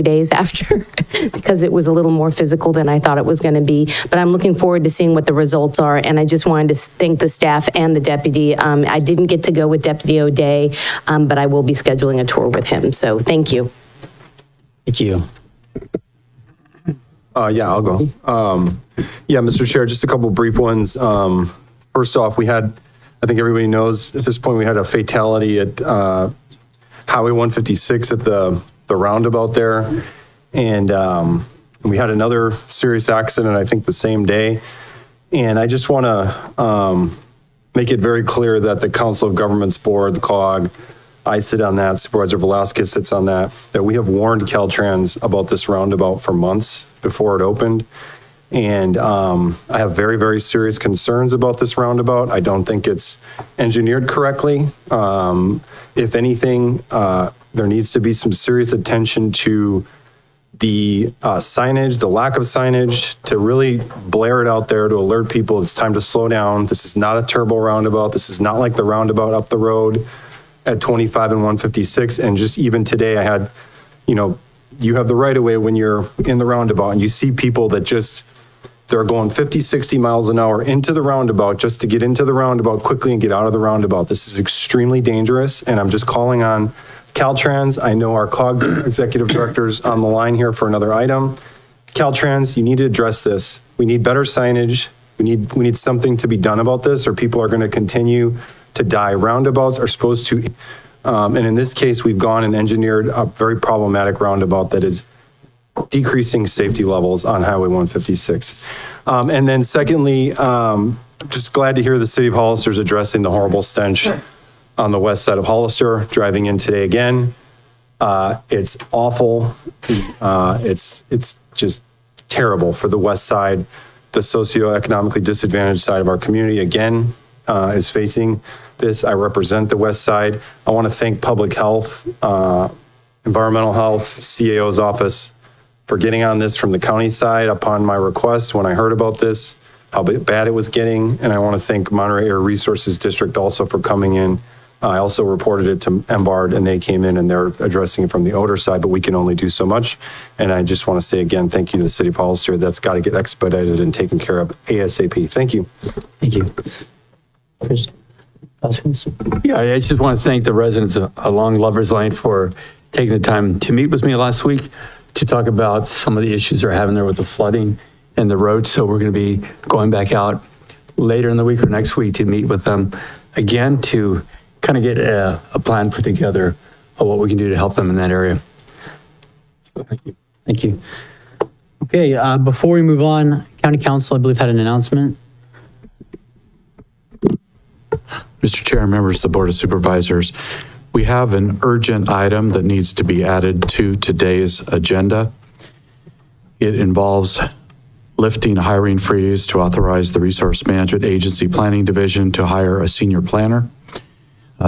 days after because it was a little more physical than I thought it was going to be. But I'm looking forward to seeing what the results are. And I just wanted to thank the staff and the deputy. I didn't get to go with Deputy O'Day, but I will be scheduling a tour with him. So thank you. Thank you. Yeah, I'll go. Yeah, Mr. Chair, just a couple brief ones. First off, we had, I think everybody knows at this point, we had a fatality at Highway 156 at the roundabout there. And we had another serious accident, I think the same day. And I just want to make it very clear that the Council of Governments Board, the COG, I sit on that, Supervisor Velasquez sits on that we have warned Caltrans about this roundabout for months before it opened. And I have very, very serious concerns about this roundabout. I don't think it's engineered correctly. If anything, there needs to be some serious attention to the signage, the lack of signage, to really blare it out there to alert people it's time to slow down. This is not a turbo roundabout. This is not like the roundabout up the road at 25 and 156. And just even today I had, you have the right of way when you're in the roundabout and you see people that just, they're going 50, 60 miles an hour into the roundabout just to get into the roundabout quickly and get out of the roundabout. This is extremely dangerous. And I'm just calling on Caltrans. I know our COG executive director's on the line here for another item. Caltrans, you need to address this. We need better signage. We need something to be done about this or people are going to continue to die. Roundabouts are supposed to, and in this case, we've gone and engineered a very problematic roundabout that is decreasing safety levels on Highway 156. And then secondly, just glad to hear the City of Hollister's addressing the horrible stench on the west side of Hollister, driving in today again. It's awful. It's just terrible for the west side. The socioeconomically disadvantaged side of our community, again, is facing this. I represent the west side. I want to thank Public Health, Environmental Health, CAO's office for getting on this from the county side upon my request when I heard about this, how bad it was getting. And I want to thank Monterey Air Resources District also for coming in. I also reported it to MBARD and they came in and they're addressing it from the odor side, but we can only do so much. And I just want to say again, thank you to the City of Hollister. That's got to get expedited and taken care of ASAP. Thank you. Thank you. Chris? Yeah, I just want to thank the residents along Lover's Lane for taking the time to meet with me last week to talk about some of the issues they're having there with the flooding and the roads. So we're going to be going back out later in the week or next week to meet with them again to kind of get a plan put together of what we can do to help them in that area. So thank you. Thank you. Okay, before we move on, County Council, I believe, had an announcement. Mr. Chair, members of the Board of Supervisors, we have an urgent item that needs to be added to today's agenda. It involves lifting a hiring freeze to authorize the Resource Management Agency Planning Division to hire a senior planner.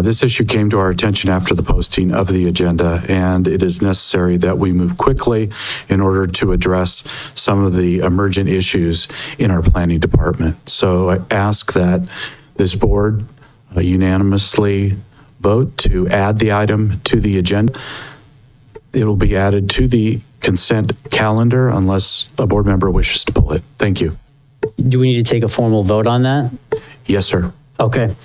This issue came to our attention after the posting of the agenda, and it is necessary that we move quickly in order to address some of the emergent issues in our planning department. So I ask that this board unanimously vote to add the item to the agenda. It will be added to the consent calendar unless a board member wishes to pull it. Thank you. Do we need to take a formal vote on that? Yes, sir. Okay.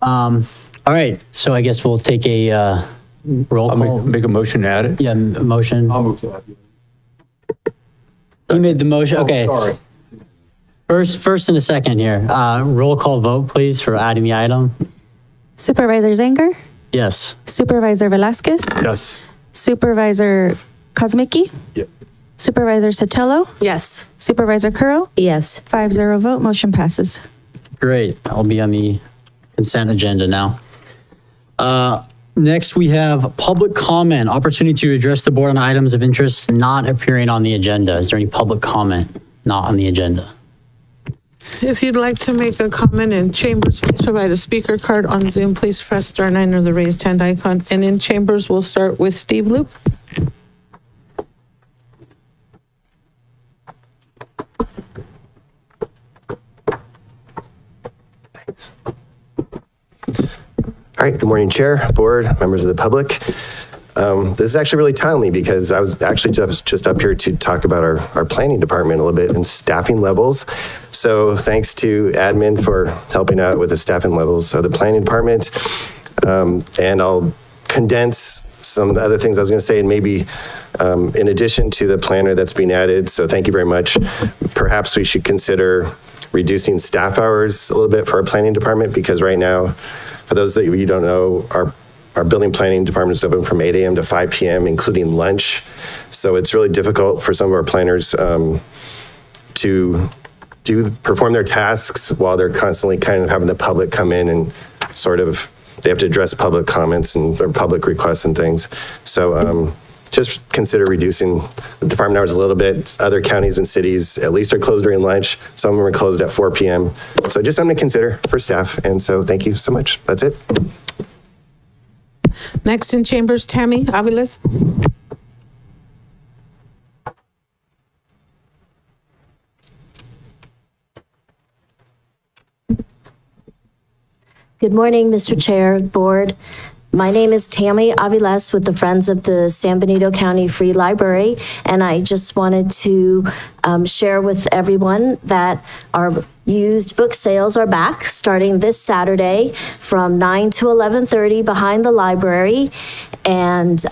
All right. So I guess we'll take a roll call. Make a motion to add it. Yeah, a motion. I'll move to that. You made the motion. Okay. Sorry. First and a second here. Roll call vote, please, for adding the item. Supervisor Zanger? Yes. Supervisor Velasquez? Yes. Supervisor Kosmicki? Yes. Supervisor Sotelo? Yes. Supervisor Curl? Yes. 5-0 vote, motion passes. Great. I'll be on the consent agenda now. Next, we have public comment, opportunity to address the board on items of interest not appearing on the agenda. Is there any public comment not on the agenda? If you'd like to make a comment in chambers, please provide a speaker card. On Zoom, please press *9 or the raised hand icon. And in chambers, we'll start with Steve Loop. Thanks. All right, good morning, Chair, Board, members of the public. This is actually really timely because I was actually just up here to talk about our planning department a little bit and staffing levels. So thanks to admin for helping out with the staffing levels of the planning department. And I'll condense some other things I was going to say, and maybe in addition to the planner that's being added. So thank you very much. Perhaps we should consider reducing staff hours a little bit for our planning department, because right now, for those that you don't know, our building planning department is open from 8 a.m. to 5 p.m., including lunch. So it's really difficult for some of our planners to perform their tasks while they're constantly kind of having the public come in and sort of, they have to address public comments and or public requests and things. So just consider reducing the department hours a little bit. Other counties and cities at least are closed during lunch. Some of them are closed at 4 p.m. So just something to consider for staff. And so thank you so much. That's it. Next in chambers, Tammy Aviles. Good morning, Mr. Chair, Board. My name is Tammy Aviles with the Friends of the San Benito County Free Library, and I just wanted to share with everyone that our used book sales are back starting this Saturday from 9 to 11:30 behind the library. And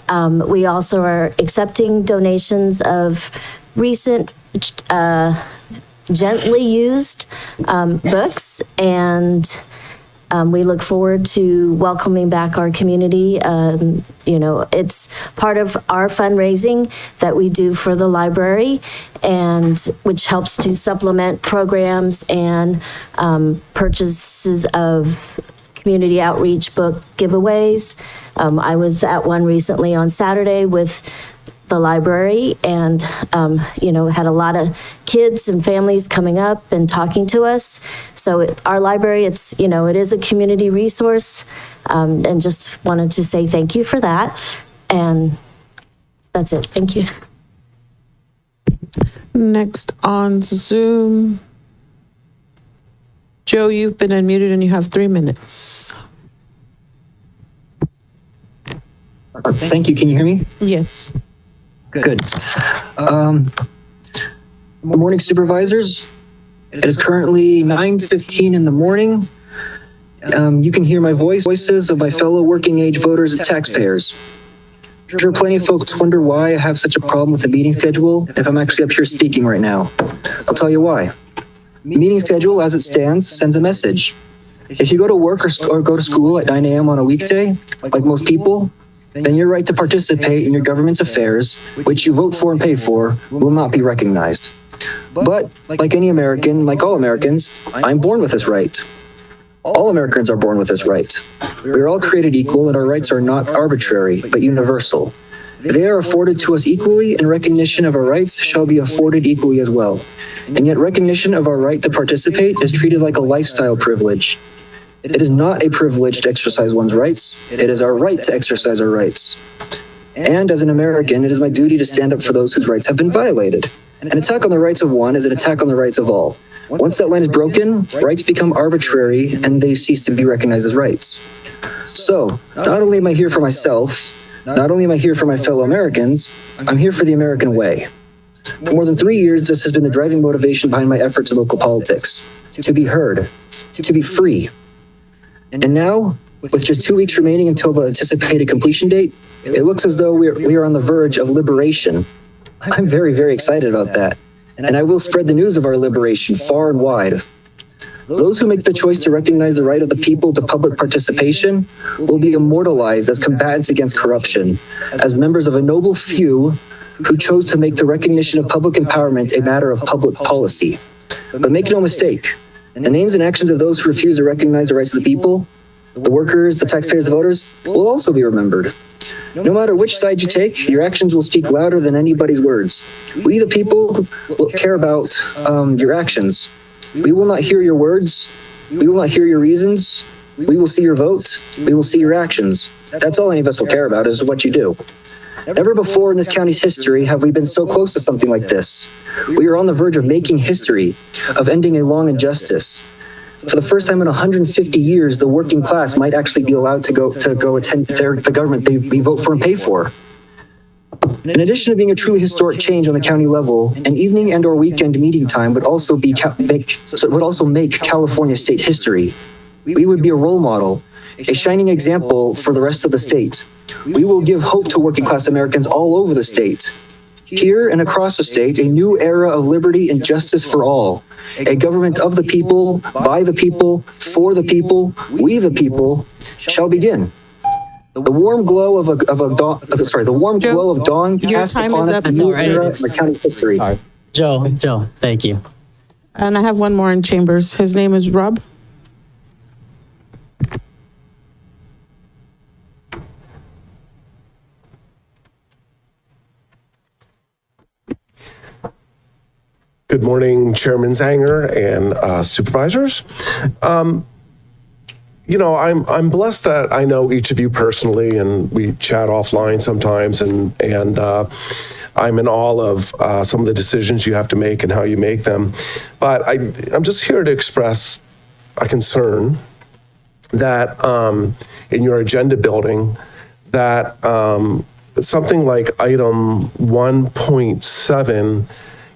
we also are accepting donations of recent gently used books, and we look forward to welcoming back our community. It's part of our fundraising that we do for the library, and which helps to supplement programs and purchases of community outreach book giveaways. I was at one recently on Saturday with the library, and had a lot of kids and families coming up and talking to us. So our library, it is a community resource, and just wanted to say thank you for that. And that's it. Thank you. Next on Zoom. Joe, you've been unmuted and you have 3 minutes. Thank you. Can you hear me? Yes. Good. Good morning, supervisors. It is currently 9:15 in the morning. You can hear my voices of my fellow working age voters and taxpayers. I'm sure plenty of folks wonder why I have such a problem with the meeting schedule if I'm actually up here speaking right now. I'll tell you why. The meeting schedule, as it stands, sends a message. If you go to work or go to school at 9 a.m. on a weekday, like most people, then your right to participate in your government's affairs, which you vote for and pay for, will not be recognized. But, like any American, like all Americans, I'm born with this right. All Americans are born with this right. We are all created equal, and our rights are not arbitrary, but universal. They are afforded to us equally, and recognition of our rights shall be afforded equally as well. And yet recognition of our right to participate is treated like a lifestyle privilege. It is not a privilege to exercise one's rights. It is our right to exercise our rights. And as an American, it is my duty to stand up for those whose rights have been violated. An attack on the rights of one is an attack on the rights of all. Once that line is broken, rights become arbitrary and they cease to be recognized as rights. So, not only am I here for myself, not only am I here for my fellow Americans, I'm here for the American way. For more than 3 years, this has been the driving motivation behind my efforts in local politics. To be heard, to be free. And now, with just 2 weeks remaining until the anticipated completion date, it looks as though we are on the verge of liberation. I'm very, very excited about that. And I will spread the news of our liberation far and wide. Those who make the choice to recognize the right of the people to public participation will be immortalized as combatants against corruption, as members of a noble few who chose to make the recognition of public empowerment a matter of public policy. But make no mistake, the names and actions of those who refuse to recognize the rights of the people, the workers, the taxpayers, the voters, will also be remembered. No matter which side you take, your actions will speak louder than anybody's words. We, the people, will care about your actions. We will not hear your words. We will not hear your reasons. We will see your vote. We will see your actions. That's all any of us will care about, is what you do. Never before in this county's history have we been so close to something like this. We are on the verge of making history, of ending a long injustice. for the first time in 150 years, the working class might actually be allowed to go attend the government they vote for and pay for. In addition to being a truly historic change on the county level, an evening and/or weekend meeting time would also make California state history. We would be a role model, a shining example for the rest of the state. We will give hope to working class Americans all over the state. Here and across the state, a new era of liberty and justice for all. A government of the people, by the people, for the people, we the people, shall begin. The warm glow of dawn Your casts time upon is us up. a new That's all era right. in the county's history. Joe, thank you. And I have one more in chambers. His name is Rob. Good morning, Chairman Zanger and supervisors. I'm blessed that I know each of you personally, and we chat offline sometimes, and I'm in awe of some of the decisions you have to make and how you make them. But I'm just here to express a concern that in your agenda building, that something like item 1.7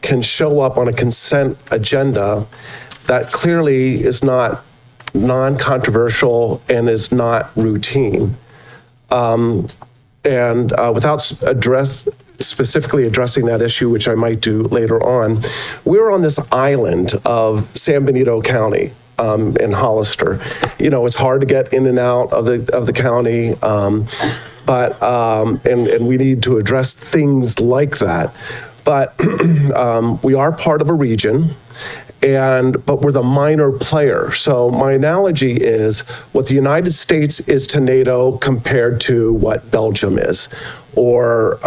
can show up on a consent agenda that clearly is not non-controversial and is not routine. And without specifically addressing that issue, which I might do later on, we're on this island of San Benito County in Hollister. It's hard to get in and out of the county, but we need to address things like that. But we are part of a region, but we're the minor player. So my analogy is what the United States is to NATO compared to what Belgium is, or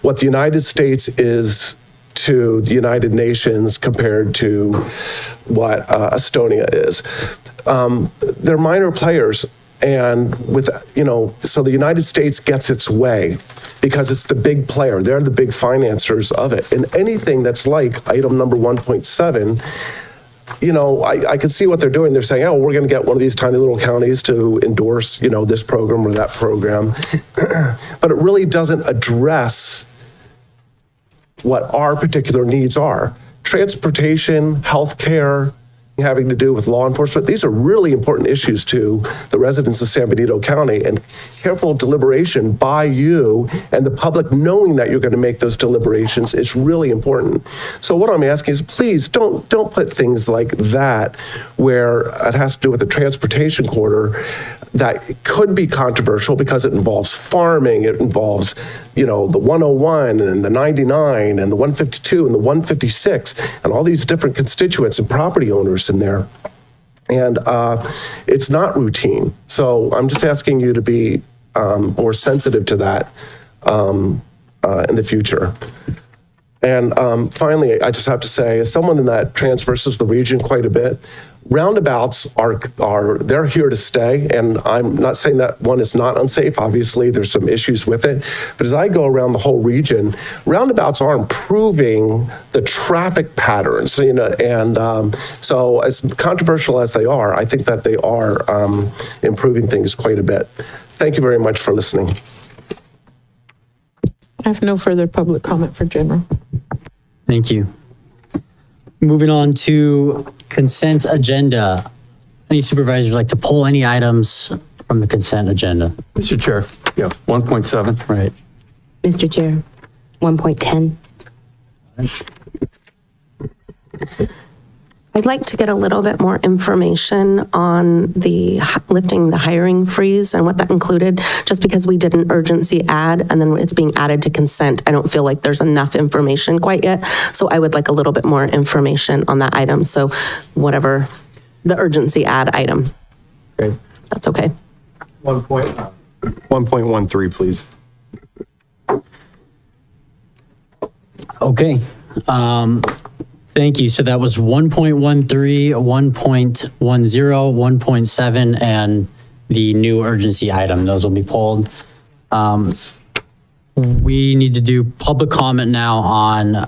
what the United States is to the United Nations compared to what Estonia is. They're minor players. And so the United States gets its way because it's the big player. They're the big financiers of it. And anything that's like item number 1.7, I can see what they're doing. They're saying, oh, we're going to get one of these tiny little counties to endorse, this program or that program. But it really doesn't address what our particular needs are. Transportation, healthcare, having to do with law enforcement. These are really important issues to the residents of San Benito County, and careful deliberation by you and the public knowing that you're going to make those deliberations is really important. So what I'm asking is, please don't put things like that where it has to do with the transportation corridor that could be controversial because it involves farming, it involves, the 101 and the 99 and the 152 and the 156 and all these different constituents and property owners in there. And it's not routine. So I'm just asking you to be more sensitive to that in the future. And finally, I just have to say, as someone that traverses the region quite a bit, roundabouts they're here to stay, and I'm not saying that one is not unsafe. Obviously, there's some issues with it, but as I go around the whole region, roundabouts are improving the traffic patterns. And so as controversial as they are, I think that they are improving things quite a bit. Thank you very much for listening. I have no further public comment for General. Thank you. Moving on to consent agenda. Any supervisors would like to pull any items from the consent agenda? Mr. Chair, 1.7. Right. Mr. Chair, 1.10. I'd like to get a little bit more information on the lifting the hiring freeze and what that included, just because we did an urgency add and then it's being added to consent. I don't feel like there's enough information quite yet. So I would like a little bit more information on that item. So whatever the urgency add item. Great. That's okay. 1.13, please. Okay. Thank you. So that was 1.13, 1.10, 1.7, and the new urgency item. Those will be pulled. We need to do public comment now on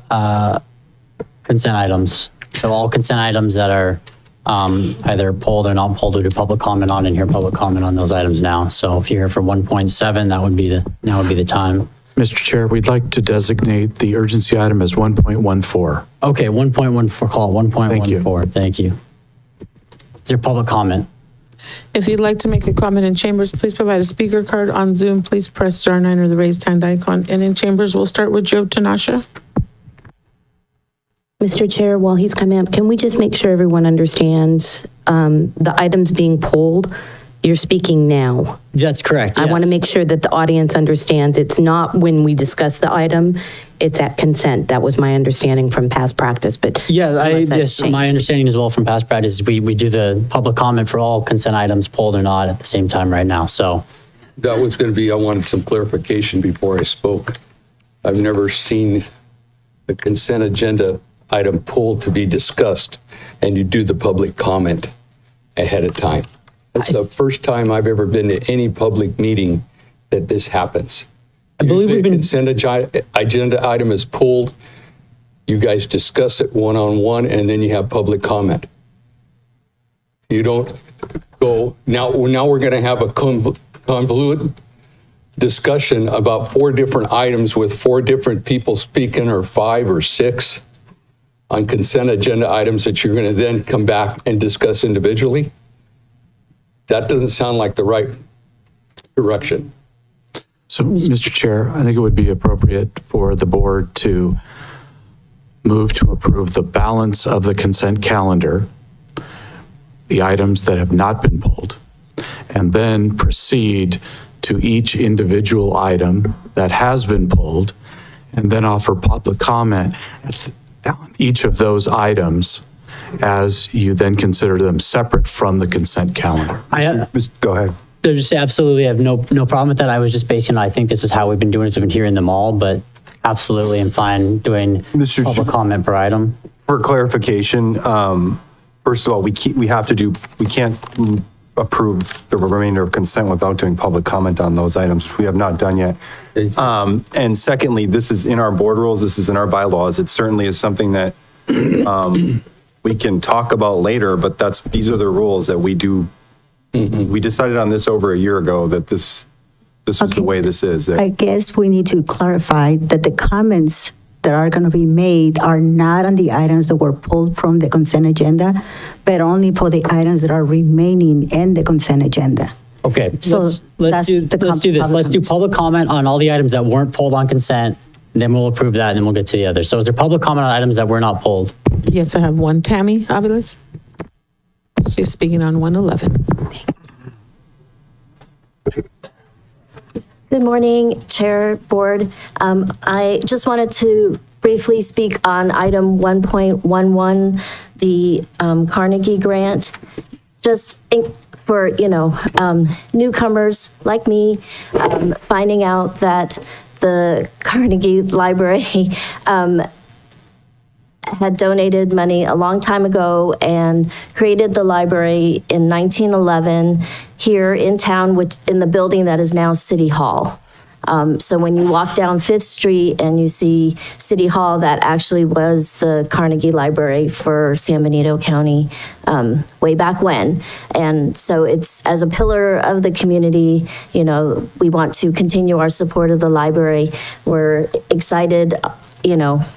consent items. So all consent items that are either pulled or not pulled, or do public comment on and hear public comment on those items now. So if you're here for 1.7, now would be the time. Mr. Chair, we'd like to designate the urgency item as 1.14. Okay, 1.14, call it 1.14. Thank you. Is there public comment? If you'd like to make a comment in chambers, please provide a speaker card. On Zoom, please press star 9 or the raised hand icon. And in chambers, we'll start with Joe Tanasha. Mr. Chair, while he's coming up, can we just make sure everyone understands the items being pulled? You're speaking now. That's correct. I want to yes. make sure that the audience understands it's not when we discuss the item, it's at consent. That was my understanding from past practice, but Yeah, unless that's yes, my changed. understanding as well from past practice is we do the public comment for all consent items pulled or not at the same time right now. So That was going to be, I wanted some clarification before I spoke. I've never seen the consent agenda item pulled to be discussed and you do the public comment ahead of time. It's the first time I've ever been to any public meeting that this happens. I believe Usually we've been- a consent agenda item is pulled, you guys discuss it one-on-one, and then you have public comment. You don't go, now we're going to have a convoluted discussion about 4 different items with 4 different people speaking, or 5 or 6 on consent agenda items that you're going to then come back and discuss individually. That doesn't sound like the right direction. So, Mr. Chair, I think it would be appropriate for the board to move to approve the balance of the consent calendar, the items that have not been pulled, and then proceed to each individual item that has been pulled, and then offer public comment on each of those items as you then consider them separate from the consent calendar. Go ahead. there's absolutely, I have no problem with that. I was just basing, I think this is how we've been doing it. We've been hearing them all, but absolutely I'm fine doing Mr. public comment per item. For clarification, first of all, we can't approve the remainder of consent without doing public comment on those items, which we have not done yet. And secondly, this is in our board rules, this is in our bylaws. It certainly is something that we can talk about later, but these are the rules that we do. We decided on this over a year ago that this was the way this is. I guess we need to clarify that the comments that are going to be made are not on the items that were pulled from the consent agenda, but only for the items that are remaining in the consent agenda. Okay, So let's do that's this. Let's do public comment on all the items that weren't pulled on consent, and then we'll approve that, and then we'll get to the others. So is there public comment on items that were not pulled? Yes, I have one. Tammy Aviles. She's speaking on 111. Good morning, Chair, Board. I just wanted to briefly speak on item 1.11, the Carnegie Grant. Just for, newcomers like me, finding out that the Carnegie Library had donated money a long time ago and created the library in 1911 here in town, in the building that is now City Hall. So when you walk down 5th Street and you see City Hall, that actually was the Carnegie Library for San Benito County way back when. And so it's, as a pillar of the community, we want to continue our support of the library. We're excited.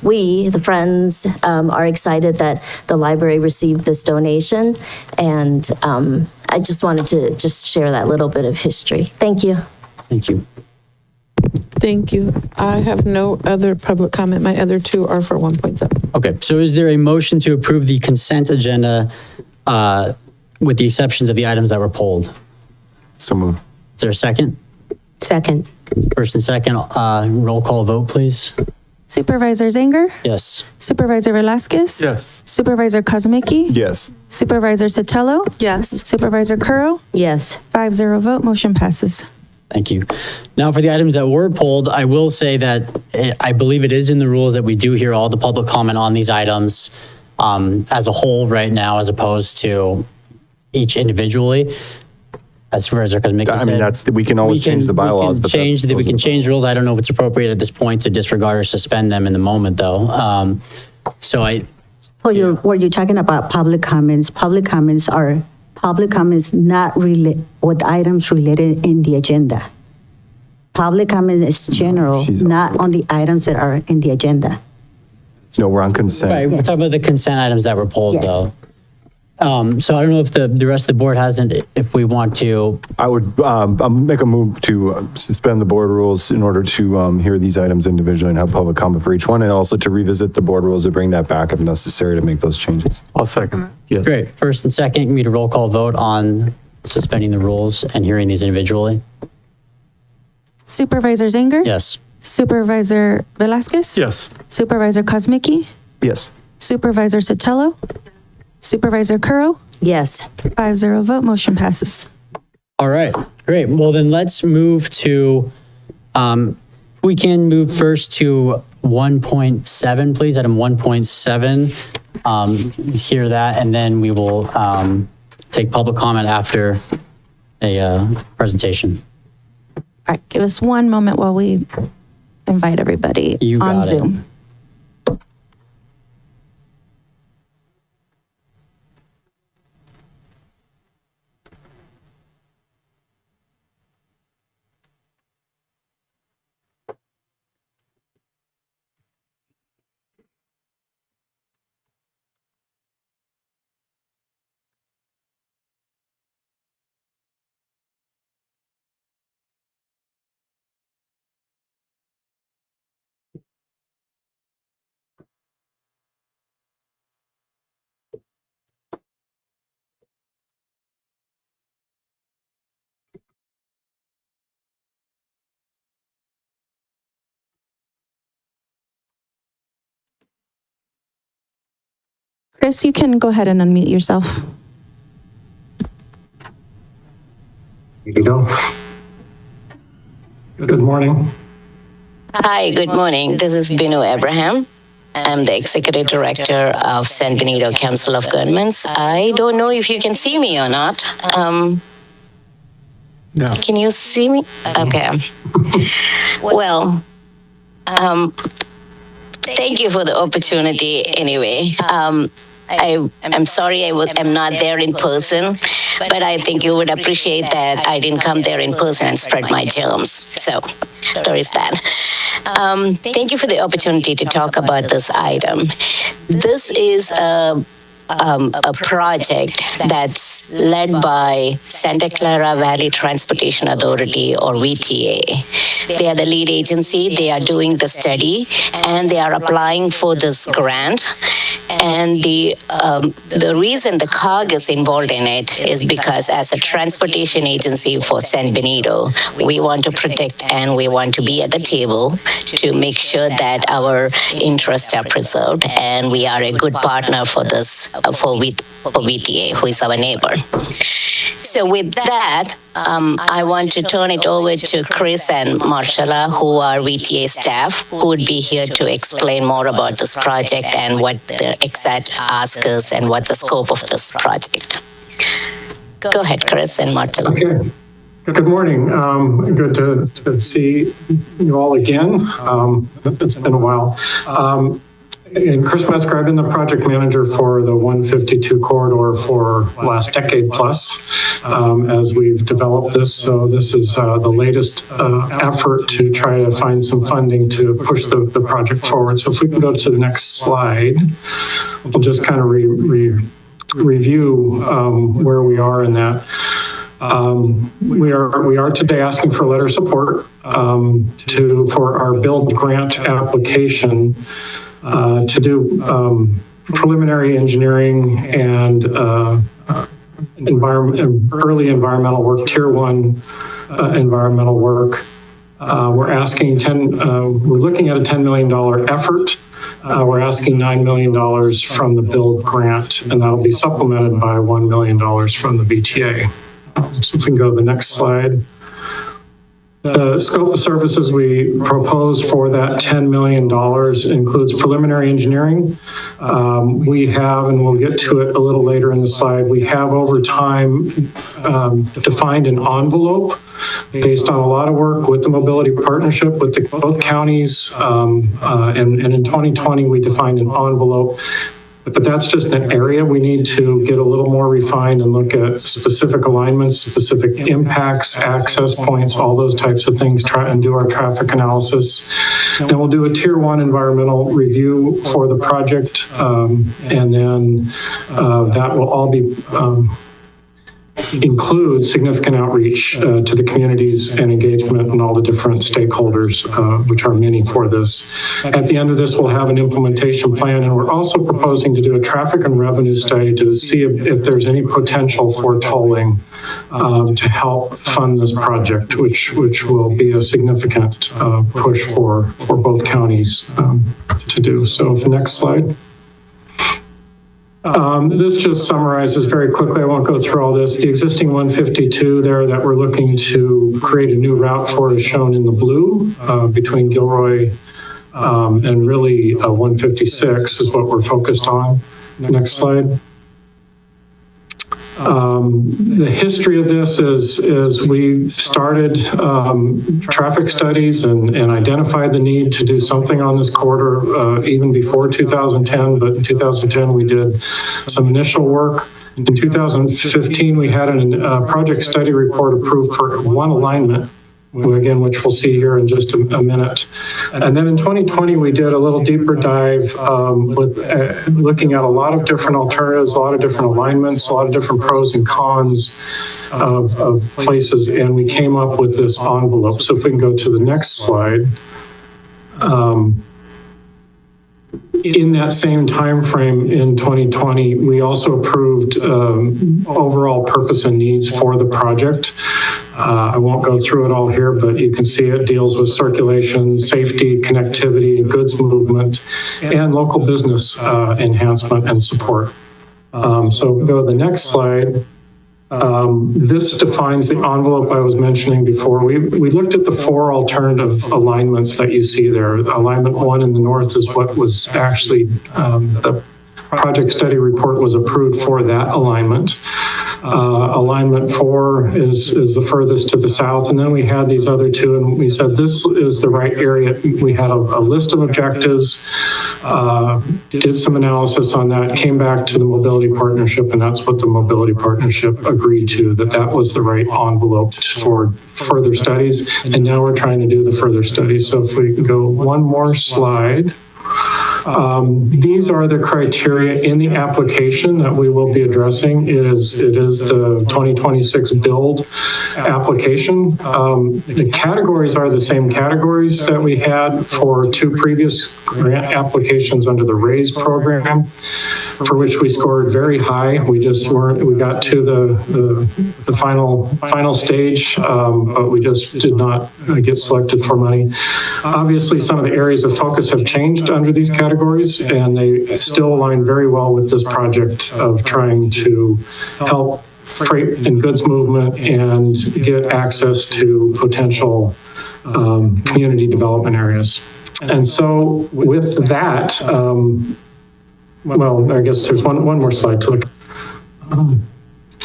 We, the Friends, are excited that the library received this donation. And I just wanted to just share that little bit of history. Thank you. Thank you. Thank you. I have no other public comment. My other 2 are for 1.7. Okay, so is there a motion to approve the consent agenda with the exceptions of the items that were pulled? So moved. Is there a second? Second. First and second, roll call vote, please. Supervisor Zanger? Yes. Supervisor Velasquez? Yes. Supervisor Kozmicki? Yes. Supervisor Sotelo? Yes. Supervisor Curro? Yes. 5-0 vote, motion passes. Thank you. Now, for the items that were pulled, I will say that I believe it is in the rules that we do hear all the public comment on these items as a whole right now, as opposed to each individually. As Supervisor Kozmicki said. I mean, we can always change the bylaws, but we can change the rules. I don't know if it's appropriate at this point to disregard or suspend them in the moment, though. So Well, were you talking about public comments? Public comments not really what items related in the agenda. Public comment is general, not on the items that are in the agenda. No, we're on consent. Right, we're talking about the consent items that were pulled, Yes. though. So I don't know if the rest of the board hasn't, if we want to. I would I'll make a move to suspend the board rules in order to hear these items individually and have public comment for each one, and also to revisit the board rules to bring that back if necessary to make those changes. I'll second that. Yes. Great. First and second, we need a roll call vote on suspending the rules and hearing these individually. Supervisor Zanger? Yes. Supervisor Velasquez? Yes. Supervisor Kosmicki? Yes. Supervisor Sotelo? Supervisor Curro? Yes. 5-0 vote, motion passes. All right, great. Well, then let's move to, we can move first to 1.7, please, item 1.7. Hear that, and then we will take public comment after a presentation. All right, give us one moment while we invite everybody You on got it. Zoom. Chris, you can go ahead and unmute yourself. You go. Good morning. Hi, good morning. This is Benito Abraham. I'm the Executive Director of San Benito Council of Governments. I don't know if you can see me or not. No. Can you see me? Okay. Well, thank you for the opportunity anyway. I'm sorry I'm not there in person, but I think you would appreciate that I didn't come there in person and spread my germs. So there is that. Thank you for the opportunity to talk about this item. This is a project that's led by Santa Clara Valley Transportation Authority, or VTA. They are the lead agency. They are doing the study, and they are applying for this grant. And the reason the COG is involved in it is because as a transportation agency for San Benito, we want to protect and we want to be at the table to make sure that our interests are preserved. And we are a good partner for this, for VTA, who is our neighbor. So with that, I want to turn it over to Chris and Marcella, who are VTA staff, who would be here to explain more about this project and what the exact ask is and what the scope of this project. Go ahead, Chris and Marcella. Okay. Good morning. Good to see you all again. It's been a while. And Chris Metzger, I've been the project manager for the 152 corridor for last decade plus as we've developed this. So this is the latest effort to try to find some funding to push the project forward. So if we can go to the next slide, we'll just kind of review where we are in that. We are today asking for a letter of support for our build grant application to do preliminary engineering and early environmental work, tier 1 environmental work. We're looking at a $10 million effort. We're asking $9 million from the build grant, and that'll be supplemented by $1 million from the VTA. So if we can go to the next slide. The scope of services we propose for that $10 million includes preliminary engineering. We have, and we'll get to it a little later in the slide, we have over time defined an envelope based on a lot of work with the Mobility Partnership with both counties. And in 2020, we defined an envelope. But that's just an area we need to get a little more refined and look at specific alignments, specific impacts, access points, all those types of things, try and do our traffic analysis. Then we'll do a tier 1 environmental review for the project. And then that will all be include significant outreach to the communities and engagement and all the different stakeholders, which are many for this. At the end of this, we'll have an implementation plan, and we're also proposing to do a traffic and revenue study to see if there's any potential for tolling to help fund this project, which will be a significant push for both counties to do. So the next slide. This just summarizes very quickly. I won't go through all this. The existing 152 there that we're looking to create a new route for is shown in the blue between Gilroy and really 156 is what we're focused on. Next slide. The history of this is we started traffic studies and identified the need to do something on this corridor even before 2010, but in 2010 we did some initial work. In 2015 we had a project study report approved for one alignment, again, which we'll see here in just a minute. And then in 2020, we did a little deeper dive with looking at a lot of different alternatives, a lot of different alignments, a lot of different pros and cons of places, and we came up with this envelope. So if we can go to the next slide. In that same time frame in 2020, we also approved overall purpose and needs for the project. I won't go through it all here, but you can see it deals with circulation, safety, connectivity, goods movement, and local business enhancement and support. So go to the next slide. This defines the envelope I was mentioning before. We looked at the 4 alternative alignments that you see there. Alignment 1 in the north is what was actually, the project study report was approved for that alignment. Alignment 4 is the furthest to the south. And then we had these other 2, and we said this is the right area. We had a list of objectives, did some analysis on that, came back to the mobility partnership, and that's what the mobility partnership agreed to, that was the right envelope for further studies. And now we're trying to do the further studies. So if we can go one more slide. These are the criteria in the application that we will be addressing. It is the 2026 build application. The categories are the same categories that we had for 2 previous grant applications under the RAISE program, for which we scored very high. We just weren't, we got to the final stage, but we just did not get selected for money. Obviously, some of the areas of focus have changed under these categories, and they still align very well with this project of trying to help freight and goods movement and get access to potential community development areas. And so with that, well, I guess there's one more slide to look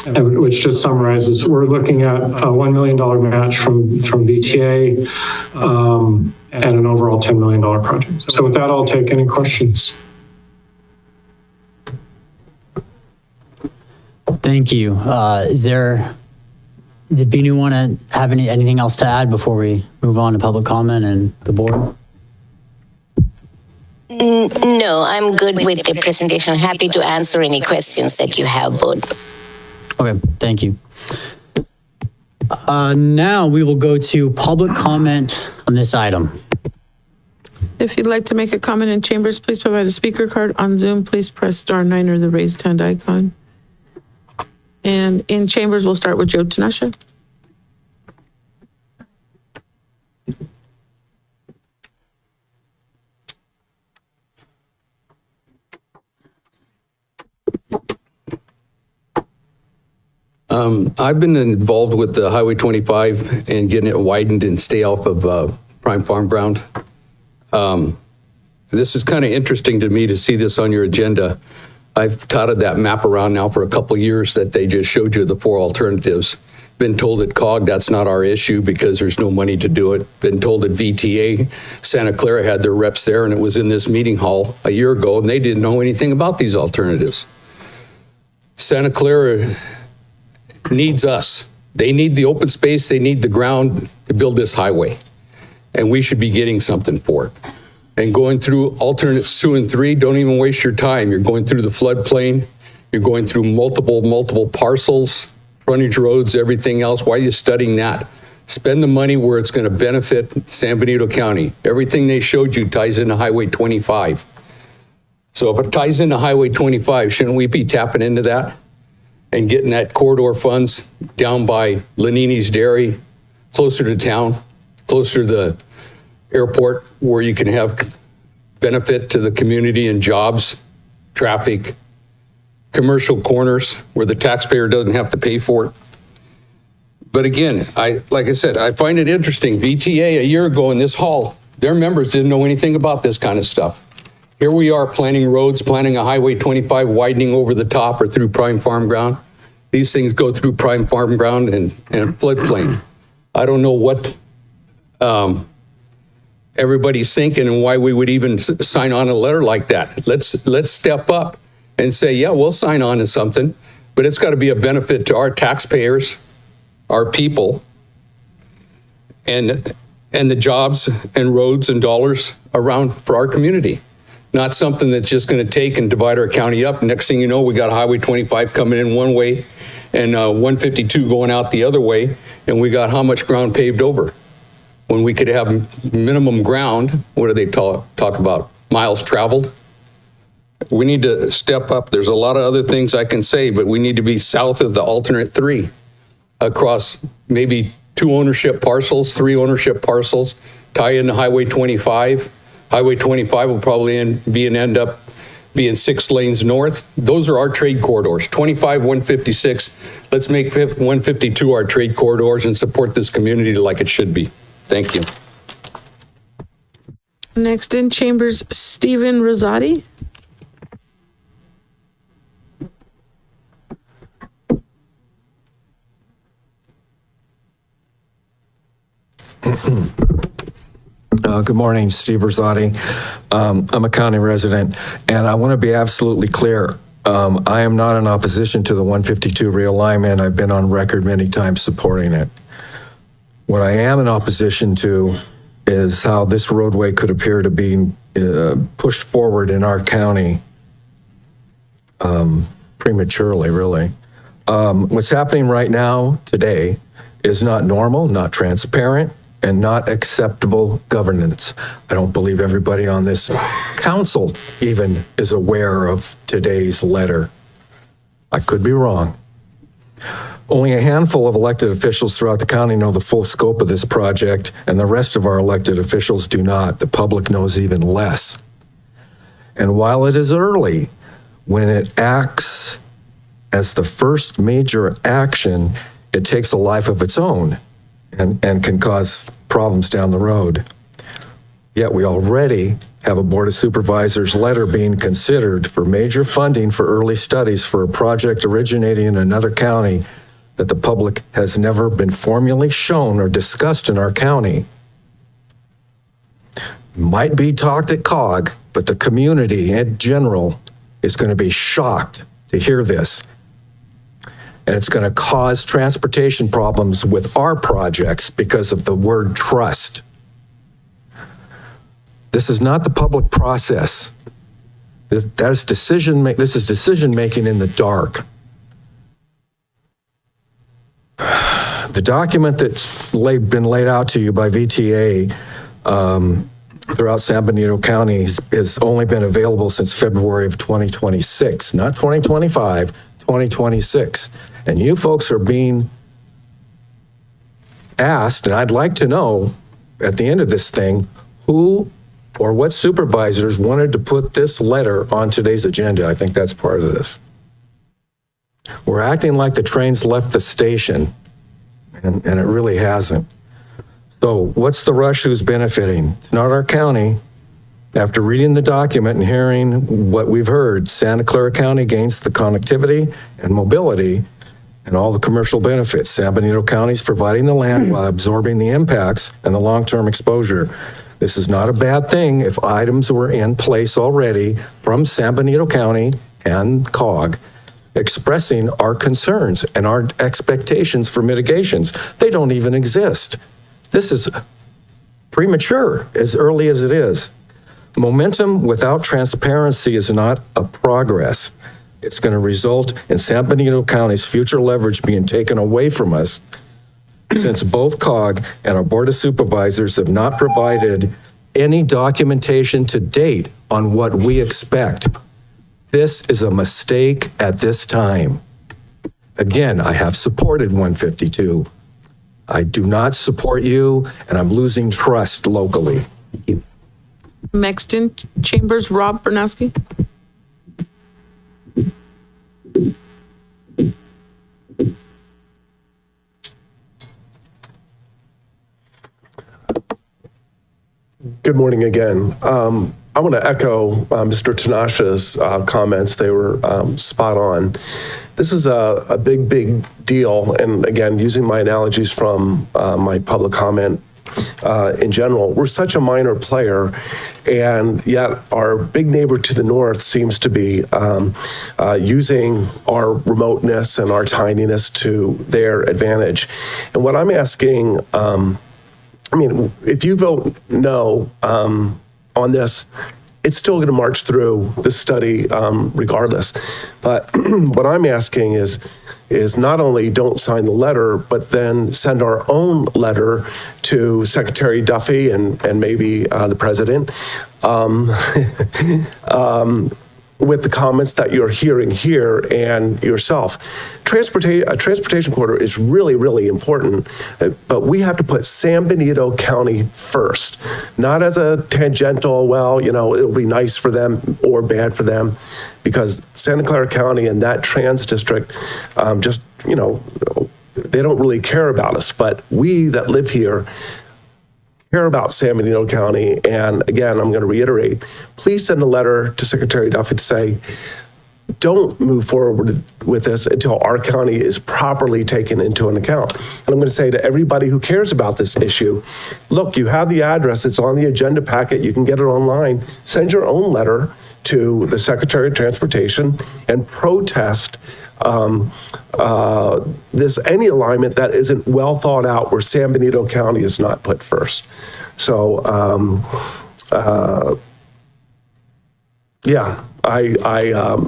at, which just summarizes. We're looking at a $1 million match from VTA and an overall $10 million project. So with that, I'll take any questions. Thank you. Did Benito want to have anything else to add before we move on to public comment and the board? No, I'm good with the presentation. Happy to answer any questions that you have, Bud. Okay, thank you. Now we will go to public comment on this item. If you'd like to make a comment in chambers, please provide a speaker card. On Zoom, please press *9 or the raised hand icon. And in chambers, we'll start with Joe Tanasha. I've been involved with the Highway 25 and getting it widened and stay off of prime farm ground. This is kind of interesting to me to see this on your agenda. I've touted that map around now for a couple of years that they just showed you the 4 alternatives. Been told at COG that's not our issue because there's no money to do it. Been told at VTA, Santa Clara had their reps there, and it was in this meeting hall a year ago, and they didn't know anything about these alternatives. Santa Clara needs us. They need the open space, they need the ground to build this highway, and we should be getting something for it. And going through alternates 2 and 3, don't even waste your time. You're going through the floodplain, you're going through multiple parcels, frontage roads, everything else. Why are you studying that? Spend the money where it's going to benefit San Benito County. Everything they showed you ties into Highway 25. So if it ties into Highway 25, shouldn't we be tapping into that and getting that corridor funds down by Lanini's Dairy, closer to town, closer to the airport, where you can have benefit to the community and jobs, traffic, commercial corners where the taxpayer doesn't have to pay for it. But again, like I said, I find it interesting. VTA a year ago in this hall, their members didn't know anything about this kind of stuff. Here we are planning roads, planning a Highway 25 widening over the top or through prime farm ground. These things go through prime farm ground and floodplain. I don't know what everybody's thinking and why we would even sign on a letter like that. Let's step up and say, yeah, we'll sign on to something, but it's got to be a benefit to our taxpayers, our people, and the jobs and roads and dollars around for our community. Not something that's just going to take and divide our county up. Next thing you know, we got Highway 25 coming in one way and 152 going out the other way, and we got how much ground paved over? When we could have minimum ground, what do they talk about? Miles traveled? We need to step up. There's a lot of other things I can say, but we need to be south of the alternate 3 across maybe 2 ownership parcels, 3 ownership parcels, tie into Highway 25. Highway 25 will probably end up being 6 lanes north. Those are our trade corridors, 25, 156. Let's make 152 our trade corridors and support this community like it should be. Thank you. Next in chambers, Stephen Rosati. Good morning, Steve Rosati. I'm a county resident, and I want to be absolutely clear. I am not in opposition to the 152 realignment. I've been on record many times supporting it. What I am in opposition to is how this roadway could appear to be pushed forward in our county prematurely, really. What's happening right now, today, is not normal, not transparent, and not acceptable governance. I don't believe everybody on this council even is aware of today's letter. I could be wrong. Only a handful of elected officials throughout the county know the full scope of this project, and the rest of our elected officials do not. The public knows even less. And while it is early, when it acts as the first major action, it takes a life of its own and can cause problems down the road. Yet we already have a Board of Supervisors letter being considered for major funding for early studies for a project originating in another county that the public has never been formally shown or discussed in our county. Might be talked at COG, but the community in general is going to be shocked to hear this. And it's going to cause transportation problems with our projects because of the word trust. This is not the public process. This is decision making in the dark. The document that's been laid out to you by VTA throughout San Benito County has only been available since February of 2026, not 2025, 2026. And you folks are being asked, and I'd like to know at the end of this thing, who or what supervisors wanted to put this letter on today's agenda. I think that's part of this. We're acting like the train's left the station, and it really hasn't. So what's the rush? Who's benefiting? It's not our county. After reading the document and hearing what we've heard, Santa Clara County gains the connectivity and mobility and all the commercial benefits. San Benito County is providing the land while absorbing the impacts and the long-term exposure. This is not a bad thing if items were in place already from San Benito County and COG expressing our concerns and our expectations for mitigations. They don't even exist. This is premature as early as it is. Momentum without transparency is not a progress. It's going to result in San Benito County's future leverage being taken away from us since both COG and our Board of Supervisors have not provided any documentation to date on what we expect. This is a mistake at this time. Again, I have supported 152. I do not support you, and I'm losing trust locally. Next in Chambers, Rob Bernowski. Good morning again. I want to echo Mr. Tanasha's comments. They were spot on. This is a big, big deal. And again, using my analogies from my public comment in general, we're such a minor player, and yet our big neighbor to the north seems to be using our remoteness and our tininess to their advantage. And what I'm asking, if you vote no on this, it's still going to march through the study regardless. But what I'm asking is not only don't sign the letter, but then send our own letter to Secretary Duffy and maybe the president with the comments that you're hearing here and yourself. A transportation corridor is really, really important, but we have to put San Benito County first, not as a tangential, well, it'll be nice for them or bad for them, because Santa Clara County and that trans district they don't really care about us, but we that live here care about San Benito County. And again, I'm going to reiterate, please send a letter to Secretary Duffy to say, don't move forward with this until our county is properly taken into an account. And I'm going to say to everybody who cares about this issue, look, you have the address, it's on the agenda packet, you can get it online, send your own letter to the Secretary of Transportation and protest any alignment that isn't well thought out, where San Benito County is not put first. So,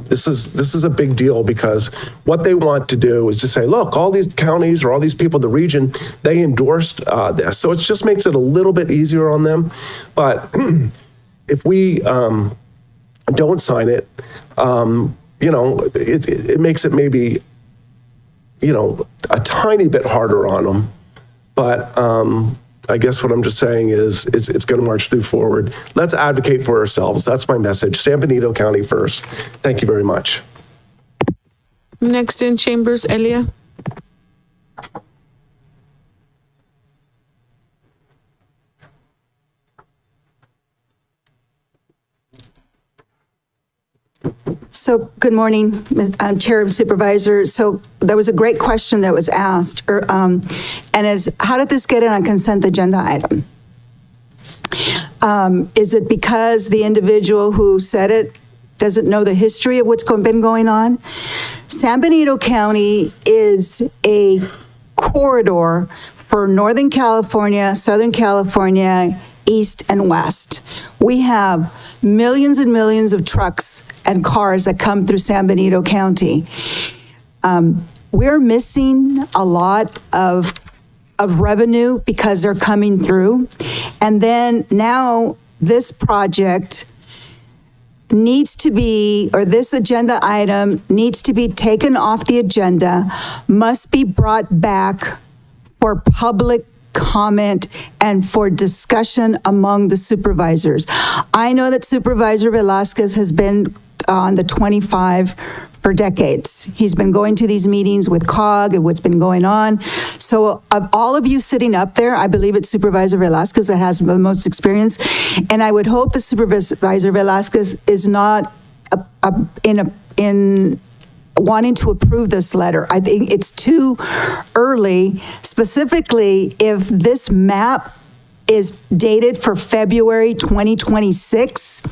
this is a big deal, because what they want to do is to say, look, all these counties or all these people in the region, they endorsed this. So it just makes it a little bit easier on them. But if we don't sign it, it makes it maybe, a tiny bit harder on them. But I guess what I'm just saying is it's going to march through forward. Let's advocate for ourselves. That's my message. San Benito County first. Thank you very much. Next in Chambers, Elia. So, good morning, Chair and Supervisor. So, there was a great question that was asked, and is, how did this get on a consent agenda item? Is it because the individual who said it doesn't know the history of what's been going on? San Benito County is a corridor for Northern California, Southern California, East and West. We have millions and millions of trucks and cars that come through San Benito County. We're missing a lot of revenue because they're coming through. And then now this project needs to be, or this agenda item needs to be taken off the agenda, must be brought back for public comment and for discussion among the supervisors. I know that Supervisor Velasquez has been on the 25 for decades. He's been going to these meetings with COG and what's been going on. So of all of you sitting up there, I believe it's Supervisor Velasquez that has the most experience. And I would hope that Supervisor Velasquez is not in wanting to approve this letter. I think it's too early, specifically if this map is dated for February 2026.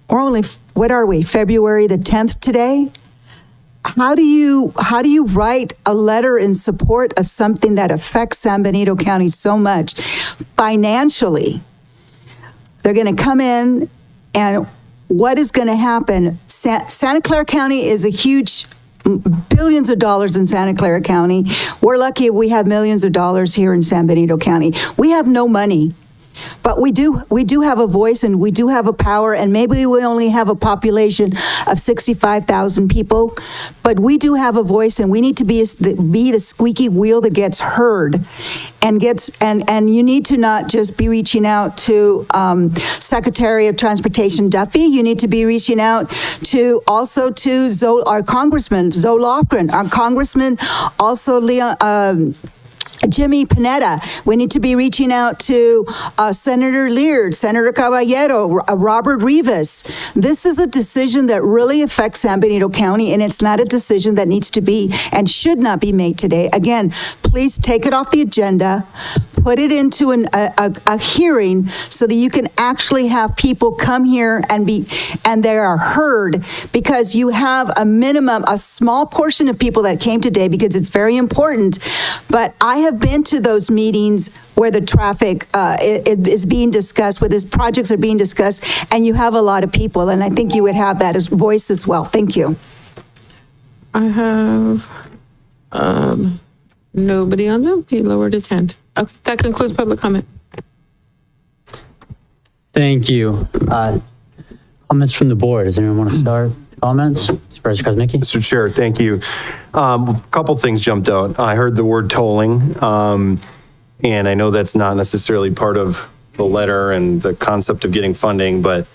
Or only, what are we, February the 10th today? How do you write a letter in support of something that affects San Benito County so much financially? They're going to come in, and what is going to happen? Santa Clara County is a huge, billions of dollars in Santa Clara County. We're lucky we have millions of dollars here in San Benito County. We have no money. But we do have a voice, and we do have a power, and maybe we only have a population of 65,000 people, but we do have a voice, and we need to be the squeaky wheel that gets heard, and you need to not just be reaching out to Secretary of Transportation Duffy. You need to be reaching out to also to our Congressman Zoe Lofgren, our Congressman also Leon. Jimmy Panetta. We need to be reaching out to Senator Leard, Senator Caballero, Robert Rivas. This is a decision that really affects San Benito County, and it's not a decision that needs to be and should not be made today. Again, please take it off the agenda, put it into a hearing so that you can actually have people come here and they are heard, because you have a small portion of people that came today because it's very important. But I have been to those meetings where the traffic is being discussed, where these projects are being discussed, and you have a lot of people, and I think you would have that as voice as well. Thank you. I have nobody on Zoom. He lowered his hand. Okay, that concludes public comment. Thank you. Comments from the board. Does anyone want to start? Comments? Supervisor Kosmicki? Mr. Chair, thank you. A couple things jumped out. I heard the word tolling, and I know that's not necessarily part of the letter and the concept of getting funding, but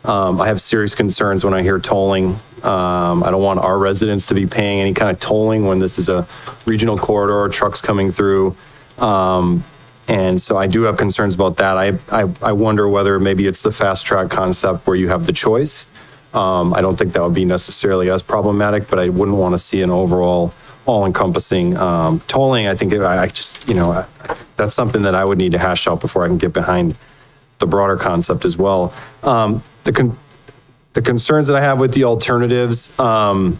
I have serious concerns when I hear tolling. I don't want our residents to be paying any kind of tolling when this is a regional corridor, trucks coming through. And so I do have concerns about that. I wonder whether maybe it's the fast track concept where you have the choice. I don't think that would be necessarily as problematic, but I wouldn't want to see an overall all-encompassing tolling. I think that's something that I would need to hash out before I can get behind the broader concept as well. The concerns that I have with the alternatives, I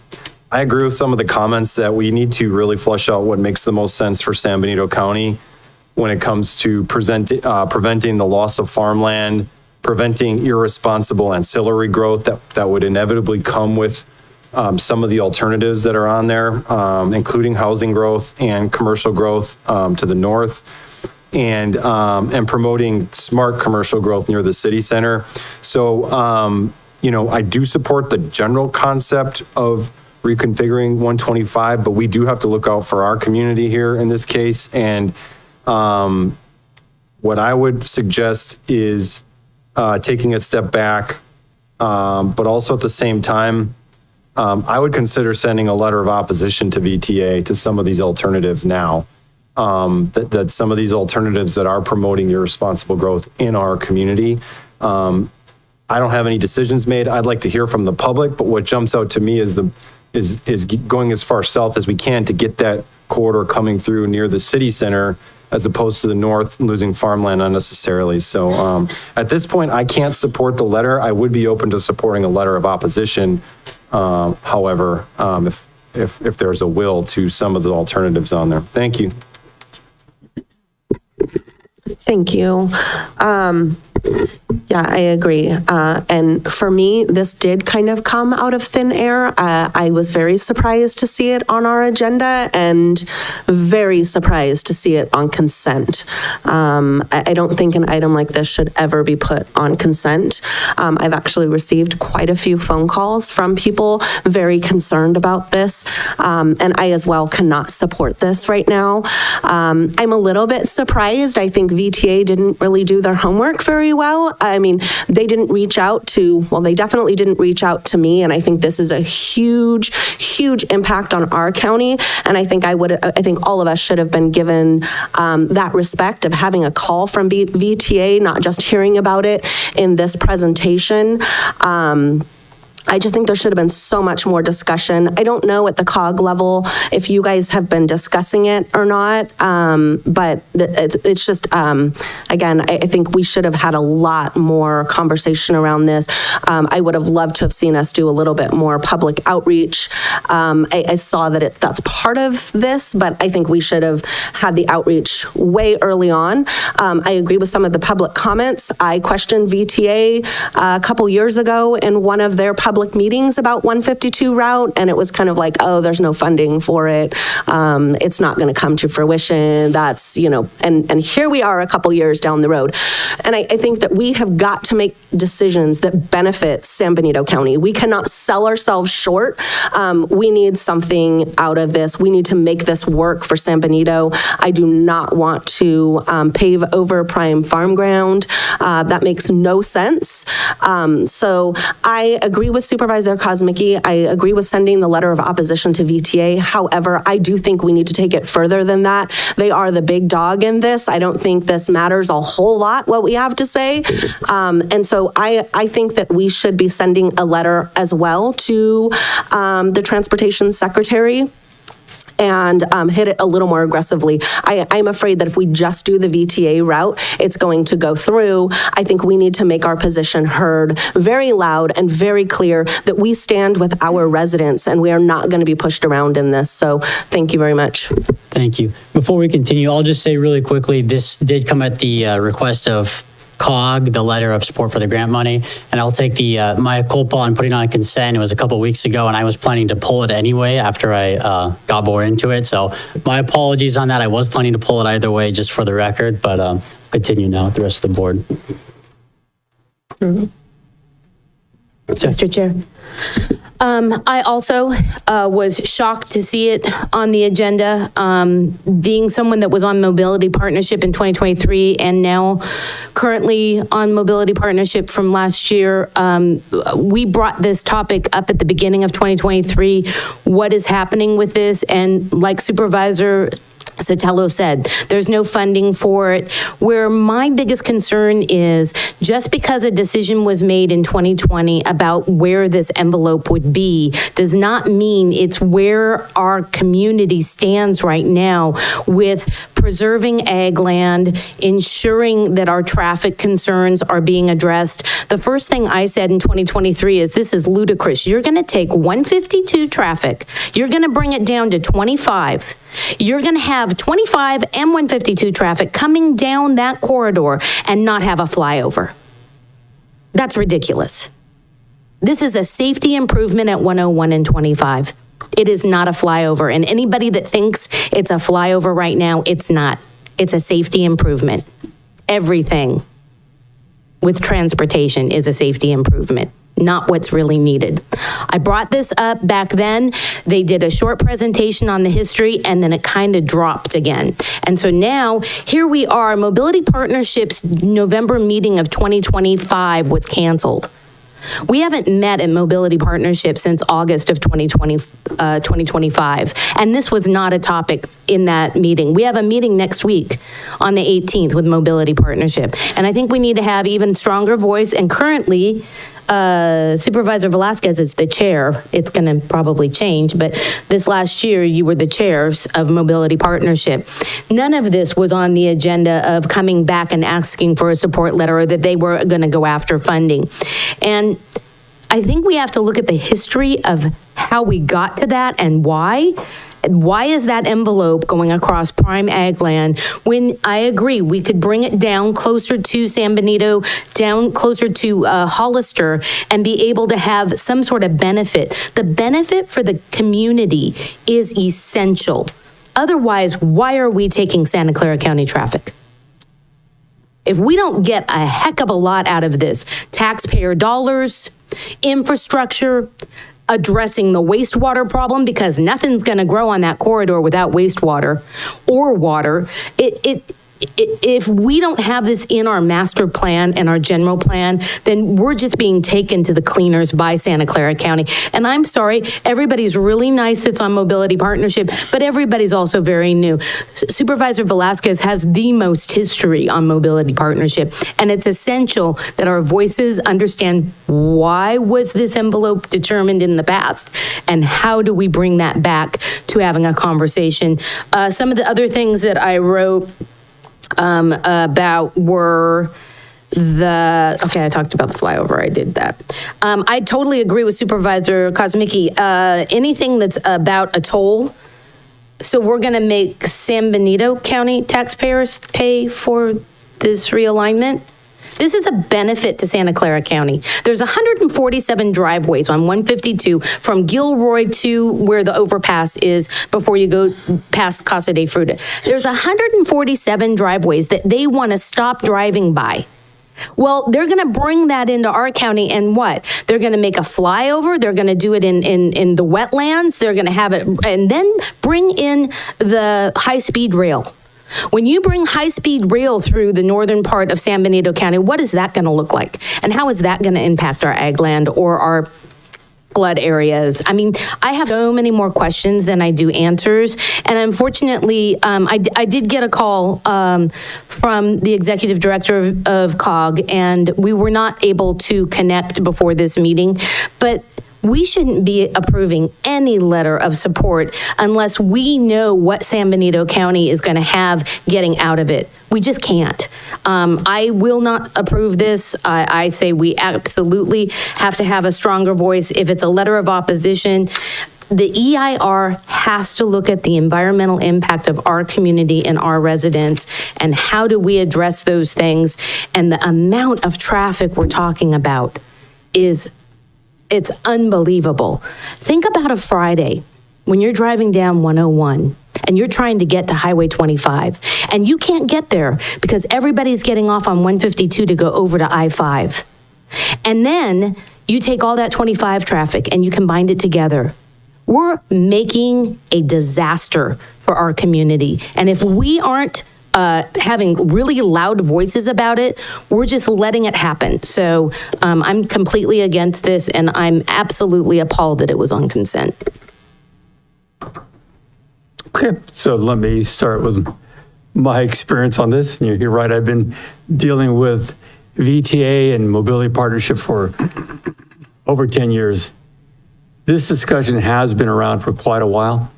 agree with some of the comments that we need to really flush out what makes the most sense for San Benito County when it comes to preventing the loss of farmland, preventing irresponsible ancillary growth that would inevitably come with some of the alternatives that are on there, including housing growth and commercial growth to the north, and promoting smart commercial growth near the city center. So, I do support the general concept of reconfiguring 125, but we do have to look out for our community here in this case. And what I would suggest is taking a step back, but also at the same time, I would consider sending a letter of opposition to VTA to some of these alternatives now. That some of these alternatives that are promoting irresponsible growth in our community. I don't have any decisions made. I'd like to hear from the public, but what jumps out to me is going as far south as we can to get that corridor coming through near the city center, as opposed to the north, losing farmland unnecessarily. So at this point, I can't support the letter. I would be open to supporting a letter of opposition. However, if there's a will to some of the alternatives on there. Thank you. Thank you. Yeah, I agree. And for me, this did kind of come out of thin air. I was very surprised to see it on our agenda and very surprised to see it on consent. I don't think an item like this should ever be put on consent. I've actually received quite a few phone calls from people very concerned about this. And I as well cannot support this right now. I'm a little bit surprised. I think VTA didn't really do their homework very well. I mean, they definitely didn't reach out to me. And I think this is a huge, huge impact on our county. And I think all of us should have been given that respect of having a call from VTA, not just hearing about it in this presentation. I just think there should have been so much more discussion. I don't know at the COG level if you guys have been discussing it or not, but it's just, again, I think we should have had a lot more conversation around this. I would have loved to have seen us do a little bit more public outreach. I saw that that's part of this, but I think we should have had the outreach way early on. I agree with some of the public comments. I questioned VTA a couple years ago in one of their public meetings about 152 route, and it was kind of like, oh, there's no funding for it. It's not going to come to fruition. That's, and here we are a couple years down the road. And I think that we have got to make decisions that benefit San Benito County. We cannot sell ourselves short. We need something out of this. We need to make this work for San Benito. I do not want to pave over prime farm ground. That makes no sense. So I agree with Supervisor Kosmicki. I agree with sending the letter of opposition to VTA. However, I do think we need to take it further than that. They are the big dog in this. I don't think this matters a whole lot, what we have to say. And so I think that we should be sending a letter as well to the Transportation Secretary and hit it a little more aggressively. I'm afraid that if we just do the VTA route, it's going to go through. I think we need to make our position heard very loud and very clear that we stand with our residents and we are not going to be pushed around in this. So thank you very much. Thank you. Before we continue, I'll just say really quickly, this did come at the request of COG, the letter of support for the grant money, and I'll take the mea culpa on putting on consent. It was a couple weeks ago, and I was planning to pull it anyway after I got more into it. So my apologies on that. I was planning to pull it either way, just for the record, but continue now with the rest of the board. Mr. Chair. I also was shocked to see it on the agenda. Being someone that was on Mobility Partnership in 2023 and now currently on Mobility Partnership from last year, we brought this topic up at the beginning of 2023. What is happening with this? And like Supervisor Sotelo said, there's no funding for it. Where my biggest concern is, just because a decision was made in 2020 about where this envelope would be does not mean it's where our community stands right now with preserving ag land, ensuring that our traffic concerns are being addressed. The first thing I said in 2023 is, this is ludicrous. You're going to take 152 traffic, you're going to bring it down to 25. You're going to have 25 and 152 traffic coming down that corridor and not have a flyover. That's ridiculous. This is a safety improvement at 101 and 25. It is not a flyover. And anybody that thinks it's a flyover right now, it's not. It's a safety improvement. Everything with transportation is a safety improvement, not what's really needed. I brought this up back then. They did a short presentation on the history, and then it kind of dropped again. And so now, here we are. Mobility Partnership's November meeting of 2025 was canceled. We haven't met at Mobility Partnership since August of 2025, and this was not a topic in that meeting. We have a meeting next week on the 18th with Mobility Partnership, and I think we need to have even stronger voice, and currently, Supervisor Velasquez is the chair. It's going to probably change, but this last year you were the chairs of Mobility Partnership. None of this was on the agenda of coming back and asking for a support letter or that they were going to go after funding. And I think we have to look at the history of how we got to that and why. Why is that envelope going across prime ag land when I agree we could bring it down closer to San Benito, down closer to Hollister, and be able to have some sort of benefit? The benefit for the community is essential. Otherwise, why are we taking Santa Clara County traffic? If we don't get a heck of a lot out of this, taxpayer dollars, infrastructure, addressing the wastewater problem, because nothing's going to grow on that corridor without wastewater or water. if we don't have this in our master plan and our general plan, then we're just being taken to the cleaners by Santa Clara County. And I'm sorry, everybody's really nice that's on Mobility Partnership, but everybody's also very new. Supervisor Velasquez has the most history on Mobility Partnership, and it's essential that our voices understand why was this envelope determined in the past, and how do we bring that back to having a conversation. Some of the other things that I wrote about were okay, I talked about the flyover, I did that. I totally agree with Supervisor Kosmicki. Anything that's about a toll, so we're gonna make San Benito County taxpayers pay for this realignment? This is a benefit to Santa Clara County. There's 147 driveways on 152 from Gilroy to where the overpass is before you go past Casa de Fruta. There's 147 driveways that they want to stop driving by. Well, they're going to bring that into our county, and what? They're going to make a flyover. They're going to do it in the wetlands. They're going to have it, and then bring in the high-speed rail. When you bring high-speed rail through the northern part of San Benito County, what is that going to look like? And how is that going to impact our ag land or our flood areas? I mean, I have so many more questions than I do answers. And unfortunately, I did get a call from the executive director of COG, and we were not able to connect before this meeting. But we shouldn't be approving any letter of support unless we know what San Benito County is going to have getting out of it. We just can't. I will not approve this. I say we absolutely have to have a stronger voice. If it's a letter of opposition, the EIR has to look at the environmental impact of our community and our residents, and how do we address those things. And the amount of traffic we're talking about it's unbelievable. Think about a Friday when you're driving down 101 and you're trying to get to Highway 25, and you can't get there because everybody's getting off on 152 to go over to I-5. And then you take all that 25 traffic and you combine it together. We're making a disaster for our community. And if we aren't having really loud voices about it, we're just letting it happen. So I'm completely against this, and I'm absolutely appalled that it was on consent. Okay, so let me start with my experience on this. You're right, I've been dealing with VTA and Mobility Partnership for over 10 years. This discussion has been around for quite a while.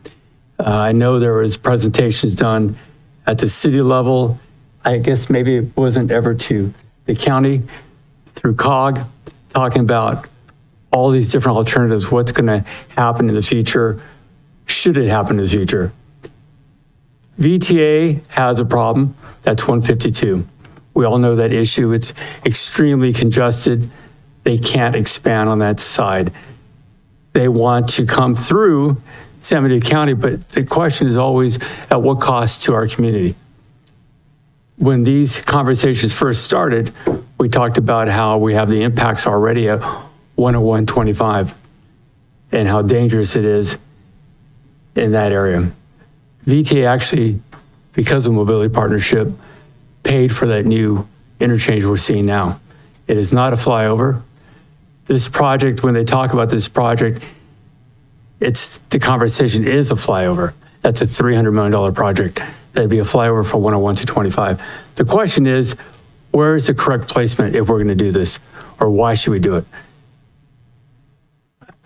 I know there was presentations done at the city level. I guess maybe it wasn't ever to the county through COG, talking about all these different alternatives, what's going to happen in the future, should it happen in the future. VTA has a problem, that's 152. We all know that issue, it's extremely congested. They can't expand on that side. They want to come through San Benito County, but the question is always at what cost to our community. When these conversations first started, we talked about how we have the impacts already at 101.25 and how dangerous it is in that area. VTA actually, because of Mobility Partnership, paid for that new interchange we're seeing now. It is not a flyover. This project, when they talk about this project, the conversation is a flyover. That's a $300 million project. That'd be a flyover from 101 to 25. The question is, where is the correct placement if we're going to do this, or why should we do it?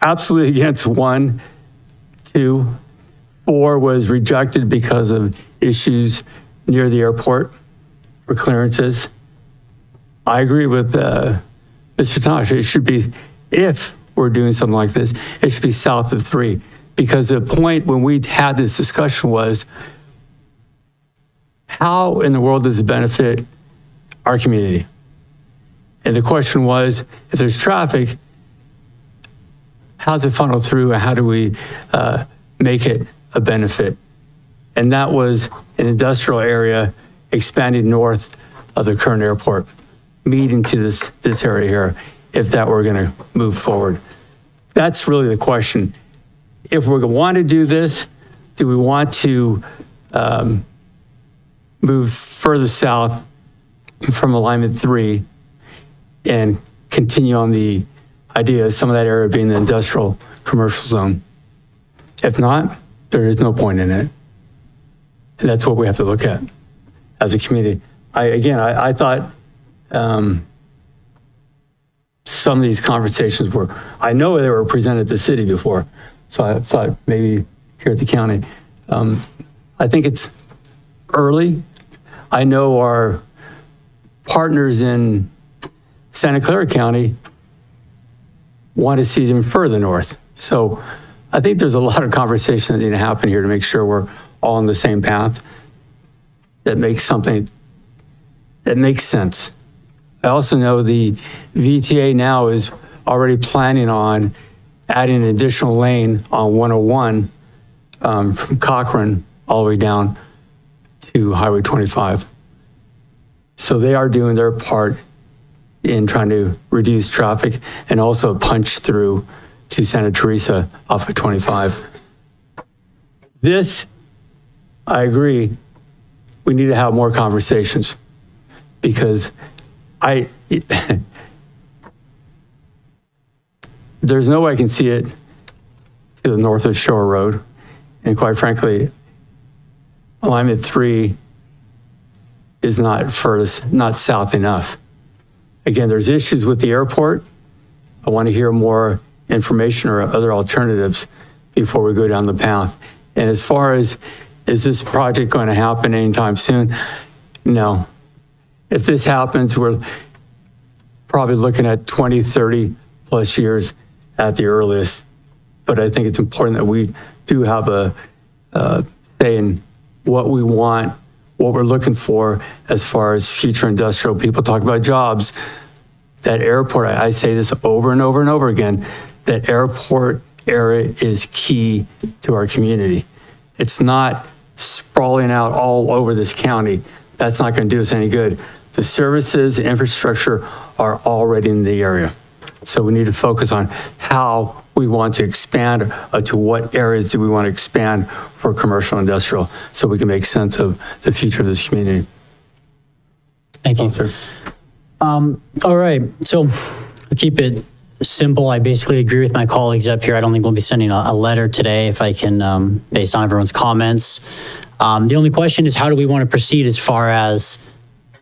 Absolutely against 1, 2, 4 was rejected because of issues near the airport for clearances. I agree with Mr. Tosh. It should be, if we're doing something like this, it should be south of 3. Because the point when we had this discussion was, how in the world does it benefit our community? And the question was, if there's traffic, how's it funnel through, and how do we make it a benefit? And that was an industrial area expanding north of the current airport, meeting to this area here, if that were going to move forward. That's really the question. If we want to do this, do we want to move further south from alignment 3 and continue on the idea of some of that area being the industrial commercial zone. If not, there is no point in it. And that's what we have to look at as a community. I thought some of these conversations were, I know they were presented to the city before, so I thought maybe here at the county. I think it's early. I know our partners in Santa Clara County want to see it even further north. So I think there's a lot of conversation that need to happen here to make sure we're all on the same path that makes something that makes sense. I also know the VTA now is already planning on adding an additional lane on 101 from Cochrane all the way down to Highway 25. So they are doing their part in trying to reduce traffic and also punch through to Santa Teresa off of 25. This, I agree, we need to have more conversations because there's no way I can see it to the north of Shore Road. And quite frankly, alignment 3 is not south enough. Again, there's issues with the airport. I want to hear more information or other alternatives before we go down the path. And as far as, is this project going to happen anytime soon? No. If this happens, we're probably looking at 20, 30 plus years at the earliest. But I think it's important that we do have a say in what we want, what we're looking for as far as future industrial. People talk about jobs. That airport, I say this over and over and over again, that airport area is key to our community. It's not sprawling out all over this county. That's not going to do us any good. The services, the infrastructure are already in the area. So we need to focus on how we want to expand, to what areas do we want to expand for commercial industrial so we can make sense of the future of this community. Thank you, sir. All right, so I'll keep it simple. I basically agree with my colleagues up here. I don't think we'll be sending a letter today if I can, based on everyone's comments. The only question is how do we want to proceed as far as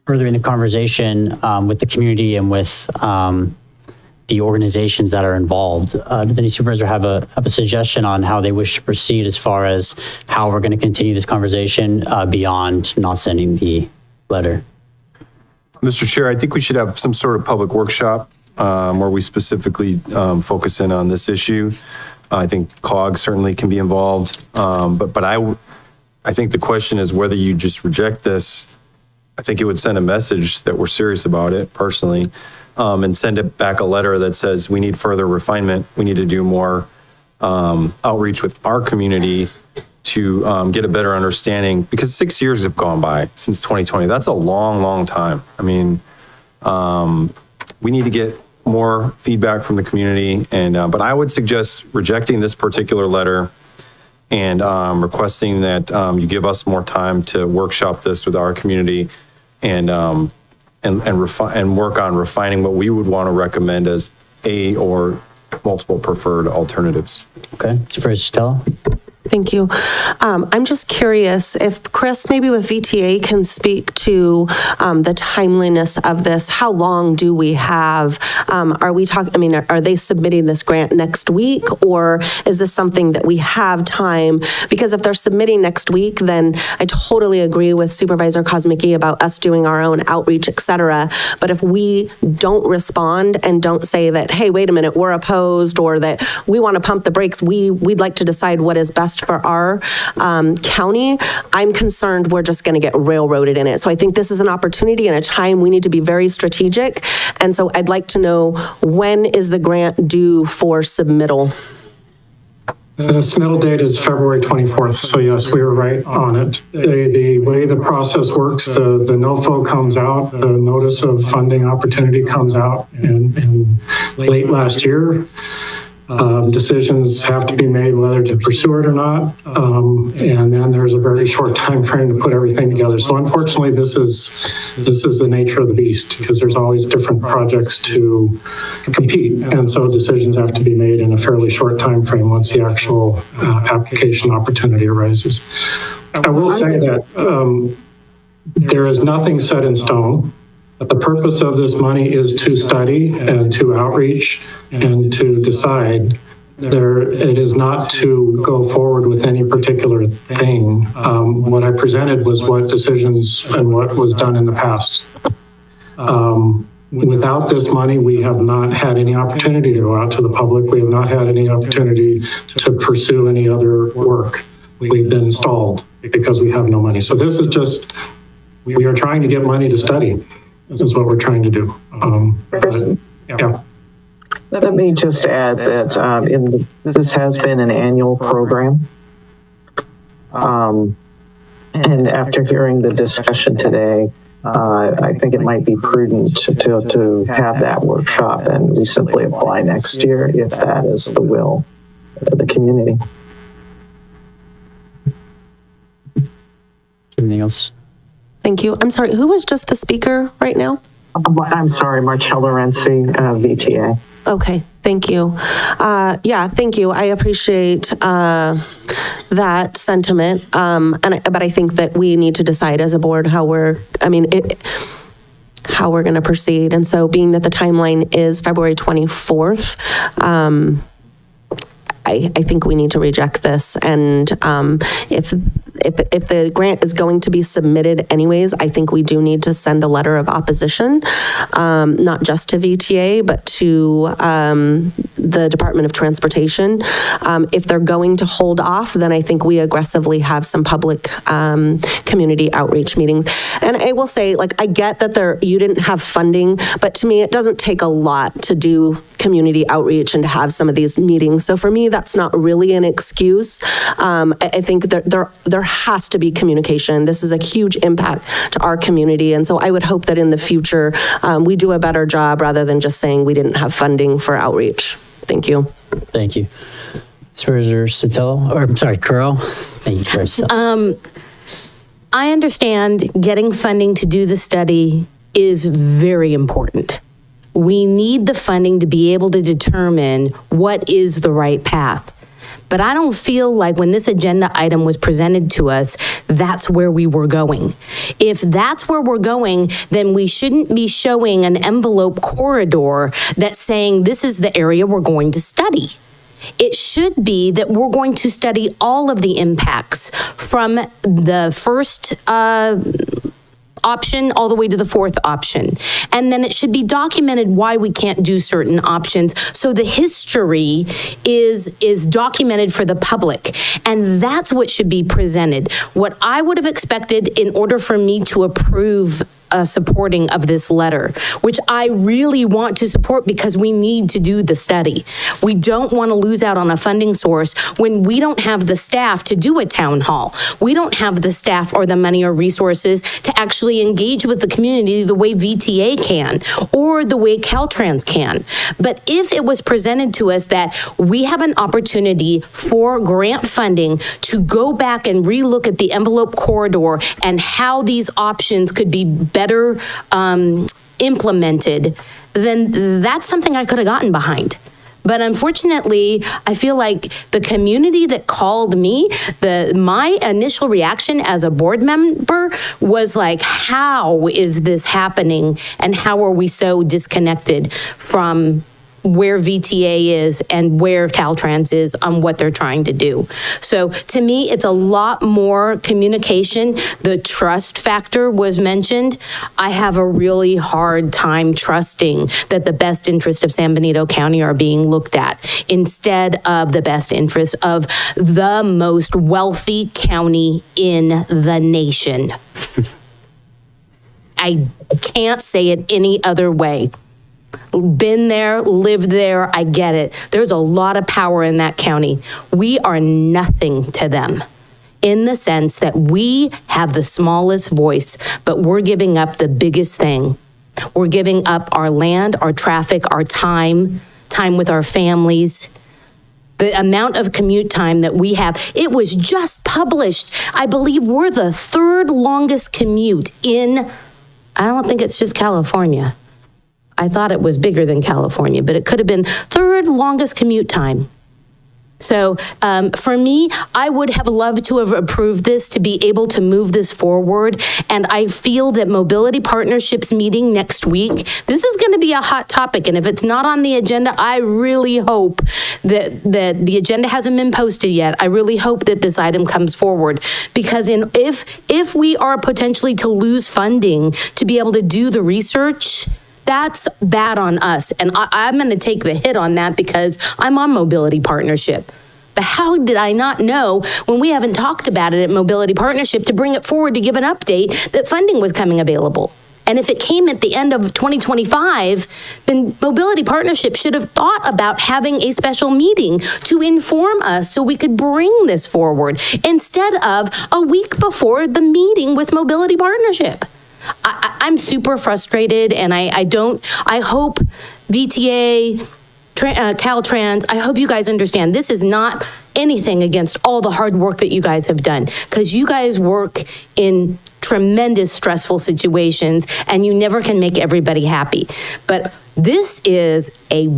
furthering the conversation with the community and with the organizations that are involved. Does any supervisor have a suggestion on how they wish to proceed as far as how we're going to continue this conversation beyond not sending the letter? Mr. Chair, I think we should have some sort of public workshop where we specifically focus in on this issue. I think COG certainly can be involved, but I think the question is whether you just reject this. I think it would send a message that we're serious about it personally, and send it back a letter that says we need further refinement. We need to do more outreach with our community to get a better understanding, because 6 years have gone by since 2020. That's a long, long time. I mean, we need to get more feedback from the community, and but I would suggest rejecting this particular letter and requesting that you give us more time to workshop this with our community and work on refining what we would want to recommend as a or multiple preferred alternatives. Okay, Supervisor Stella. Thank you. I'm just curious if Chris, maybe with VTA, can speak to the timeliness of this. How long do we have? Are we talking, I mean, are they submitting this grant next week, or is this something that we have time? Because if they're submitting next week, then I totally agree with Supervisor Kosmicki about us doing our own outreach, et cetera. But if we don't respond and don't say that, hey, wait a minute, we're opposed, or that we want to pump the brakes, we'd like to decide what is best for our county, I'm concerned we're just going to get railroaded in it. So I think this is an opportunity and a time we need to be very strategic. And so I'd like to know, when is the grant due for submittal? The submittal date is February 24th. So yes, we were right on it. The way the process works, the NOFO comes out, the notice of funding opportunity comes out in late last year. Decisions have to be made whether to pursue it or not. And then there's a very short time frame to put everything together. So unfortunately, this is the nature of the beast, because there's always different projects to compete. And so decisions have to be made in a fairly short time frame once the actual application opportunity arises. I will say that there is nothing set in stone. The purpose of this money is to study and to outreach and to decide. It is not to go forward with any particular thing. What I presented was what decisions and what was done in the past. Without this money, we have not had any opportunity to go out to the public. We have not had any opportunity to pursue any other work. We've been stalled because we have no money. So this is just, we are trying to get money to study. This is what we're trying to do. Yeah. Let me just add that this has been an annual program. And after hearing the discussion today, I think it might be prudent to have that workshop, and we simply apply next year if that is the will of the community. Anything else? Thank you. I'm sorry, who was just the speaker right now? I'm sorry, Marcella Renzi, VTA. Okay, thank you. Yeah, thank you. I appreciate that sentiment. But I think that we need to decide as a board how we're going to proceed. And so being that the timeline is February 24th, I think we need to reject this. And if the grant is going to be submitted anyways, I think we do need to send a letter of opposition, not just to VTA, but to the Department of Transportation. If they're going to hold off, then I think we aggressively have some public community outreach meetings. And I will say, like, I get that you didn't have funding, but to me, it doesn't take a lot to do community outreach and to have some of these meetings. So for me, that's not really an excuse. I think there has to be communication. This is a huge impact to our community. And so I would hope that in the future, we do a better job rather than just saying we didn't have funding for outreach. Thank you. Thank you. Supervisor Sotelo, or I'm sorry, Curl. Thank you, Carol. I understand getting funding to do the study is very important. We need the funding to be able to determine what is the right path. But I don't feel like when this agenda item was presented to us, that's where we were going. If that's where we're going, then we shouldn't be showing an envelope corridor that's saying this is the area we're going to study. It should be that we're going to study all of the impacts from the first option all the way to the fourth option. And then it should be documented why we can't do certain options. So the history is documented for the public. And that's what should be presented. What I would have expected in order for me to approve supporting of this letter, which I really want to support because we need to do the study. We don't want to lose out on a funding source when we don't have the staff to do a town hall. We don't have the staff or the money or resources to actually engage with the community the way VTA can or the way Caltrans can. But if it was presented to us that we have an opportunity for grant funding to go back and relook at the envelope corridor and how these options could be better implemented, then that's something I could have gotten behind. But unfortunately, I feel like the community that called me, my initial reaction as a board member was like, how is this happening? And how are we so disconnected from where VTA is and where Caltrans is on what they're trying to do? So to me, it's a lot more communication. The trust factor was mentioned. I have a really hard time trusting that the best interests of San Benito County are being looked at instead of the best interests of the most wealthy county in the nation. I can't say it any other way. Been there, lived there, I get it. There's a lot of power in that county. We are nothing to them in the sense that we have the smallest voice, but we're giving up the biggest thing. We're giving up our land, our traffic, our time with our families. the amount of commute time that we have. It was just published. I believe we're the third longest commute in, I don't think it's just California. I thought it was bigger than California, but it could have been third longest commute time. So for me, I would have loved to have approved this to be able to move this forward. And I feel that Mobility Partnerships meeting next week, this is going to be a hot topic. And if it's not on the agenda, I really hope that the agenda hasn't been posted yet. I really hope that this item comes forward, because if we are potentially to lose funding to be able to do the research, that's bad on us. And I'm going to take the hit on that because I'm on Mobility Partnership. But how did I not know, when we haven't talked about it at Mobility Partnership, to bring it forward to give an update that funding was coming available? And if it came at the end of 2025, then Mobility Partnership should have thought about having a special meeting to inform us so we could bring this forward instead of a week before the meeting with Mobility Partnership. I'm super frustrated, and I hope VTA, Caltrans, I hope you guys understand this is not anything against all the hard work that you guys have done, because you guys work in tremendous stressful situations and you never can make everybody happy. But this is a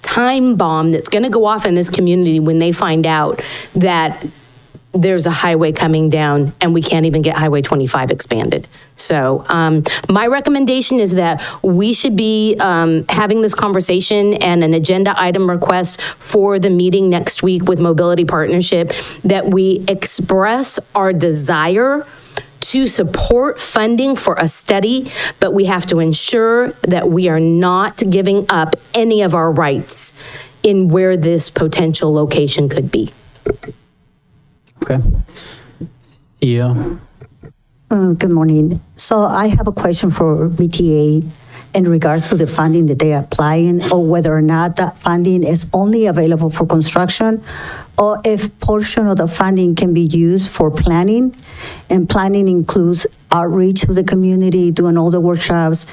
time bomb that's going to go off in this community when they find out that there's a highway coming down and we can't even get Highway 25 expanded. So my recommendation is that we should be having this conversation and an agenda item request for the meeting next week with Mobility Partnership, that we express our desire to support funding for a study, but we have to ensure that we are not giving up any of our rights in where this potential location could be. Okay. Theo. Good morning. So I have a question for BTA in regards to the funding that they are applying, or whether or not that funding is only available for construction, or if portion of the funding can be used for planning. And planning includes outreach to the community, doing all the workshops,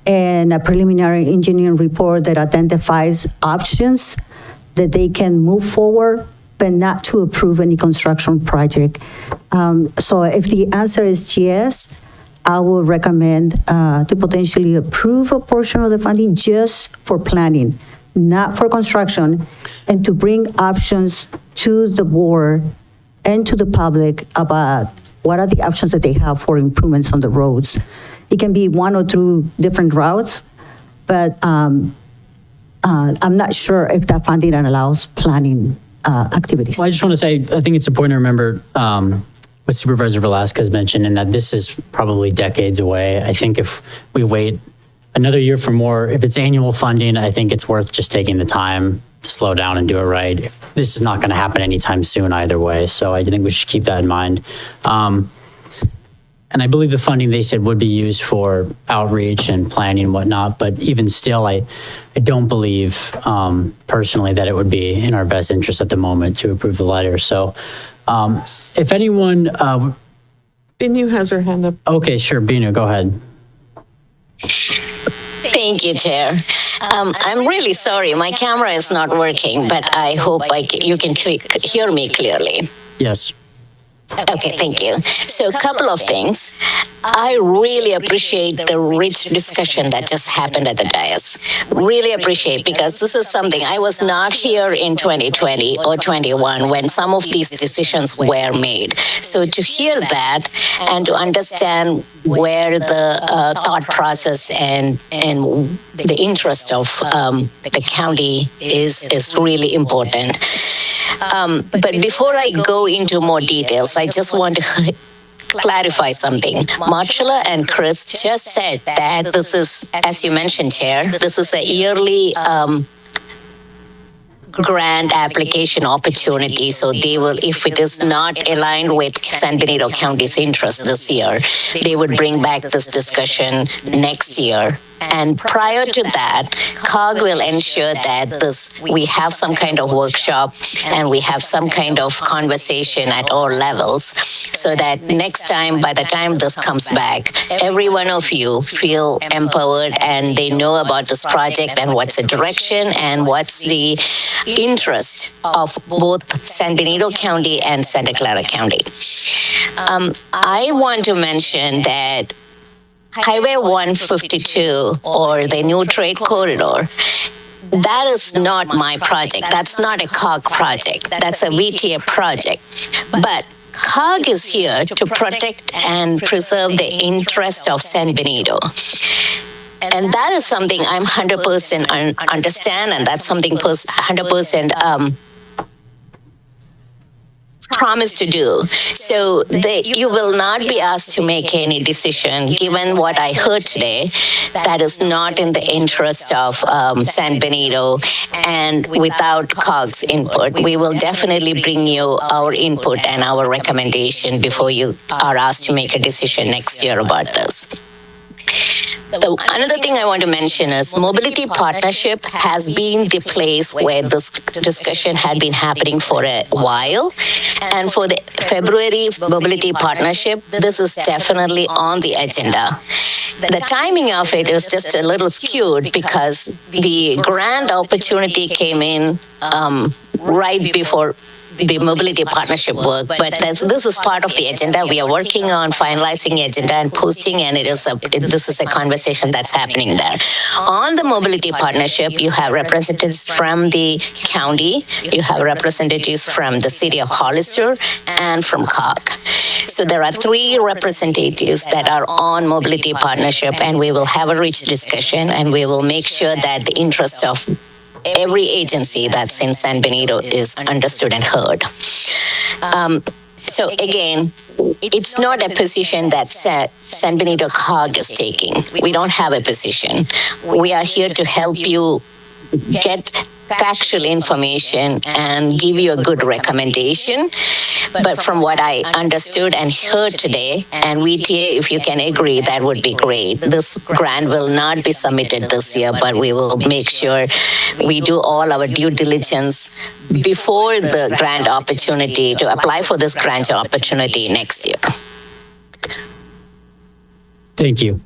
and a preliminary engineering report that identifies options that they can move forward, but not to approve any construction project. So if the answer is yes, I will recommend to potentially approve a portion of the funding just for planning, not for construction, and to bring options to the board and to the public about what are the options that they have for improvements on the roads. It can be one or two different routes, but I'm not sure if that funding allows planning activities. Well, I just want to say, I think it's important to remember what Supervisor Velasquez mentioned, and that this is probably decades away. I think if we wait another year for more, if it's annual funding, I think it's worth just taking the time to slow down and do it right. This is not going to happen anytime soon either way, so I think we should keep that in mind. And I believe the funding they said would be used for outreach and planning and whatnot, but even still, I don't believe personally that it would be in our best interest at the moment to approve the letter. So if anyone... Benito has her hand up. Okay, sure, Benito, go ahead. Thank you, Chair. I'm really sorry. My camera is not working, but I hope you can hear me clearly. Yes. Okay, thank you. So a couple of things. I really appreciate the rich discussion that just happened at the dais. Really appreciate, because this is something I was not here in 2020 or 21 when some of these decisions were made. So to hear that and to understand where the thought process and the interest of the county is really important. But before I go into more details, I just want to clarify something. Marcella and Chris just said that this is, as you mentioned, Chair, this is a yearly grant application opportunity. So they will, if it is not aligned with San Benito County's interest this year, they would bring back this discussion next year. And prior to that, COG will ensure that we have some kind of workshop and we have some kind of conversation at all levels so that next time, by the time this comes back, every one of you feel empowered and they know about this project and what's the direction and what's the interest of both San Benito County and Santa Clara County. I want to mention that Highway 152, or the new trade corridor, that is not my project. That's not a COG project. That's a VTA project. But COG is here to protect and preserve the interest of San Benito. And that is something I'm 100% understand, and that's something 100% promise to do. So you will not be asked to make any decision, given what I heard today, that is not in the interest of San Benito, and without COG's input. We will definitely bring you our input and our recommendation before you are asked to make a decision next year about this. Another thing I want to mention is Mobility Partnership has been the place where this discussion had been happening for a while. And for the February Mobility Partnership, this is definitely on the agenda. The timing of it is just a little skewed because the grant opportunity came in right before the mobility partnership work, but this is part of the agenda. We are working on finalizing the agenda and posting, and this is a conversation that's happening there. On the mobility partnership, you have representatives from the county, you have representatives from the city of Hollister, and from COG. So there are 3 representatives that are on mobility partnership, and we will have a rich discussion, and we will make sure that the interest of every agency that's in San Benito is understood and heard. So again, it's not a position that San Benito COG is taking. We don't have a position. We are here to help you get factual information and give you a good recommendation. But from what I understood and heard today, and VTA, if you can agree, that would be great. This grant will not be submitted this year, but we will make sure we do all our due diligence before the grant opportunity to apply for this grant opportunity next year. Thank you.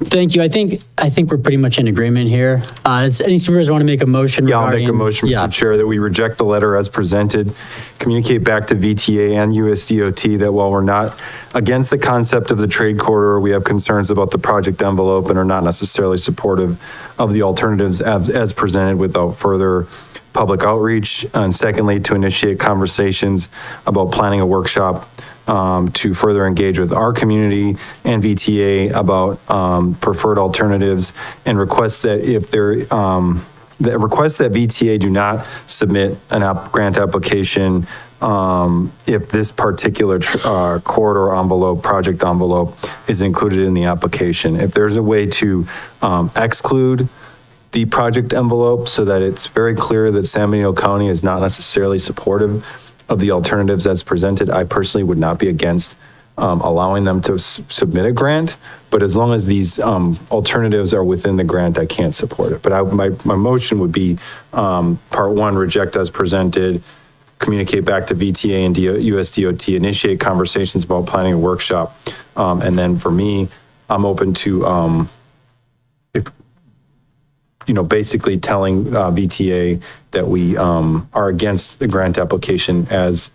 Thank you. I think we're pretty much in agreement here. Does any supervisor want to make a motion? Yeah, I'll make a motion, Mr. Chair, that we reject the letter as presented, communicate back to VTA and USDOT that while we're not against the concept of the trade corridor, we have concerns about the project envelope and are not necessarily supportive of the alternatives as presented without further public outreach. And secondly, to initiate conversations about planning a workshop to further engage with our community and VTA about preferred alternatives, and request that that VTA do not submit an grant application if this particular corridor envelope, project envelope, is included in the application. If there's a way to exclude the project envelope so that it's very clear that San Benito County is not necessarily supportive of the alternatives as presented, I personally would not be against allowing them to submit a grant. But as long as these alternatives are within the grant, I can't support it. But my motion would be part 1, reject as presented, communicate back to VTA and USDOT, initiate conversations about planning a workshop. And then for me, I'm open to basically telling VTA that we are against the grant application as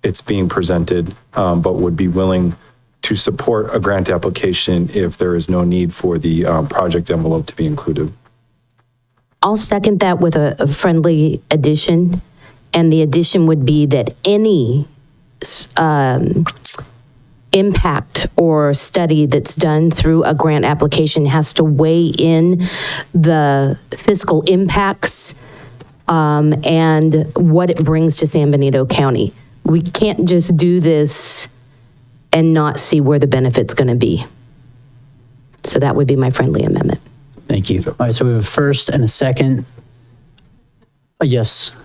it's being presented, but would be willing to support a grant application if there is no need for the project envelope to be included. I'll second that with a friendly addition, and the addition would be that any impact or study that's done through a grant application has to weigh in the fiscal impacts and what it brings to San Benito County. We can't just do this and not see where the benefit's going to be. So that would be my friendly amendment. Thank you. All right, so we have a first and a second. Yes.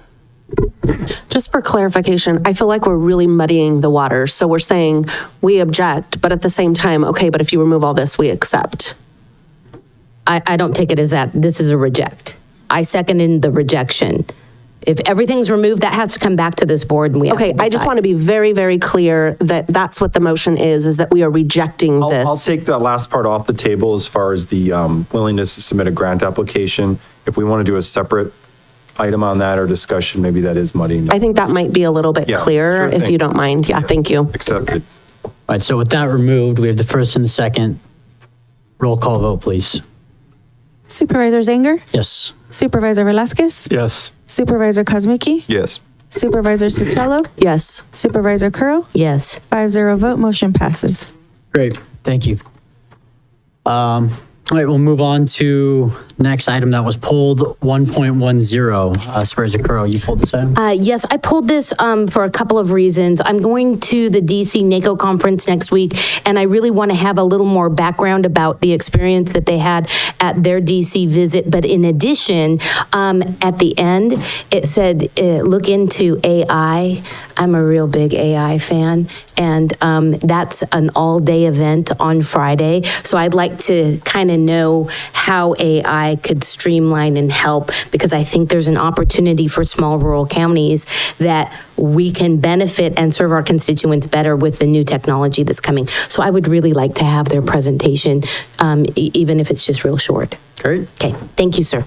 Just for clarification, I feel like we're really muddying the waters. So we're saying we object, but at the same time, okay, but if you remove all this, we accept. I don't take it as that. This is a reject. I seconded the rejection. If everything's removed, that has to come back to this board and we have Okay, to I just decide. want to be very, very clear that that's what the motion is that we are rejecting this. I'll take that last part off the table as far as the willingness to submit a grant application. If we want to do a separate item on that or discussion, maybe that is muddying. I think that might be a little bit Yeah, clearer sure if thing. you don't mind. Yeah, thank you. Accepted. All right, so with that removed, we have the first and the second. Roll call vote, please. Supervisor Zanger? Yes. Supervisor Velasquez? Yes. Supervisor Kosmicki? Yes. Supervisor Sotelo? Yes. Supervisor Curl? Yes. 5-0 vote, motion passes. Great, thank you. All right, we'll move on to next item that was pulled, 1.10. Supervisor Curl, you pulled this item? Yes, I pulled this for a couple of reasons. I'm going to the DC NACO conference next week, and I really want to have a little more background about the experience that they had at their DC visit. But in addition, at the end, it said, look into AI. I'm a real big AI fan, and that's an all-day event on Friday. So I'd like to kind of know how AI could streamline and help, because I think there's an opportunity for small rural counties that we can benefit and serve our constituents better with the new technology that's coming. So I would really like to have their presentation, even if it's just real short. Great. Okay, thank you, sir.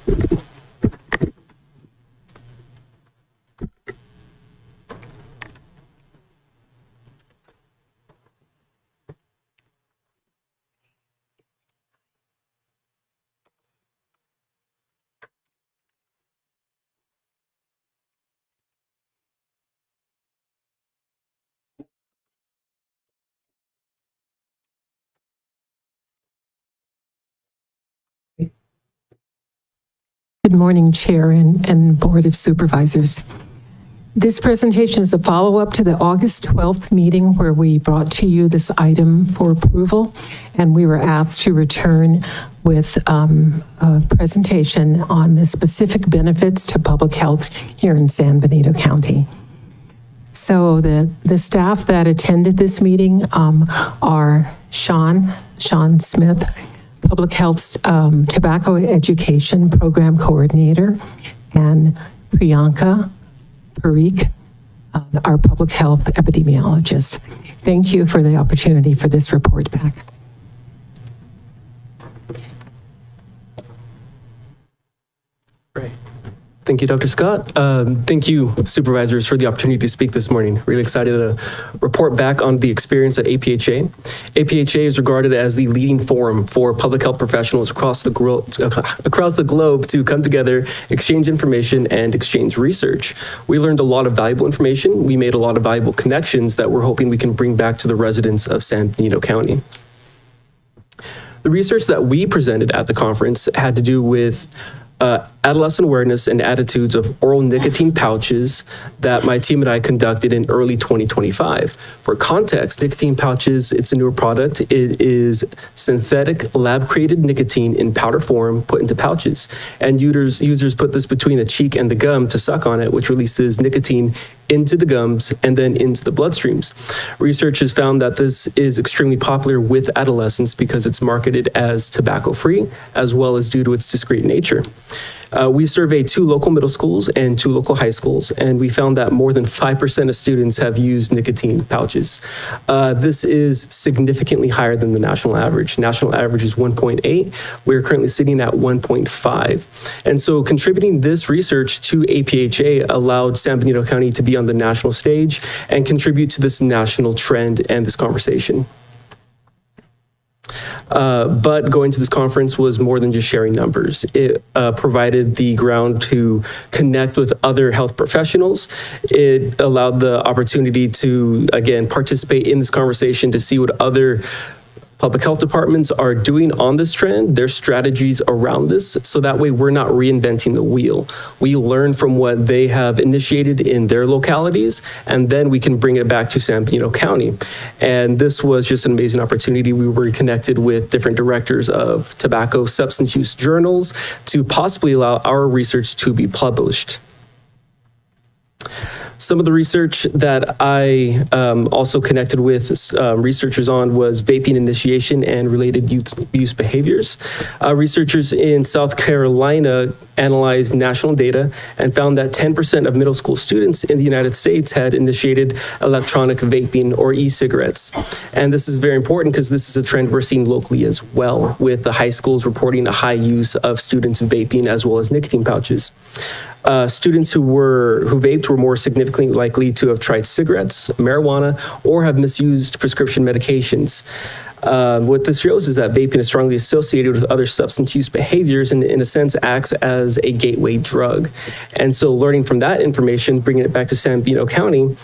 Good morning, Chair and Board of Supervisors. This presentation is a follow-up to the August 12th meeting where we brought to you this item for approval, and we were asked to return with a presentation on the specific benefits to public health here in San Benito County. So the staff that attended this meeting are Sean Smith, Public Health Tobacco Education Program Coordinator, and Priyanka Parikh, our Public Health Epidemiologist. Thank you for the opportunity for this report back. Great. Thank you, Dr. Scott. Thank you, supervisors, for the opportunity to speak this morning. Really excited to report back on the experience at APHA. APHA is regarded as the leading forum for public health professionals across the globe to come together, exchange information, and exchange research. We learned a lot of valuable information. We made a lot of valuable connections that we're hoping we can bring back to the residents of San Benito County. The research that we presented at the conference had to do with adolescent awareness and attitudes of oral nicotine pouches that my team and I conducted in early 2025. For context, nicotine pouches, it's a newer product. It is synthetic lab-created nicotine in powder form put into pouches. And users put this between the cheek and the gum to suck on it, which releases nicotine into the gums and then into the bloodstreams. Research has found that this is extremely popular with adolescents because it's marketed as tobacco-free, as well as due to its discreet nature. We surveyed 2 local middle schools and 2 local high schools, and we found that more than 5% of students have used nicotine pouches. This is significantly higher than the national average. National average is 1.8. We're currently sitting at 1.5. And so contributing this research to APHA allowed San Benito County to be on the national stage and contribute to this national trend and this conversation. But going to this conference was more than just sharing numbers. It provided the ground to connect with other health professionals. It allowed the opportunity to, again, participate in this conversation to see what other public health departments are doing on this trend, their strategies around this, so that way we're not reinventing the wheel. We learn from what they have initiated in their localities, and then we can bring it back to San Benito County. And this was just an amazing opportunity. We were connected with different directors of tobacco substance use journals to possibly allow our research to be published. Some of the research that I also connected with researchers on was vaping initiation and related youth use behaviors. Researchers in South Carolina analyzed national data and found that 10% of middle school students in the United States had initiated electronic vaping or e-cigarettes. And this is very important because this is a trend we're seeing locally as well, with the high schools reporting a high use of students vaping as well as nicotine pouches. Students who vaped were more significantly likely to have tried cigarettes, marijuana, or have misused prescription medications. What this shows is that vaping is strongly associated with other substance use behaviors and in a sense acts as a gateway drug. And so learning from that information, bringing it back to San Benito County,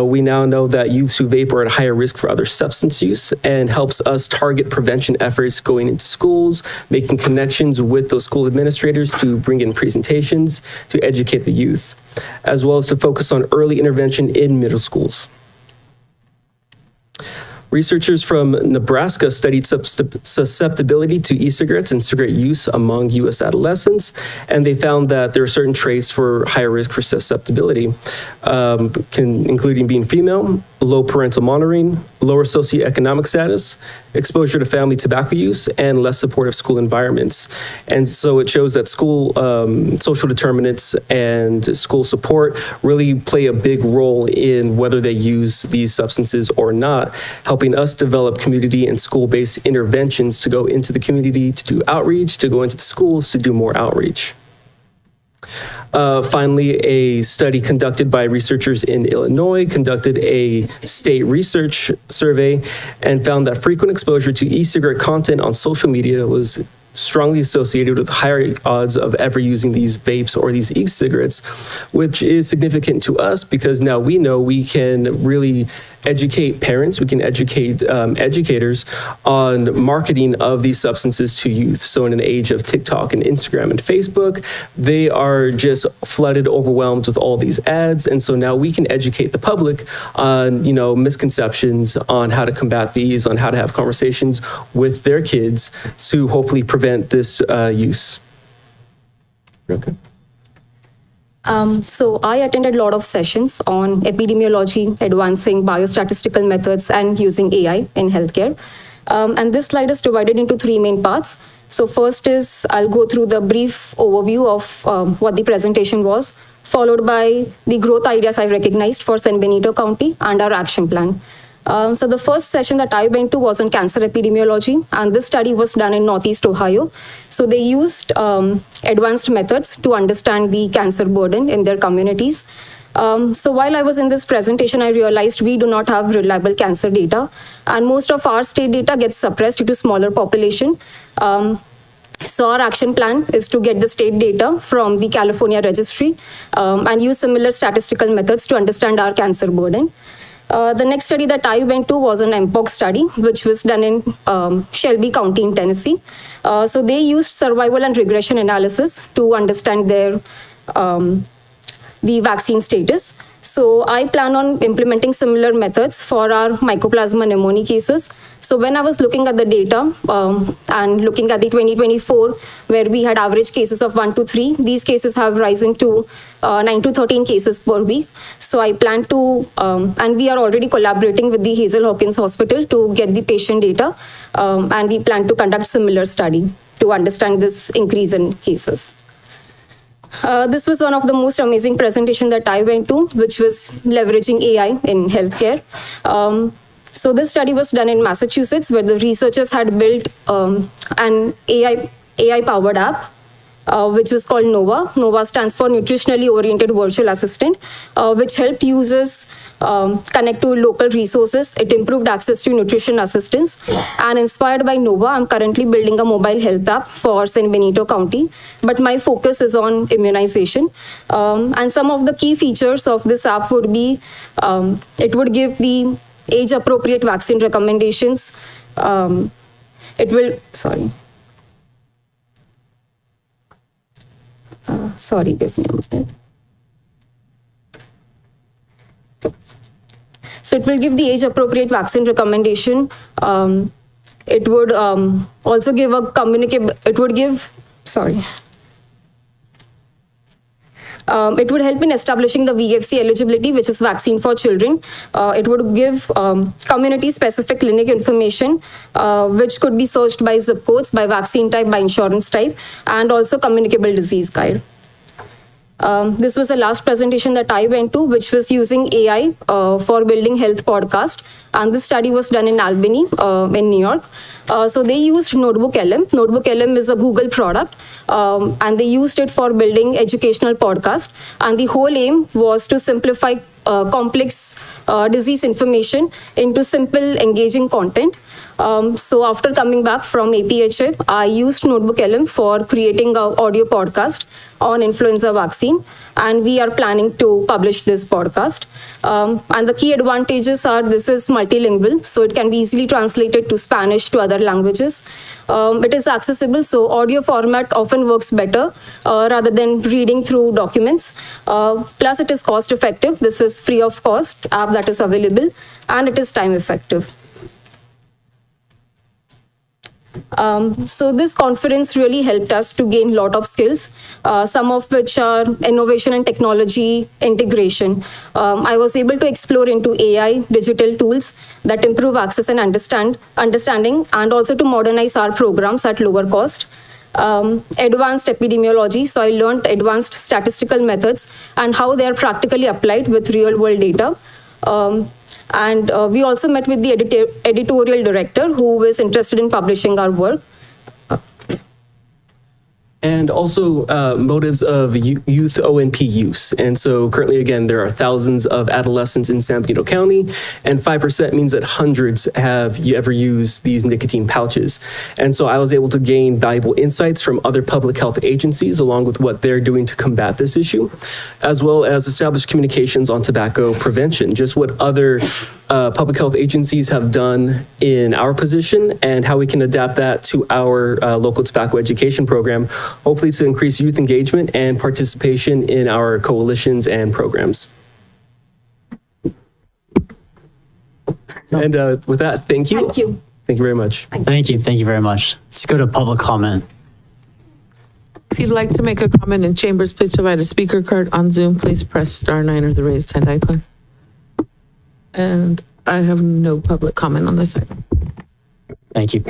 we now know that youths who vape are at higher risk for other substance use and helps us target prevention efforts going into schools, making connections with those school administrators to bring in presentations to educate the youth, as well as to focus on early intervention in middle schools. Researchers from Nebraska studied susceptibility to e-cigarettes and cigarette use among U.S. adolescents, and they found that there are certain traits for higher risk for susceptibility, including being female, low parental monitoring, lower socioeconomic status, exposure to family tobacco use, and less supportive school environments. And so it shows that school social determinants and school support really play a big role in whether they use these substances or not, helping us develop community and school-based interventions to go into the community, to do outreach, to go into the schools, to do more outreach. Finally, a study conducted by researchers in Illinois conducted a state research survey and found that frequent exposure to e-cigarette content on social media was strongly associated with higher odds of ever using these vapes or these e-cigarettes, which is significant to us because now we know we can really educate parents, we can educate educators on marketing of these substances to youth. So in an age of TikTok and Instagram and Facebook, they are just flooded, overwhelmed with all these ads. And so now we can educate the public on, misconceptions on how to combat these, on how to have conversations with their kids to hopefully prevent this use. Okay. So I attended a lot of sessions on epidemiology, advancing biostatistical methods, and using AI in healthcare. And this slide is divided into three main parts. So first is I'll go through the brief overview of what the presentation was, followed by the growth ideas I recognized for San Benito County and our action plan. So the first session that I went to was on cancer epidemiology, and this study was done in Northeast Ohio. So they used advanced methods to understand the cancer burden in their communities. So while I was in this presentation, I realized we do not have reliable cancer data, and most of our state data gets suppressed due to smaller population. So our action plan is to get the state data from the California registry and use similar statistical methods to understand our cancer burden. The next study that I went to was an MPOX study, which was done in Shelby County in Tennessee. So they used survival and regression analysis to understand their the vaccine status. So I plan on implementing similar methods for our Mycoplasma pneumoniae cases. So when I was looking at the data and looking at the 2024, where we had average cases of 1 to 3, these cases have risen to 9 to 13 cases per week. So I plan to, and we are already collaborating with the Hazel Hawkins Hospital to get the patient data. And we plan to conduct similar study to understand this increase in cases. This was one of the most amazing presentations that I went to, which was leveraging AI in healthcare. So this study was done in Massachusetts, where the researchers had built an AI-powered app, which was called NOVA. NOVA stands for Nutritionally Oriented Virtual Assistant, which helped users connect to local resources. It improved access to nutrition assistance. And inspired by NOVA, I'm currently building a mobile health app for San Benito County, but my focus is on immunization. And some of the key features of this app would be, it would give the age-appropriate vaccine recommendations. It will, give me a minute. So it will give the age-appropriate vaccine recommendation. It would also give a It would help in establishing the VFC eligibility, which is vaccine for children. It would give community-specific clinic information, which could be searched by zip codes, by vaccine type, by insurance type, and also communicable disease guide. This was the last presentation that I went to, which was using AI for building health podcast. And this study was done in Albany, in New York. So they used Notebook LM. Notebook LM is a Google product, and they used it for building educational podcast. And the whole aim was to simplify complex disease information into simple, engaging content. So after coming back from APHA, I used Notebook LM for creating an audio podcast on influenza vaccine, and we are planning to publish this podcast. And the key advantages are this is multilingual, so it can be easily translated to Spanish, to other languages. It is accessible, so audio format often works better rather than reading through documents. Plus it is cost effective. This is free of cost app that is available, and it is time effective. So this conference really helped us to gain a lot of skills, some of which are innovation and technology integration. I was able to explore into AI, digital tools that improve access and understanding, and also to modernize our programs at lower cost. Advanced epidemiology, so I learned advanced statistical methods and how they are practically applied with real world data. And we also met with the editorial director who is interested in publishing our work. And also motives of youth ONP use. And so currently, again, there are thousands of adolescents in San Benito County, and 5% means that hundreds have ever used these nicotine pouches. And so I was able to gain valuable insights from other public health agencies along with what they're doing to combat this issue, as well as establish communications on tobacco prevention, just what other public health agencies have done in our position and how we can adapt that to our local tobacco education program, hopefully to increase youth engagement and participation in our coalitions and programs. And with that, thank you. Thank you. Thank you very much. Thank you. Thank you very much. Let's go to public comment. If you'd like to make a comment in chambers, please provide a speaker card. On Zoom, please press *9 or the raised hand icon. And I have no public comment on this item. Thank you.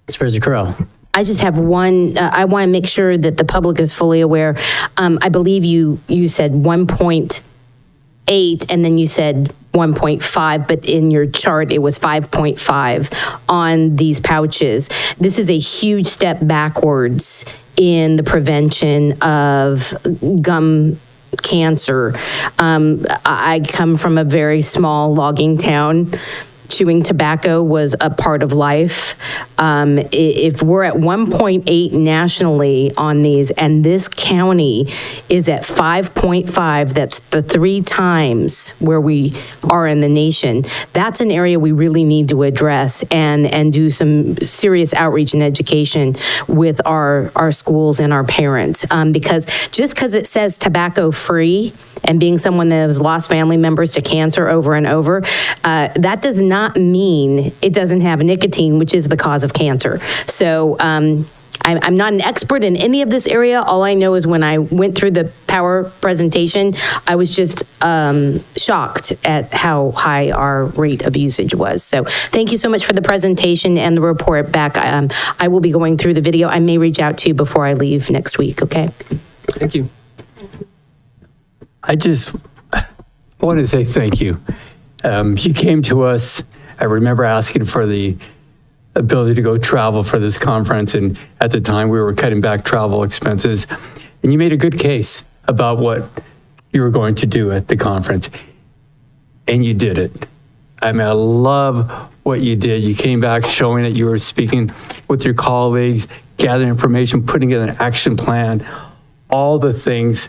Supervisor Crow. I just have one, I want to make sure that the public is fully aware. I believe you said 1.8 and then you said 1.5, but in your chart it was 5.5 on these pouches. This is a huge step backwards in the prevention of gum cancer. I come from a very small logging town. Chewing tobacco was a part of life. If we're at 1.8 nationally on these, and this county is at 5.5, that's the 3 times where we are in the nation. That's an area we really need to address and do some serious outreach and education with our schools and our parents. Because just because it says tobacco free, and being someone that has lost family members to cancer over and over, that does not mean it doesn't have nicotine, which is the cause of cancer. So I'm not an expert in any of this area. All I know is when I went through the power presentation, I was just shocked at how high our rate of usage was. So thank you so much for the presentation and the report back. I will be going through the video. I may reach out to you before I leave next week, okay? Thank you. I just want to say thank you. You came to us, I remember asking for the ability to go travel for this conference, and at the time we were cutting back travel expenses, and you made a good case about what you were going to do at the conference, and you did it. I mean, I love what you did. You came back showing that you were speaking with your colleagues, gathering information, putting in an action plan, all the things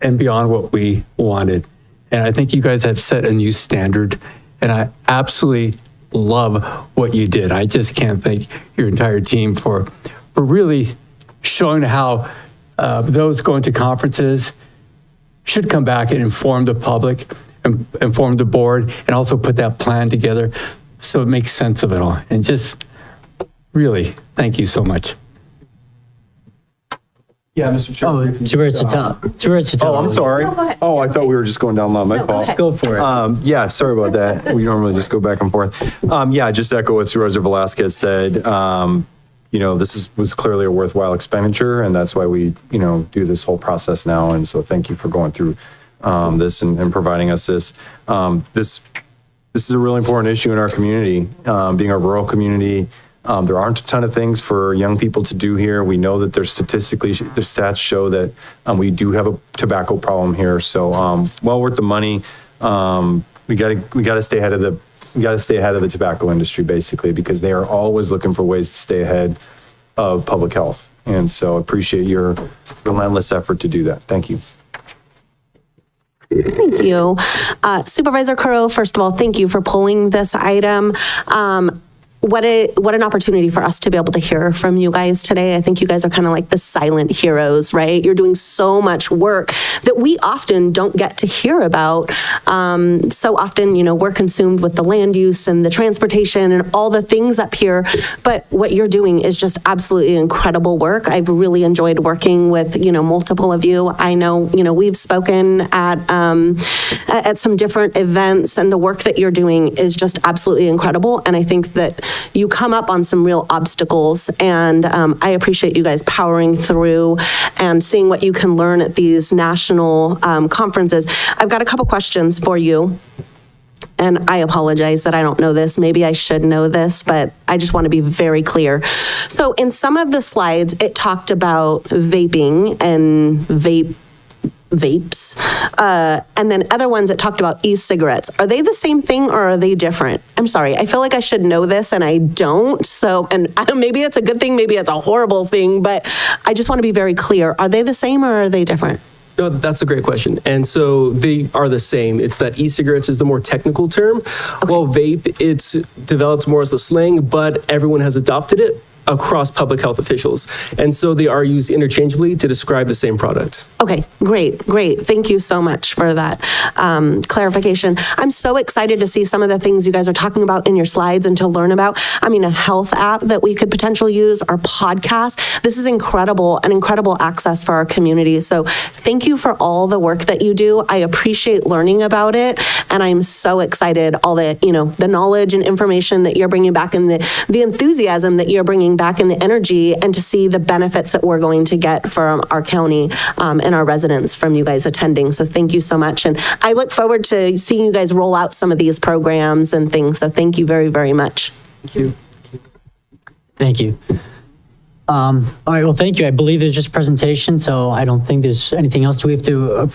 and beyond what we wanted. And I think you guys have set a new standard, and I absolutely love what you did. I just can't thank your entire team for really showing how those going to conferences should come back and inform the public, inform the board, and also put that plan together so it makes sense of it all. And just really, thank you so much. Yeah, Mr. Chair. Oh, Supervisor Chatel. Oh, I'm sorry. Oh, I thought we were just going down line. My fault. Go for it. Yeah, sorry about that. We normally just go back and forth. Yeah, just echo what Supervisor Velasquez said. This was clearly a worthwhile expenditure, and that's why we, do this whole process now. And so thank you for going through this and providing us this. This is a really important issue in our community, being a rural community. There aren't a ton of things for young people to do here. We know that there's statistically, the stats show that we do have a tobacco problem here. So well worth the money. We gotta stay ahead of the tobacco industry, basically, because they are always looking for ways to stay ahead of public health. And so appreciate your relentless effort to do that. Thank you. Thank you. Supervisor Curro, first of all, thank you for pulling this item. What an opportunity for us to be able to hear from you guys today. I think you guys are kind of like the silent heroes, right? You're doing so much work that we often don't get to hear about. So often, we're consumed with the land use and the transportation and all the things up here. But what you're doing is just absolutely incredible work. I've really enjoyed working with, multiple of you. I know, we've spoken at some different events, and the work that you're doing is just absolutely incredible. And I think that you come up on some real obstacles, and I appreciate you guys powering through and seeing what you can learn at these national conferences. I've got a couple questions for you. And I apologize that I don't know this. Maybe I should know this, but I just want to be very clear. So in some of the slides, it talked about vaping and vapes, and then other ones that talked about e-cigarettes. Are they the same thing or are they different? I'm sorry, I feel like I should know this and I don't. So, and maybe it's a good thing, maybe it's a horrible thing, but I just want to be very clear. Are they the same or are they different? No, that's a great question. And so they are the same. It's that e-cigarettes is the more technical term. Okay. While vape, it's developed more as a slang, but everyone has adopted it across public health officials. And so they are used interchangeably to describe the same product. Okay, great. Thank you so much for that clarification. I'm so excited to see some of the things you guys are talking about in your slides and to learn about. I mean, a health app that we could potentially use, our podcast. This is incredible, an incredible access for our community. So thank you for all the work that you do. I appreciate learning about it. And I'm so excited, all the, the knowledge and information that you're bringing back and the enthusiasm that you're bringing back in the energy, and to see the benefits that we're going to get from our county and our residents from you guys attending. So thank you so much. And I look forward to seeing you guys roll out some of these programs and things. So thank you very, very much. Thank you. Thank you. All right, well, thank you. I believe there's just a presentation, so I don't think there's anything else. Do we have to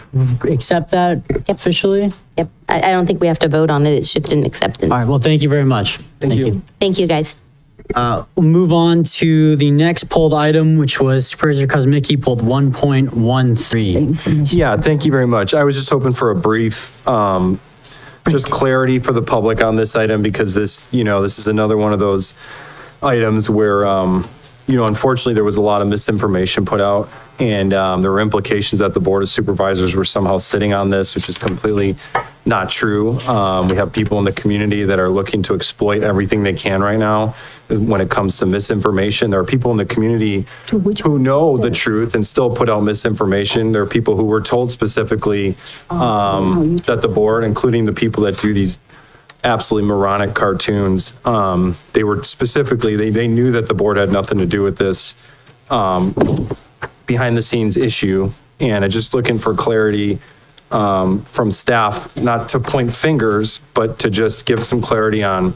accept that officially? Yep. I don't think we have to vote on it. It's just an acceptance. All right, well, thank you very much. Thank you. Thank you, guys. We'll move on to the next pulled item, which was Supervisor Kosmicki pulled 1.13. Yeah, thank you very much. I was just hoping for a brief, just clarity for the public on this item, because this is another one of those items where, unfortunately there was a lot of misinformation put out, and there were implications that the Board of Supervisors were somehow sitting on this, which is completely not true. We have people in the community that are looking to exploit everything they can right now when it comes to misinformation. There are people in the community who know the truth and still put out misinformation. There are people who were told specifically that the board, including the people that do these absolutely moronic cartoons, they were specifically, they knew that the board had nothing to do with this behind the scenes issue. And I'm just looking for clarity from staff, not to point fingers, but to just give some clarity on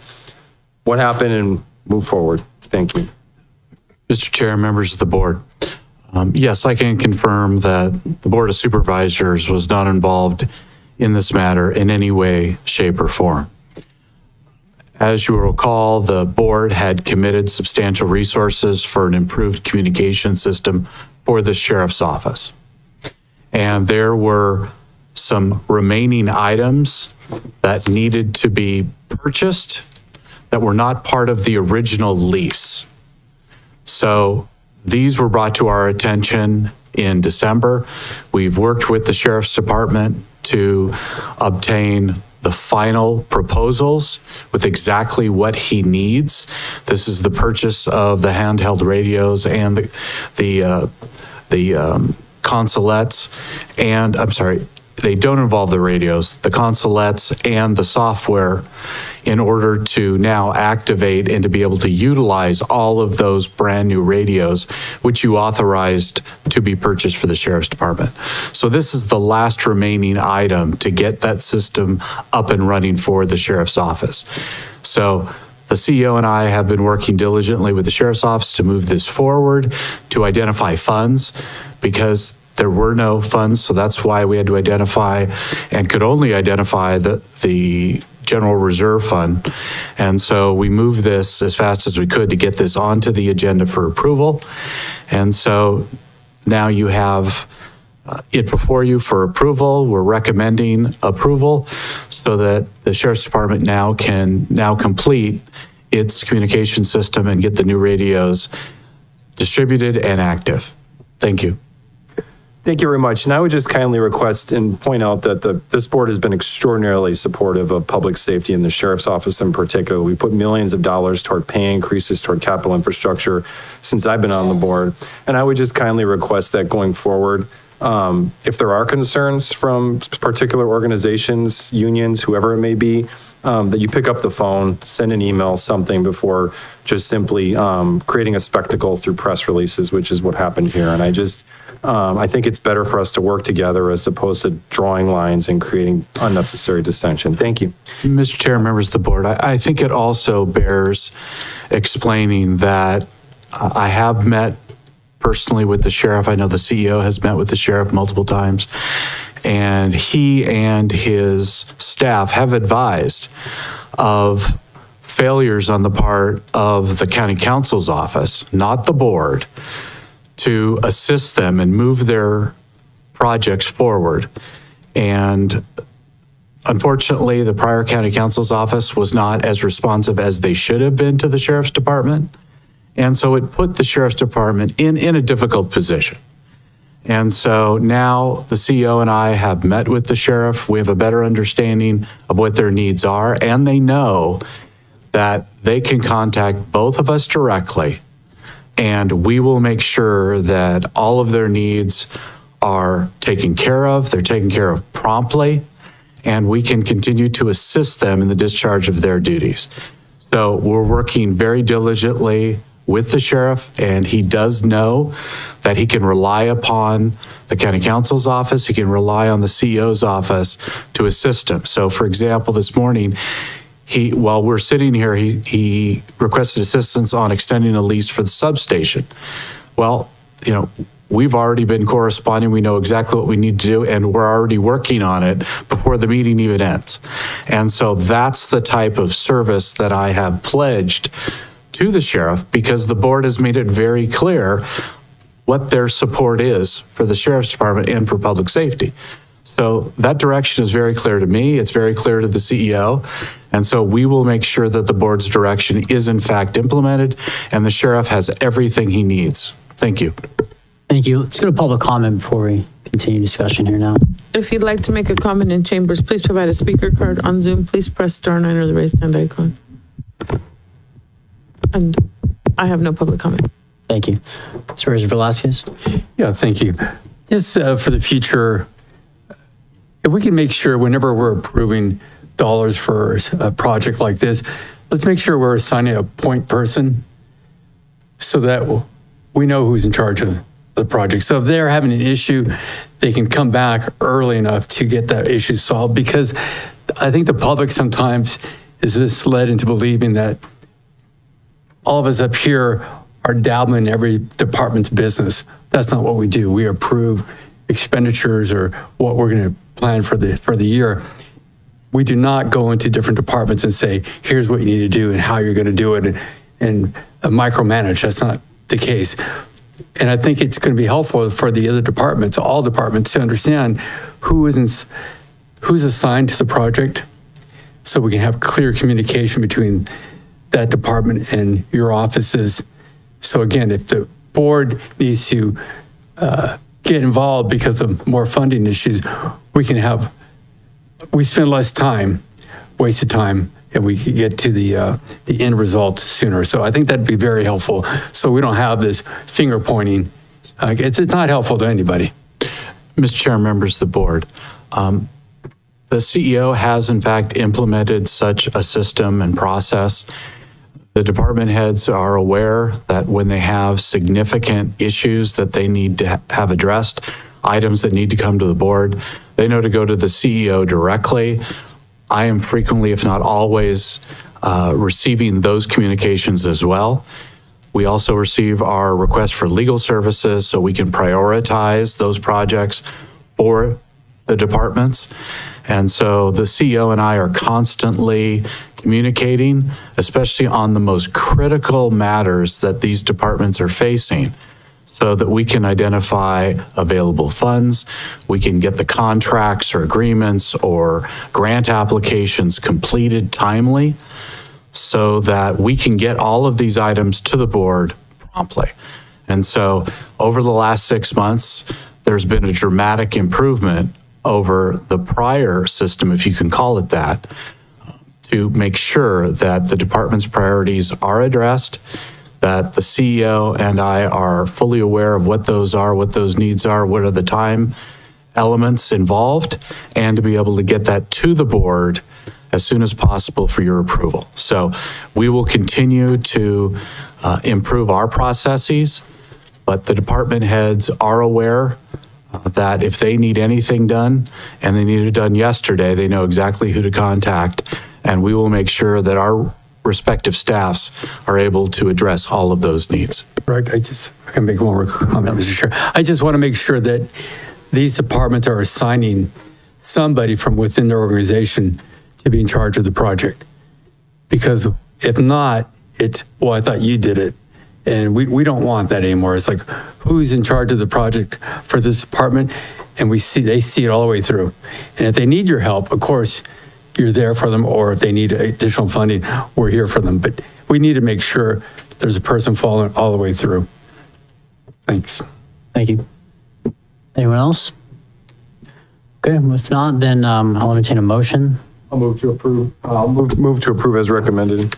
what happened and move forward. Thank you. Mr. Chair, members of the board. Yes, I can confirm that the Board of Supervisors was not involved in this matter in any way, shape, or form. As you will recall, the board had committed substantial resources for an improved communication system for the sheriff's office. And there were some remaining items that needed to be purchased that were not part of the original lease. So these were brought to our attention in December. We've worked with the Sheriff's Department to obtain the final proposals with exactly what he needs. This is the purchase of the handheld radios and the consolettes and, I'm sorry, they don't involve the radios, the consolettes and the software in order to now activate and to be able to utilize all of those brand new radios, which you authorized to be purchased for the Sheriff's Department. So this is the last remaining item to get that system up and running for the Sheriff's Office. So the CEO and I have been working diligently with the Sheriff's Office to move this forward, to identify funds, because there were no funds, so that's why we had to identify and could only identify the General Reserve Fund. And so we moved this as fast as we could to get this onto the agenda for approval. And so now you have it before you for approval. We're recommending approval so that the Sheriff's Department now can complete its communication system and get the new radios distributed and active. Thank you. Thank you very much. And I would just kindly request and point out that this board has been extraordinarily supportive of public safety and the Sheriff's Office in particular. We put millions of dollars toward pay increases, toward capital infrastructure since I've been on the board. And I would just kindly request that going forward, if there are concerns from particular organizations, unions, whoever it may be, that you pick up the phone, send an email, something before just simply creating a spectacle through press releases, which is what happened here. And I think it's better for us to work together as opposed to drawing lines and creating unnecessary dissension. Thank you. Mr. Chair, members of the board, I think it also bears explaining that I have met personally with the sheriff. I know the CEO has met with the sheriff multiple times, and he and his staff have advised of failures on the part of the county counsel's office, not the board, to assist them and move their projects forward. And unfortunately, the prior county counsel's office was not as responsive as they should have been to the Sheriff's Department. And so it put the Sheriff's Department in a difficult position. And so now the CEO and I have met with the sheriff. We have a better understanding of what their needs are, and they know that they can contact both of us directly, and we will make sure that all of their needs are taken care of. They're taken care of promptly, and we can continue to assist them in the discharge of their duties. So we're working very diligently with the sheriff, and he does know that he can rely upon the county counsel's office. He can rely on the CEO's office to assist him. So for example, this morning, while we're sitting here, he requested assistance on extending a lease for the substation. Well, we've already been corresponding. We know exactly what we need to do, and we're already working on it before the meeting even ends. And so that's the type of service that I have pledged to the sheriff, because the board has made it very clear what their support is for the Sheriff's Department and for public safety. So that direction is very clear to me. It's very clear to the CEO. And so we will make sure that the board's direction is in fact implemented and the sheriff has everything he needs. Thank you. Thank you. Let's go to public comment before we continue discussion here now. If you'd like to make a comment in chambers, please provide a speaker card. On Zoom, please press *9 or the raised hand icon. And I have no public comment. Thank you. Supervisor Velasquez. Yeah, thank you. Just for the future, if we can make sure whenever we're approving dollars for a project like this, let's make sure we're assigning a point person so that we know who's in charge of the project. So if they're having an issue, they can come back early enough to get that issue solved, because I think the public sometimes is misled into believing that all of us up here are dabbling in every department's business. That's not what we do. We approve expenditures or what we're going to plan for the year. We do not go into different departments and say, here's what you need to do and how you're going to do it and micromanage. That's not the case. And I think it's going to be helpful for the other departments, all departments, to understand who's assigned to the project, so we can have clear communication between that department and your offices. So again, if the board needs to get involved because of more funding issues, we spend less time, wasted time, and we can get to the end result sooner. So I think that'd be very helpful, so we don't have this finger pointing It's not helpful to anybody. Mr. Chair, members of the board, the CEO has in fact implemented such a system and process. The department heads are aware that when they have significant issues that they need to have addressed, items that need to come to the board, they know to go to the CEO directly. I am frequently, if not always, receiving those communications as well. We also receive our requests for legal services so we can prioritize those projects for the departments. And so the CEO and I are constantly communicating, especially on the most critical matters that these departments are facing, so that we can identify available funds, we can get the contracts or agreements or grant applications completed timely, so that we can get all of these items to the board promptly. And so over the last 6 months, there's been a dramatic improvement over the prior system, if you can call it that, to make sure that the department's priorities are addressed, that the CEO and I are fully aware of what those are, what those needs are, what are the time elements involved, and to be able to get that to the board as soon as possible for your approval. So we will continue to improve our processes, but the department heads are aware that if they need anything done and they need it done yesterday, they know exactly who to contact, and we will make sure that our respective staffs are able to address all of those needs. Right, I can make one more comment, Mr. Chair. I just want to make sure that these departments are assigning somebody from within their organization to be in charge of the project. Because if not, it's, well, I thought you did it. And we don't want that anymore. It's like, who's in charge of the project for this department? And they see it all the way through. And if they need your help, of course, you're there for them. Or if they need additional funding, we're here for them. But we need to make sure there's a person following all the way through. Thanks. Thank you. Anyone else? Okay, if not, then I'll entertain a motion. I'll move to approve. Move to approve as recommended.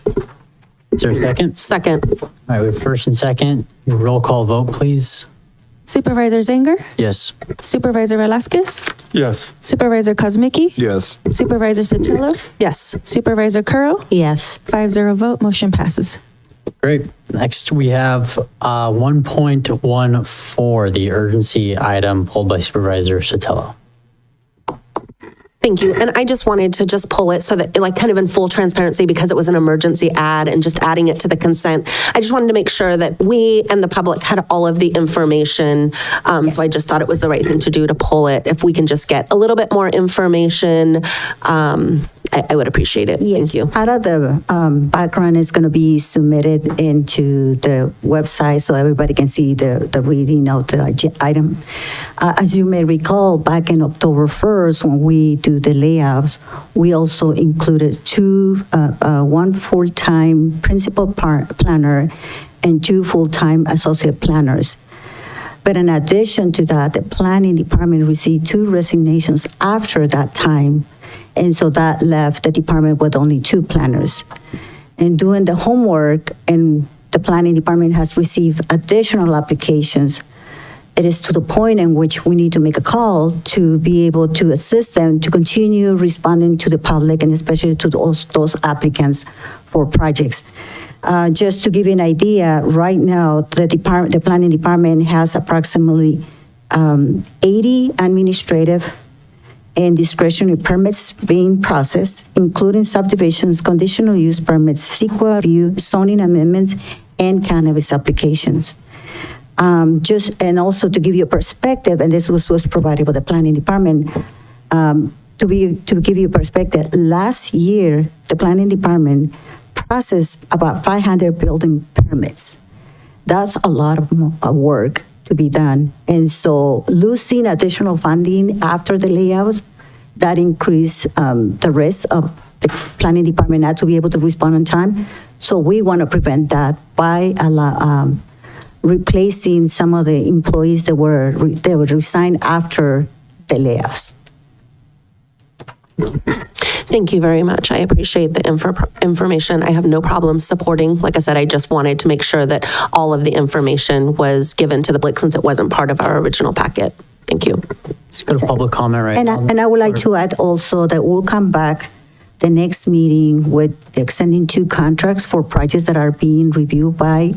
Is there a second? Second. All right, we have first and second. Roll call vote, please. Supervisor Zanger? Yes. Supervisor Velasquez? Yes. Supervisor Kosmicki? Yes. Supervisor Sotelo? Yes. Supervisor Curl? Yes. 5-0 vote, motion passes. Great. Next, we have 1.14, the urgency item pulled by Supervisor Sotelo. Thank you. And I just wanted to just pull it so that, like, kind of in full transparency, because it was an emergency ad and just adding it to the consent. I just wanted to make sure that we and the public had all of the information. So I just thought it was the right thing to do to pull it. If we can just get a little bit more information, I would appreciate it. Yes. Thank you. Part of the background is going to be submitted into the website so everybody can see the reading of the item. As you may recall, back in October 1st, when we do the layouts, we also included one full-time principal planner and 2 full-time associate planners. But in addition to that, the planning department received 2 resignations after that time. And so that left the department with only 2 planners. And doing the homework, and the planning department has received additional applications, it is to the point in which we need to make a call to be able to assist them to continue responding to the public, and especially to those applicants for projects. Just to give you an idea, right now, the planning department has approximately 80 administrative and discretionary permits being processed, including subdivisions, conditional use permits, CEQA review, zoning amendments, and cannabis applications. And also to give you a perspective, and this was provided by the planning department, to give you a perspective, last year, the planning department processed about 500 building permits. That's a lot of work to be done. And so losing additional funding after the layouts, that increased the risk of the planning department not to be able to respond on time. So we want to prevent that by replacing some of the employees that were resigned after the layoffs. Thank you very much. I appreciate the information. I have no problem supporting. Like I said, I just wanted to make sure that all of the information was given to the public since it wasn't part of our original packet. Thank you. Let's go to public comment right now. And I would like to add also that we'll come back the next meeting with extending 2 contracts for projects that are being reviewed by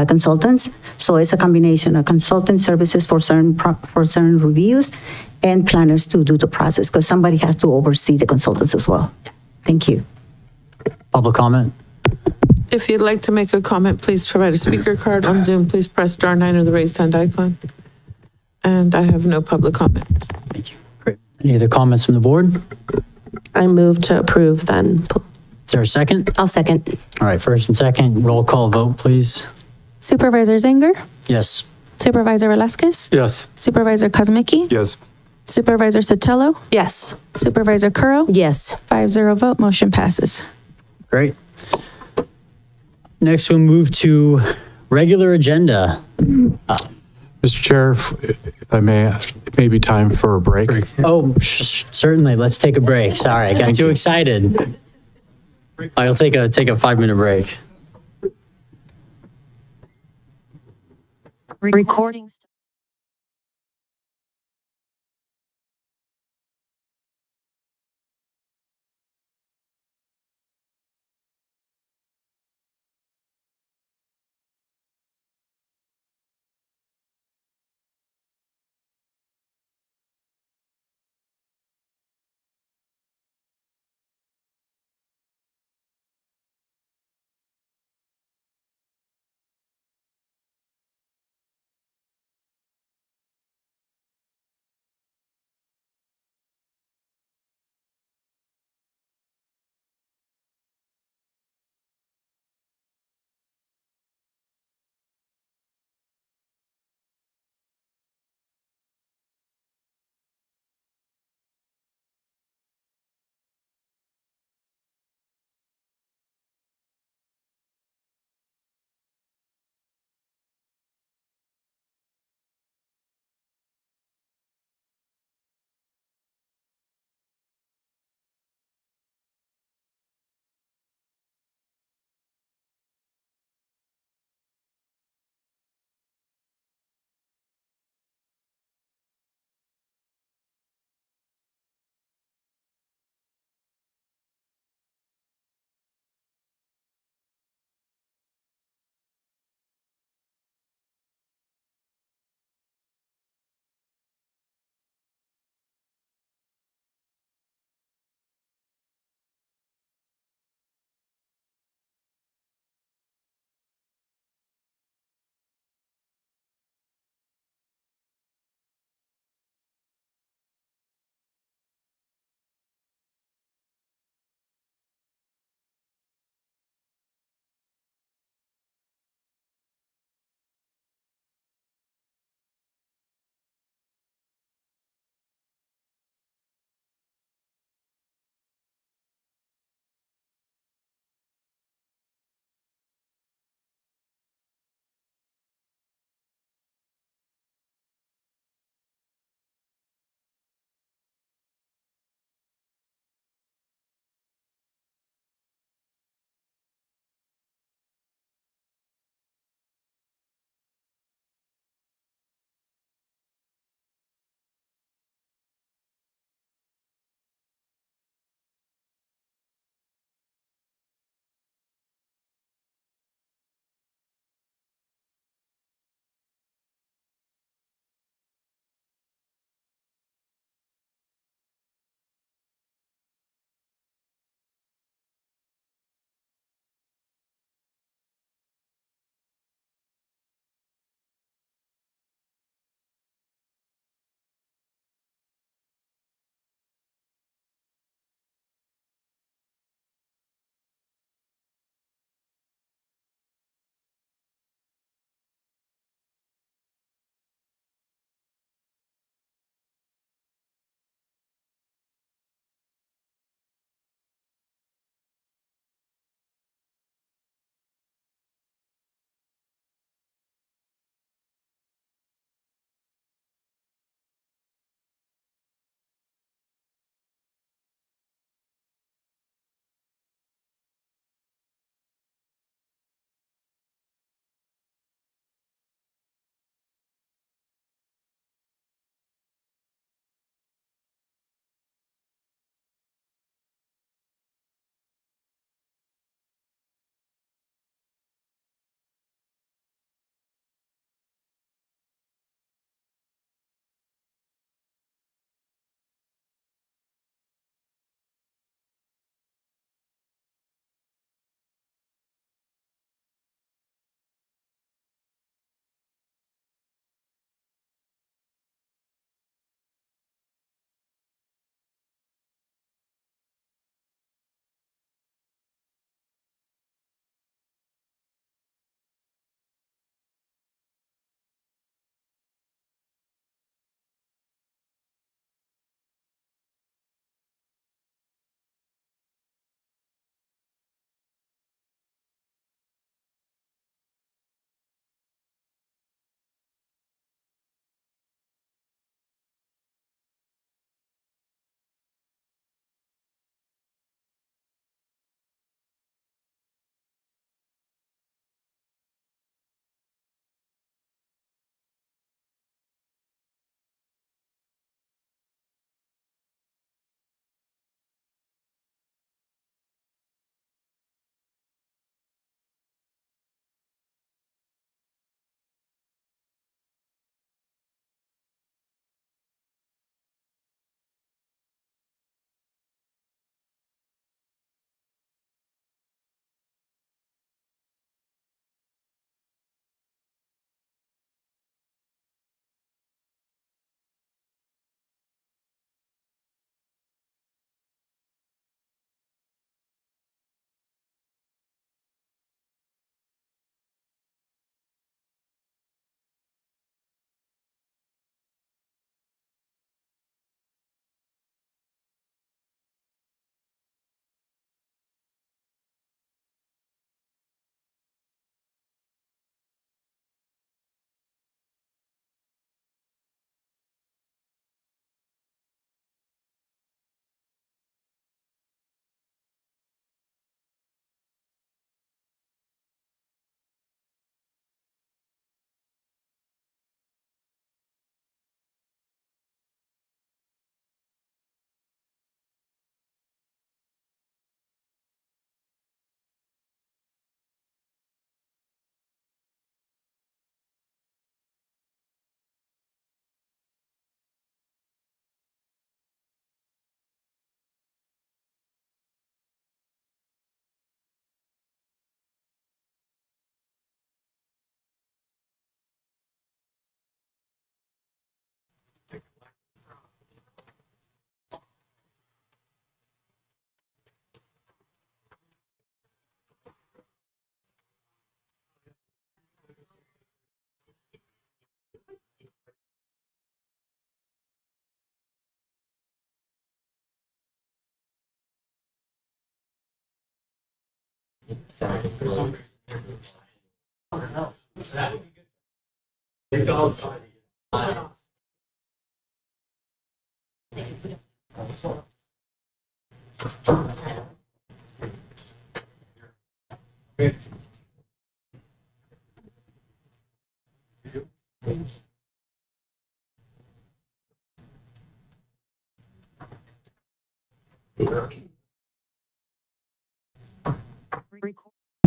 consultants. So it's a combination of consultant services for certain reviews and planners to do the process, because somebody has to oversee the consultants as well. Thank you. Public comment. If you'd like to make a comment, please provide a speaker card on Zoom. Please press star 9 or the raised hand icon. And I have no public comment. Thank you. Great. Any other comments from the board? I move to approve then. Is there a second? I'll second. All right, first and second, roll call vote, please. Supervisor Zanger? Yes. Supervisor Velasquez? Yes. Supervisor Kazmicki? Yes. Supervisor Sotelo? Yes. Supervisor Curl? Yes. 5-0 vote, motion passes. Great. Next, we'll move to regular agenda. Mr. Chair, if I may ask, it may be time for a break. Oh, certainly. Let's take a break. Sorry, I got too excited. I'll take a 5-minute break. Recording.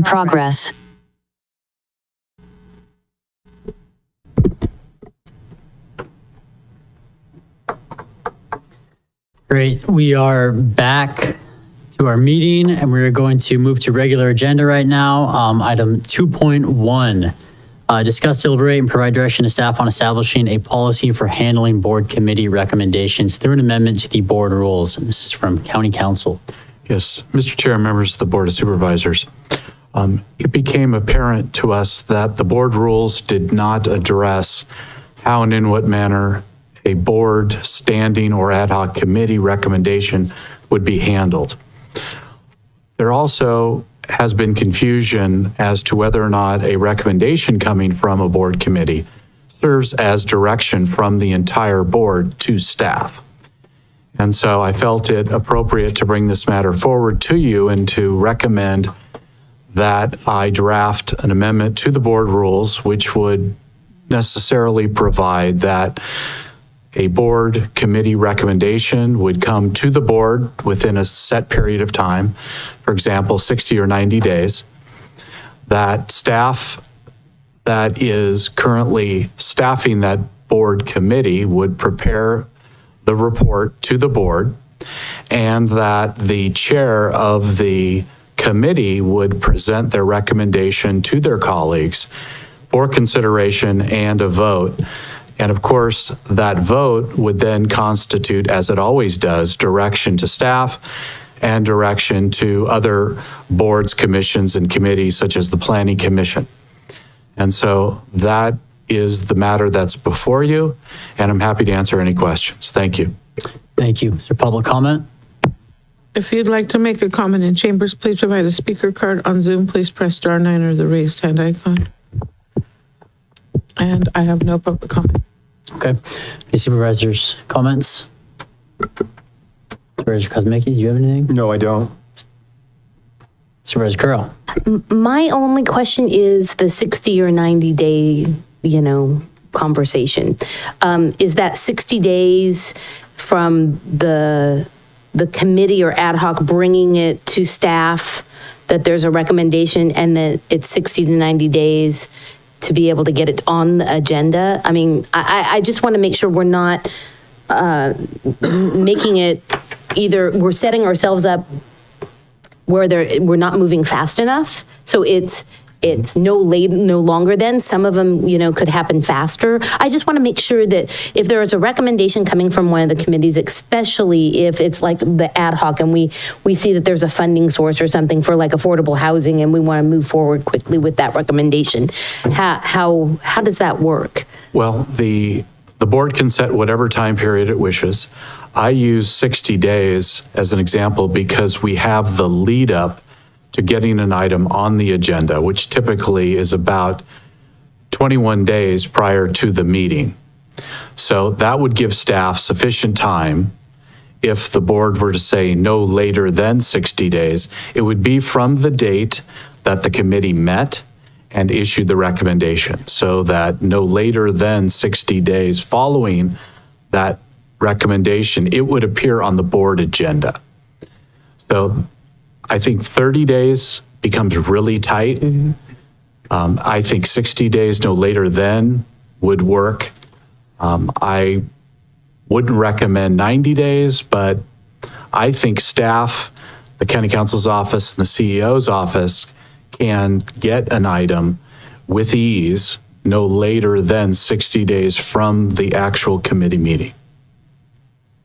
Progress. Great. We are back to our meeting and we're going to move to regular agenda right now. Item 2.1, discuss, deliberate, and provide direction to staff on establishing a policy for handling board committee recommendations through an amendment to the board rules. And this is from County Council. Yes, Mr. Chair, members of the Board of Supervisors. It became apparent to us that the board rules did not address how and in what manner a board standing or ad hoc committee recommendation would be handled. There also has been confusion as to whether or not a recommendation coming from a board committee serves as direction from the entire board to staff. And so I felt it appropriate to bring this matter forward to you and to recommend that I draft an amendment to the board rules, which would necessarily provide that a board committee recommendation would come to the board within a set period of time, for example, 60 or 90 days, that staff that is currently staffing that board committee would prepare the report to the board, and that the chair of the committee would present their recommendation to their colleagues for consideration and a vote. And of course, that vote would then constitute, as it always does, direction to staff and direction to other boards, commissions, and committees, such as the Planning Commission. And so that is the matter that's before you, and I'm happy to answer any questions. Thank you. Thank you. Is there public comment? If you'd like to make a comment in chambers, please provide a speaker card. On Zoom, please press *9 or the raised hand icon. And I have no public comment. Okay. Any supervisors' comments? Supervisor Kosmicki, do you have anything? No, I don't. Supervisor Curl. My only question is the 60 or 90 day, conversation. Is that 60 days from the committee or ad hoc bringing it to staff that there's a recommendation, and that it's 60 to 90 days to be able to get it on the agenda? I mean, I just want to make sure we're not making it either, we're setting ourselves up where we're not moving fast enough. So it's no longer than. Some of them, could happen faster. I just want to make sure that if there is a recommendation coming from one of the committees, especially if it's like the ad hoc and we see that there's a funding source or something for like affordable housing and we want to move forward quickly with that recommendation, how does that work? Well, the board can set whatever time period it wishes. I use 60 days as an example because we have the lead up to getting an item on the agenda, which typically is about 21 days prior to the meeting. So that would give staff sufficient time. If the board were to say no later than 60 days, it would be from the date that the committee met and issued the recommendation, so that no later than 60 days following that recommendation, it would appear on the board agenda. So I think 30 days becomes really tight. Mm-hmm. I think 60 days, no later than, would work. I wouldn't recommend 90 days, but I think staff, the county council's office, and the CEO's office can get an item with ease no later than 60 days from the actual committee meeting.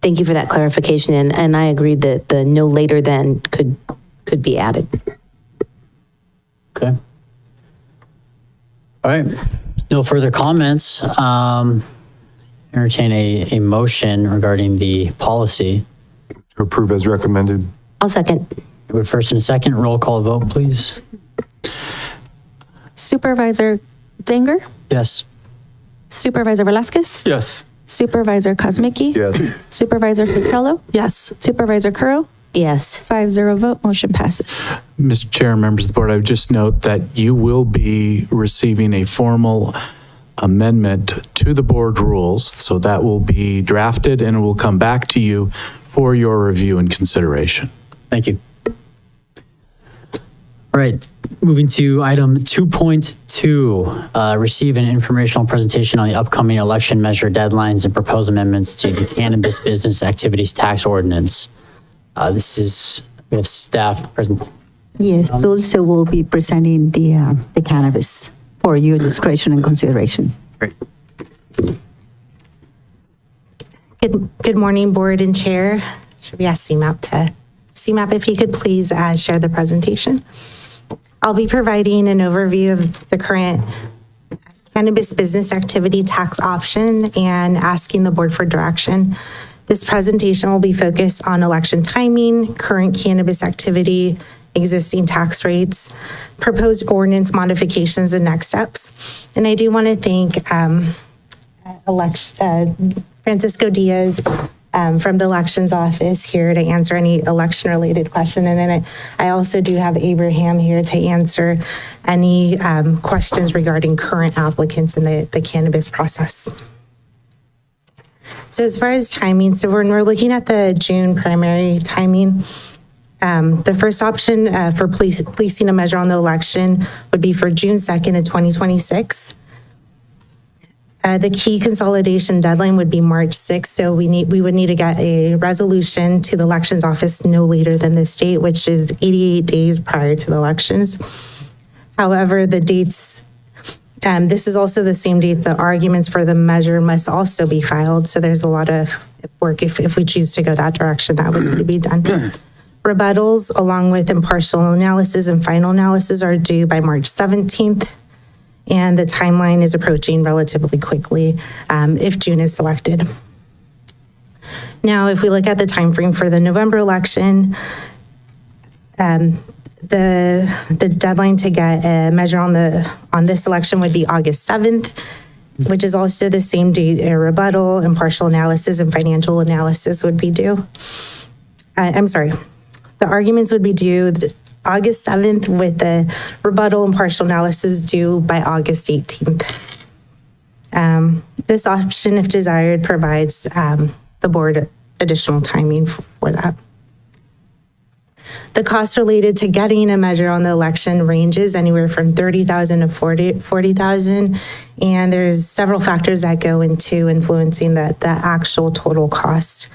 Thank you for that clarification. And I agree that the no later than could be added. Okay. All right. No further comments. Entertain a motion regarding the policy. To approve as recommended. I'll second. We have first and a second. Roll call vote, please. Supervisor Danger, Yes. Supervisor Velasquez, Yes. Supervisor Kosmicki, Yes. Supervisor Fratello, Yes. Supervisor Curro, Yes. 5-0 vote, motion passes. Mr. Chair and members of the board, I would just note that you will be receiving a formal amendment to the board rules. So that will be drafted and it will come back to you for your review and consideration. Thank you. All right, moving to item 2.2, receive an informational presentation on the upcoming election measure deadlines and proposed amendments to the cannabis business activities tax ordinance. We have staff present. Yes, Dulce will be presenting the cannabis for your discretion and consideration. Great. Good morning, board and chair. Should we ask CMAP if you could please share the presentation? I'll be providing an overview of the current cannabis business activity tax option and asking the board for direction. This presentation will be focused on election timing, current cannabis activity, existing tax rates, proposed ordinance modifications, and next steps. And I do want to thank Francisco Diaz from the elections office here to answer any election-related question. And then I also do have Abraham here to answer any questions regarding current applicants in the cannabis process. So as far as timing, so when we're looking at the June primary timing, the first option for placing a measure on the election would be for June 2nd of 2026. The key consolidation deadline would be March 6th, so we would need to get a resolution to the elections office no later than this date, which is 88 days prior to the elections. However, the dates, this is also the same date the arguments for the measure must also be filed, so there's a lot of work if we choose to go that direction, that would need to be done. Rebuttals, along with impartial analysis and final analysis, are due by March 17th. And the timeline is approaching relatively quickly if June is selected. Now, if we look at the timeframe for the November election, the deadline to get a measure on this election would be August 7th, which is also the same date a rebuttal, impartial analysis, and financial analysis would be due. I'm sorry, the arguments would be due August 7th with the rebuttal and partial analysis due by August 18th. This option, if desired, provides the board additional timing for that. The cost related to getting a measure on the election ranges anywhere from $30,000 to $40,000, and there's several factors that go into influencing the actual total cost.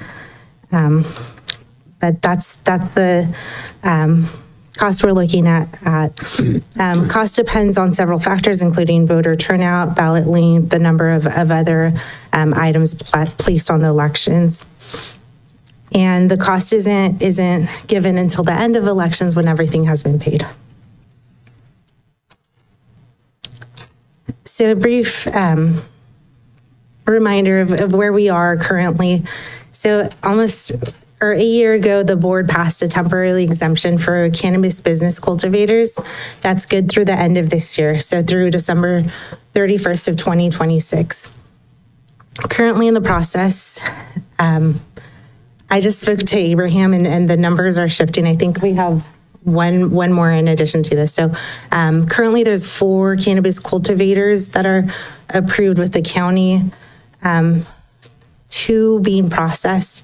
But that's the cost we're looking at. Cost depends on several factors, including voter turnout, ballot length, the number of other items placed on the elections. And the cost isn't given until the end of elections when everything has been paid. So a brief reminder of where we are currently. So a year ago, the board passed a temporary exemption for cannabis business cultivators. That's good through the end of this year, so through December 31st of 2026. Currently in the process, I just spoke to Abraham and the numbers are shifting. I think we have one more in addition to this. So currently there's 4 cannabis cultivators that are approved with the county, 2 being processed.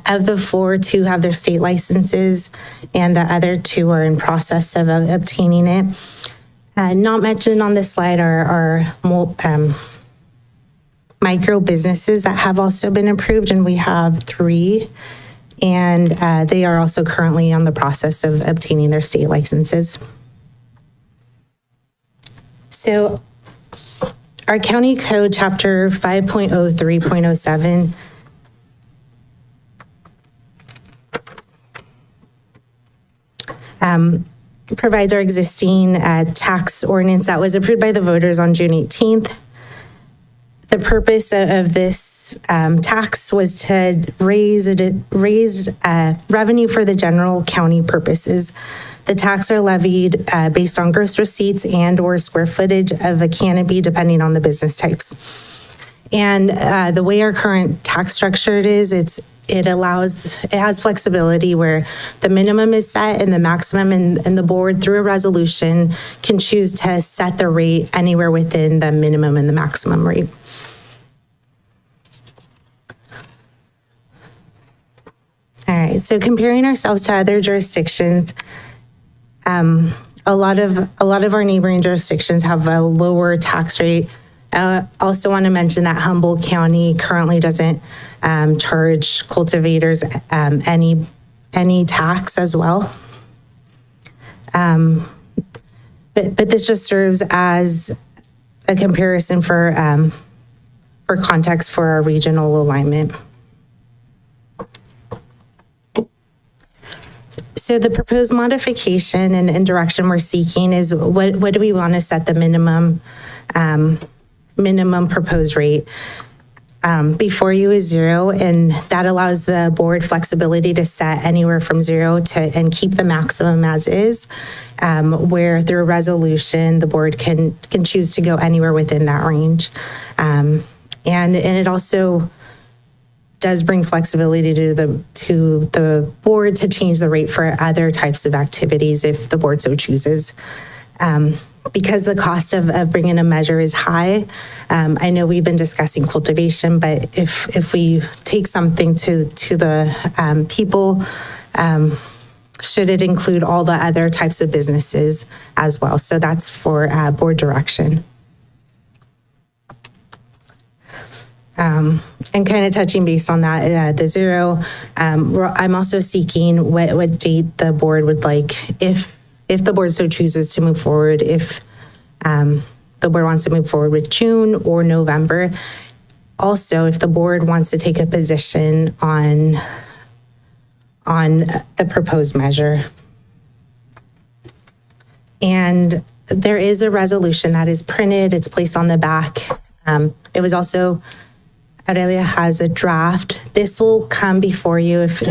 Of the 4, 2 have their state licenses, and the other 2 are in process of obtaining it. Not mentioned on this slide are micro businesses that have also been approved, and we have 3, and they are also currently on the process of obtaining their state licenses. So our county code, chapter 5.03.07, provides our existing tax ordinance that was approved by the voters on June 18th. The purpose of this tax was to raise revenue for the general county purposes. The tax are levied based on gross receipts and/or square footage of a canopy, depending on the business types. And the way our current tax structure it has flexibility where the minimum is set and the maximum, and the board through a resolution can choose to set the rate anywhere within the minimum and the maximum rate. All right, so comparing ourselves to other jurisdictions, a lot of our neighboring jurisdictions have a lower tax rate. Also want to mention that Humboldt County currently doesn't charge cultivators any tax as well. But this just serves as a comparison for context for our regional alignment. So the proposed modification and direction we're seeking is what do we want to set the minimum proposed rate? Before you is 0, and that allows the board flexibility to set anywhere from 0 and keep the maximum as is, where through a resolution, the board can choose to go anywhere within that range. And it also does bring flexibility to the board to change the rate for other types of activities if the board so chooses. Because the cost of bringing a measure is high, I know we've been discussing cultivation, but if we take something to the people, should it include all the other types of businesses as well? So that's for board direction. And kind of touching base on that, the 0, I'm also seeking what date the board would like if the board so chooses to move forward, if the board wants to move forward with June or November. Also, if the board wants to take a position on the proposed measure. And there is a resolution that is printed, it's placed on the back. It was also, Aurelia has a draft. This will come before you if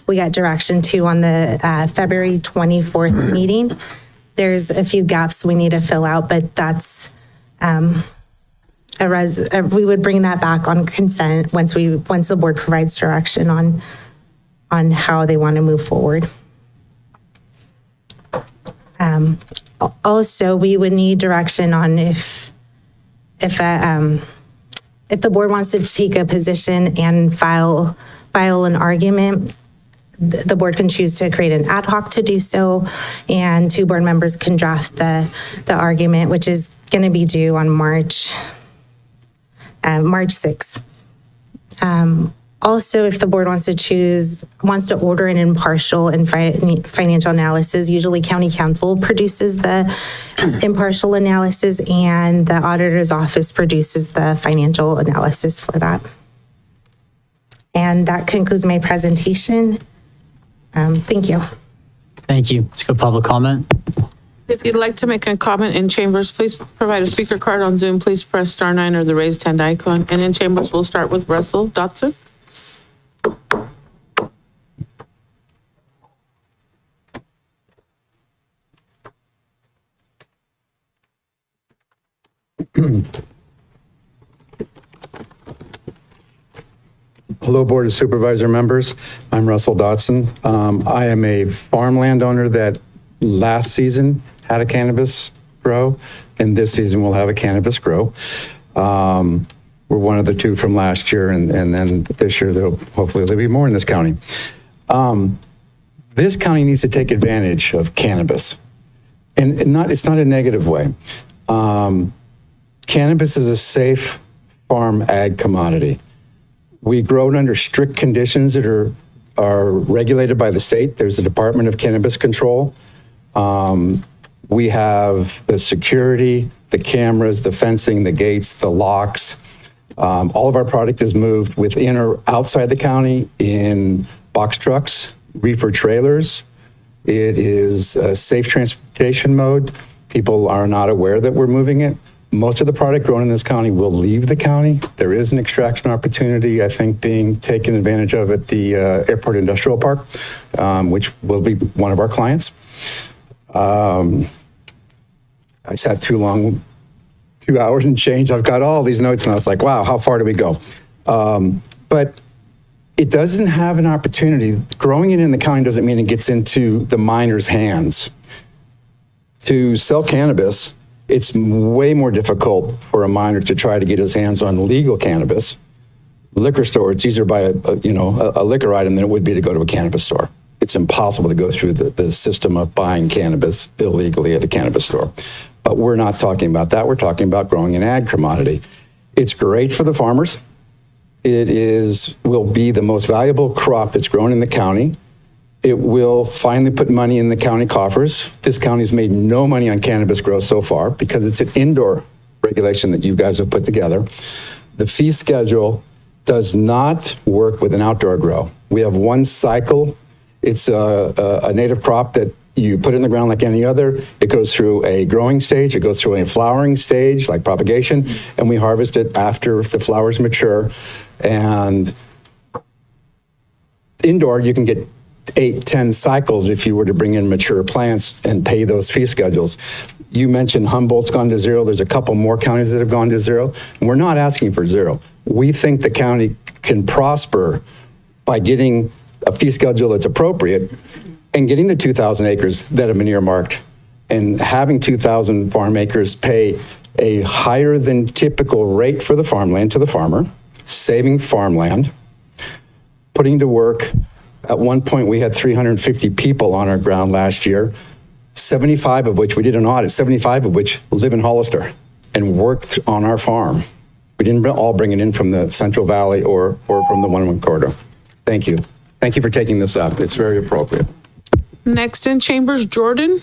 we get direction to on the February 24th meeting. There's a few gaps we need to fill out, but that's we would bring that back on consent once the board provides direction on how they want to move forward. Also, we would need direction on if the board wants to take a position and file an argument, the board can choose to create an ad hoc to do so, and 2 board members can draft the argument, which is going to be due on March 6th. Also, if the board wants to order an impartial and financial analysis, usually county council produces the impartial analysis and the auditor's office produces the financial analysis for that. And that concludes my presentation. Thank you. Thank you. Let's go public comment. If you'd like to make a comment in chambers, please provide a speaker card. On Zoom, please press *9 or the raised hand icon. And in chambers, we'll start with Russell Dotson. Hello, Board of Supervisor members. I'm Russell Dotson. I am a farm landowner that last season had a cannabis grow, and this season will have a cannabis grow. We're one of the 2 from last year, and then this year, hopefully there'll be more in this county. This county needs to take advantage of cannabis, and it's not a negative way. Cannabis is a safe farm ag commodity. We grow it under strict conditions that are regulated by the state. There's the Department of Cannabis Control. We have the security, the cameras, the fencing, the gates, the locks. All of our product is moved within or outside the county in box trucks, reefer trailers. It is a safe transportation mode. People are not aware that we're moving it. Most of the product grown in this county will leave the county. There is an extraction opportunity, I think, being taken advantage of at the Airport Industrial Park, which will be one of our clients. I sat too long, 2 hours and change. I've got all these notes and I was like, wow, how far do we go? But it doesn't have an opportunity. Growing it in the county doesn't mean it gets into the miners' hands. To sell cannabis, it's way more difficult for a miner to try to get his hands on legal cannabis. Liquor store, it's easier to buy a liquor item than it would be to go to a cannabis store. It's impossible to go through the system of buying cannabis illegally at a cannabis store. But we're not talking about that. We're talking about growing an ag commodity. It's great for the farmers. It will be the most valuable crop that's grown in the county. It will finally put money in the county coffers. This county's made no money on cannabis growth so far because it's an indoor regulation that you guys have put together. The fee schedule does not work with an outdoor grow. We have one cycle. It's a native crop that you put in the ground like any other. It goes through a growing stage. It goes through a flowering stage like propagation, and we harvest it after the flowers mature. And indoor, you can get 8-10 cycles if you were to bring in mature plants and pay those fee schedules. You mentioned Humboldt's gone to zero. There's a couple more counties that have gone to zero. And we're not asking for zero. We think the county can prosper by getting a fee schedule that's appropriate and getting the 2,000 acres that have been earmarked and having 2,000 farm acres pay a higher than typical rate for the farmland to the farmer, saving farmland, putting to work. At one point, we had 350 people on our ground last year, 75 of which, we did an audit, 75 of which live in Hollister and worked on our farm. We didn't all bring it in from the Central Valley or from the 101 corridor. Thank you. Thank you for taking this up. It's very appropriate. Next in chambers, Jordan.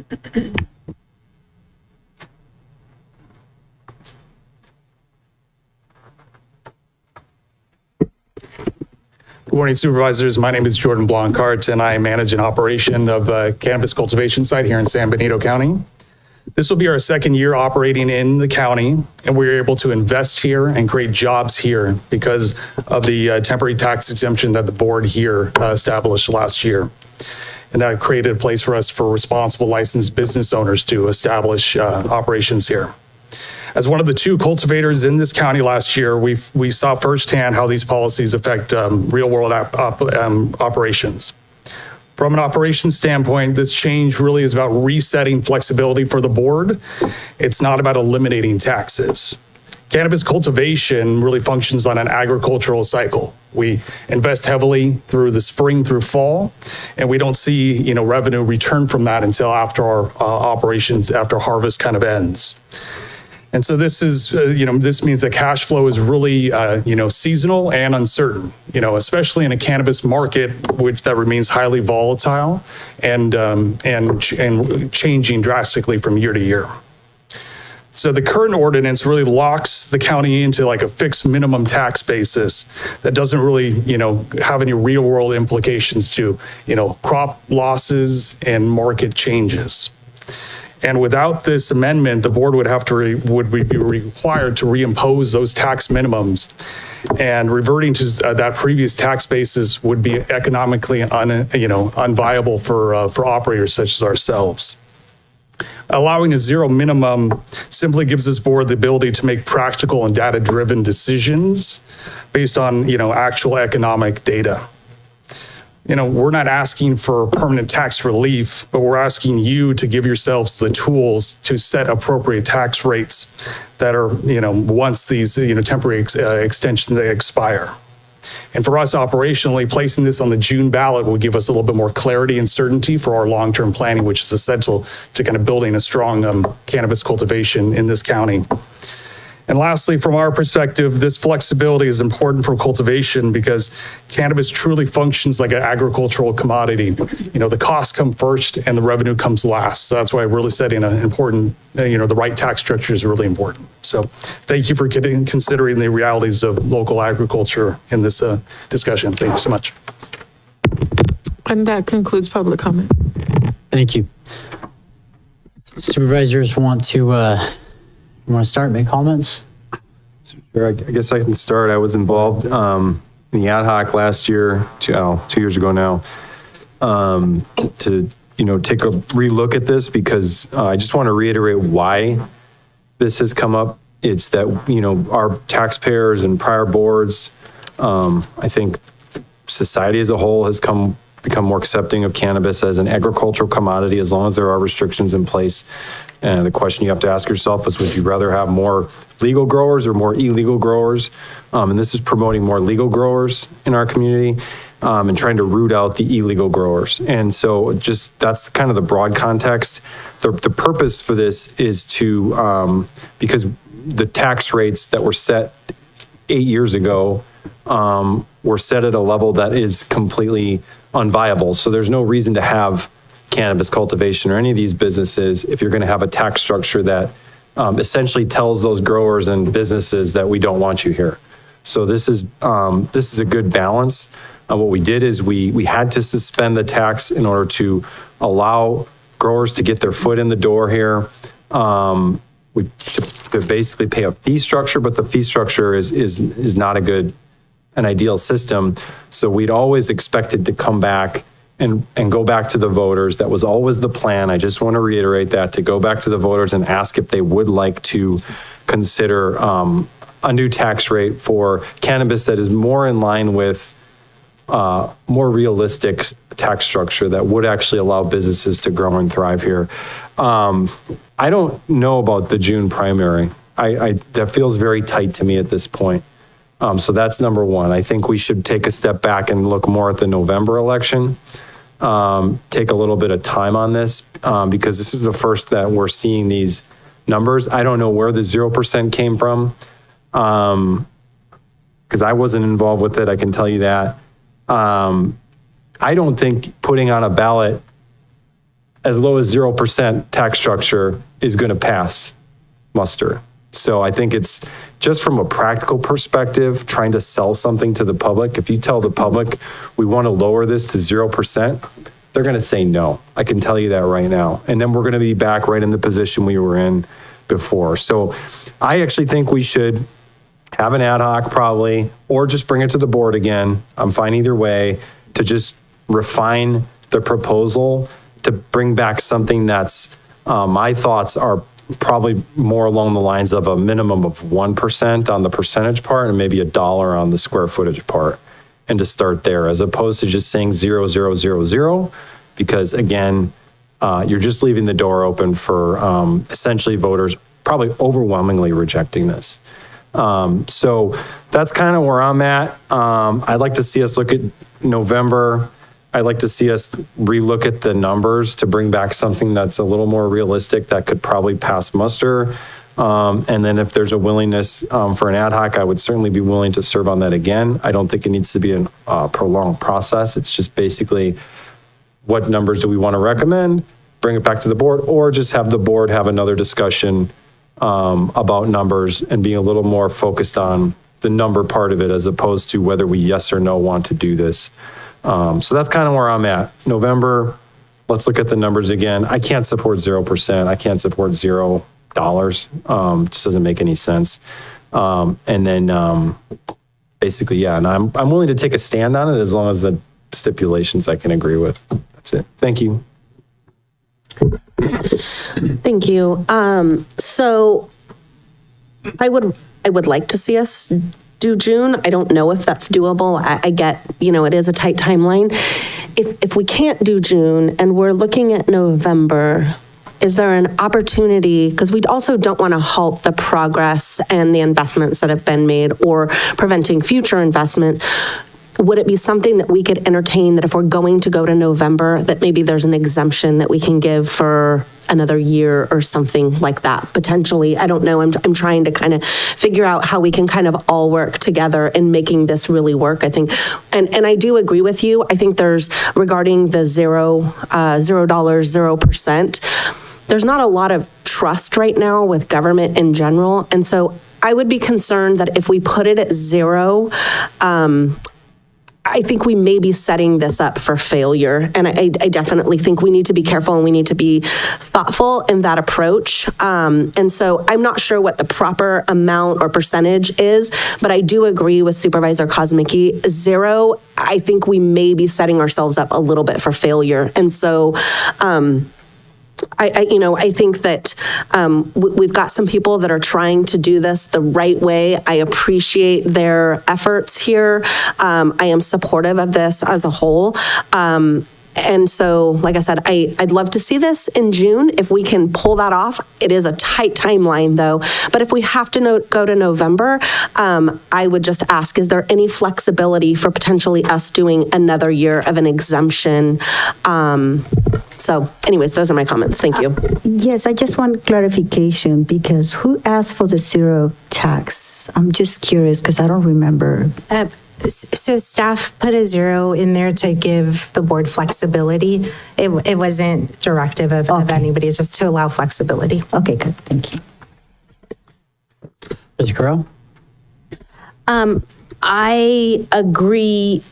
Good morning, Supervisors. My name is Jordan Blancart, and I manage an operation of a cannabis cultivation site here in San Benito County. This will be our second year operating in the county, and we were able to invest here and create jobs here because of the temporary tax exemption that the board here established last year. And that created a place for us for responsible licensed business owners to establish operations here. As one of the two cultivators in this county last year, we saw firsthand how these policies affect real-world operations. From an operations standpoint, this change really is about resetting flexibility for the board. It's not about eliminating taxes. Cannabis cultivation really functions on an agricultural cycle. We invest heavily through the spring through fall, and we don't see revenue return from that until after our operations, after harvest kind of ends. And so this is, this means that cash flow is really, seasonal and uncertain, especially in a cannabis market, that remains highly volatile and changing drastically from year to year. So the current ordinance really locks the county into like a fixed minimum tax basis that doesn't really, have any real world implications to, crop losses and market changes. And without this amendment, the board would be required to reimpose those tax minimums, and reverting to that previous tax basis would be economically unviable for operators such as ourselves. Allowing a zero minimum simply gives this board the ability to make practical and data-driven decisions based on actual economic data. We're not asking for permanent tax relief, but we're asking you to give yourselves the tools to set appropriate tax rates that are, once these, temporary extensions expire. And for us operationally, placing this on the June ballot will give us a little bit more clarity and certainty for our long-term planning, which is essential to kind of building a strong cannabis cultivation in this county. And lastly, from our perspective, this flexibility is important for cultivation because cannabis truly functions like an agricultural commodity. The costs come first and the revenue comes last. So that's why really setting an important, the right tax structure is really important. So thank you for considering the realities of local agriculture in this discussion. Thank you so much. And that concludes public comment. Thank you. Supervisors want to start, make comments? Sure, I guess I can start. I was involved in the ad hoc last year, 2 years ago now, to take a relook at this because I just want to reiterate why this has come up. It's that, our taxpayers and prior boards, I think society as a whole has become more accepting of cannabis as an agricultural commodity as long as there are restrictions in place. And the question you have to ask yourself is, would you rather have more legal growers or more illegal growers? And this is promoting more legal growers in our community and trying to root out the illegal growers. And so that's kind of the broad context. The purpose for this is to, because the tax rates that were set 8 years ago were set at a level that is completely unviable. So there's no reason to have cannabis cultivation or any of these businesses if you're going to have a tax structure that essentially tells those growers and businesses that we don't want you here. So this is a good balance. What we did is we had to suspend the tax in order to allow growers to get their foot in the door here. We to basically pay a fee structure, but the fee structure is not an ideal system. So we'd always expected to come back and go back to the voters. That was always the plan. I just want to reiterate that, to go back to the voters and ask if they would like to consider a new tax rate for cannabis that is more in line with more realistic tax structure that would actually allow businesses to grow and thrive here. I don't know about the June primary. That feels very tight to me at this point. So that's number one. I think we should take a step back and look more at the November election. Take a little bit of time on this because this is the first that we're seeing these numbers. I don't know where the 0% came from because I wasn't involved with it. I can tell you that. I don't think putting on a ballot as low as 0% tax structure is going to pass muster. So I think it's just from a practical perspective, trying to sell something to the public. If you tell the public we want to lower this to 0%, they're going to say no. I can tell you that right now. And then we're going to be back right in the position we were in before. So I actually think we should have an ad hoc probably, or just bring it to the board again. I'm fine either way, to just refine the proposal to bring back something that's, my thoughts are probably more along the lines of a minimum of 1% on the percentage part and maybe $1 on the square footage part. And to start there, as opposed to just saying 0, 0, 0, 0, because again, you're just leaving the door open for essentially voters probably overwhelmingly rejecting this. So that's kind of where I'm at. I'd like to see us look at November. I'd like to see us relook at the numbers to bring back something that's a little more realistic that could probably pass muster. And then if there's a willingness for an ad hoc, I would certainly be willing to serve on that again. I don't think it needs to be a prolonged process. It's just basically what numbers do we want to recommend, bring it back to the board, or just have the board have another discussion about numbers and being a little more focused on the number part of it as opposed to whether we yes or no want to do this. So that's kind of where I'm at. November, let's look at the numbers again. I can't support 0%. I can't support $0. Just doesn't make any sense. And then basically, yeah, and I'm willing to take a stand on it as long as the stipulations I can agree with. That's it. Thank you. Thank you. So I would like to see us do June. I don't know if that's doable. I get, it is a tight timeline. If we can't do June and we're looking at November, is there an opportunity, because we also don't want to halt the progress and the investments that have been made or preventing future investments. Would it be something that we could entertain that if we're going to go to November, that maybe there's an exemption that we can give for another year or something like that, potentially? I don't know. I'm trying to kind of figure out how we can kind of all work together in making this really work, I think. And I do agree with you. I think there's, regarding the $0, 0%, there's not a lot of trust right now with government in general. And so I would be concerned that if we put it at 0, I think we may be setting this up for failure. And I definitely think we need to be careful and we need to be thoughtful in that approach. And so I'm not sure what the proper amount or percentage is, but I do agree with Supervisor Kosmicki. 0, I think we may be setting ourselves up a little bit for failure. And so, I think that we've got some people that are trying to do this the right way. I appreciate their efforts here. I am supportive of this as a whole. And so, like I said, I'd love to see this in June if we can pull that off. It is a tight timeline, though. But if we have to go to November, I would just ask, is there any flexibility for potentially us doing another year of an exemption? So anyways, those are my comments. Thank you. Yes, I just want clarification because who asked for the 0 tax? I'm just curious because I don't remember. So staff put a 0 in there to give the board flexibility. It wasn't directive of anybody, it's just to allow flexibility. Okay, good. Thank you. Ms. Carroll? I agree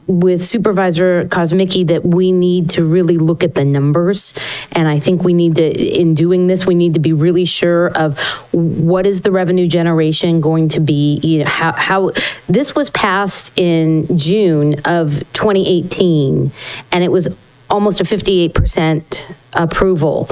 with Supervisor Kosmicki that we need to really look at the numbers. And I think we need to, in doing this, we need to be really sure of what is the revenue generation going to be, you know, how this was passed in June of 2018, and it was almost a 58% approval.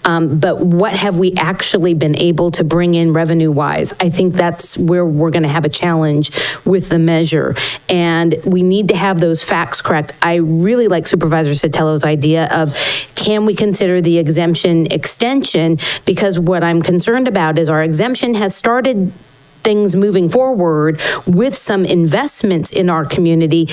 But what have we actually been able to bring in revenue-wise? I think that's where we're going to have a challenge with the measure. And we need to have those facts correct. I really like Supervisor Sotelo idea of, can we consider the exemption extension? Because what I'm concerned about is our exemption has started things moving forward with some investments in our community.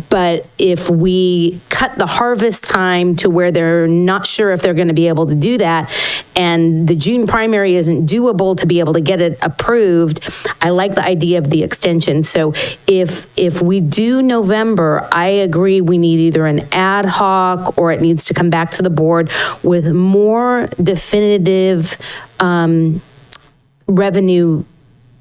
But if we cut the harvest time to where they're not sure if they're going to be able to do that, and the June primary isn't doable to be able to get it approved, I like the idea of the extension. So if we do November, I agree we need either an ad hoc or it needs to come back to the board with more definitive revenue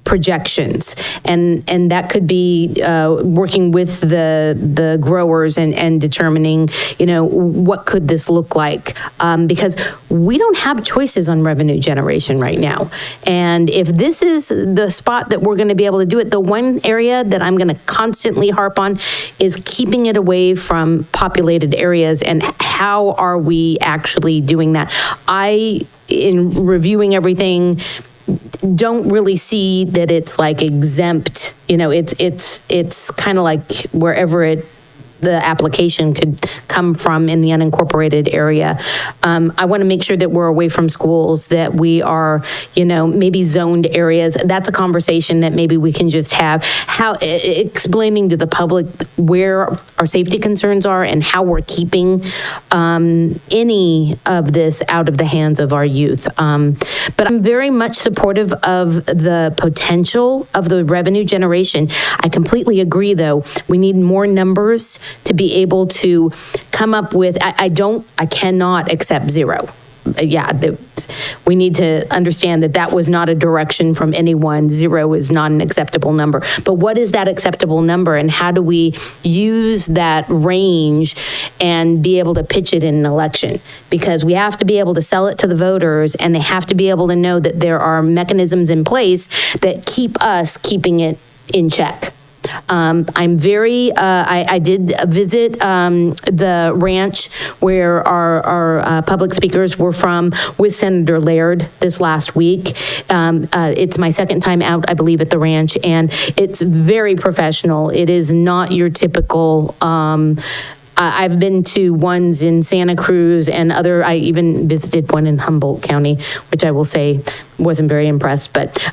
projections, and that could be working with the growers and determining, you know, what could this look like, because we don't have choices on revenue generation right now. And if this is the spot that we're going to be able to do it, the one area that I'm going to constantly harp on is keeping it away from populated areas, and how are we actually doing that? In reviewing everything, don't really see that it's like exempt, you know, it's kind of like wherever the application could come from in the unincorporated area. I want to make sure that we're away from schools, that we are, you know, maybe zoned areas. That's a conversation that maybe we can just have, how explaining to the public where our safety concerns are and how we're keeping any of this out of the hands of our youth. But I'm very much supportive of the potential of the revenue generation. I completely agree, though. We need more numbers to be able to come up with, I cannot accept 0. We need to understand that was not a direction from anyone. 0 is not an acceptable number. But what is that acceptable number, and how do we use that range and be able to pitch it in an election? Because we have to be able to sell it to the voters, and they have to be able to know that there are mechanisms in place that keep us keeping it in check. I did visit the ranch where our public speakers were from with Senator Laird this last week. It's my second time out, I believe, at the ranch, and it's very professional. It is not your typical I've been to ones in Santa Cruz and I even visited one in Humboldt County, which I will say wasn't very impressed. But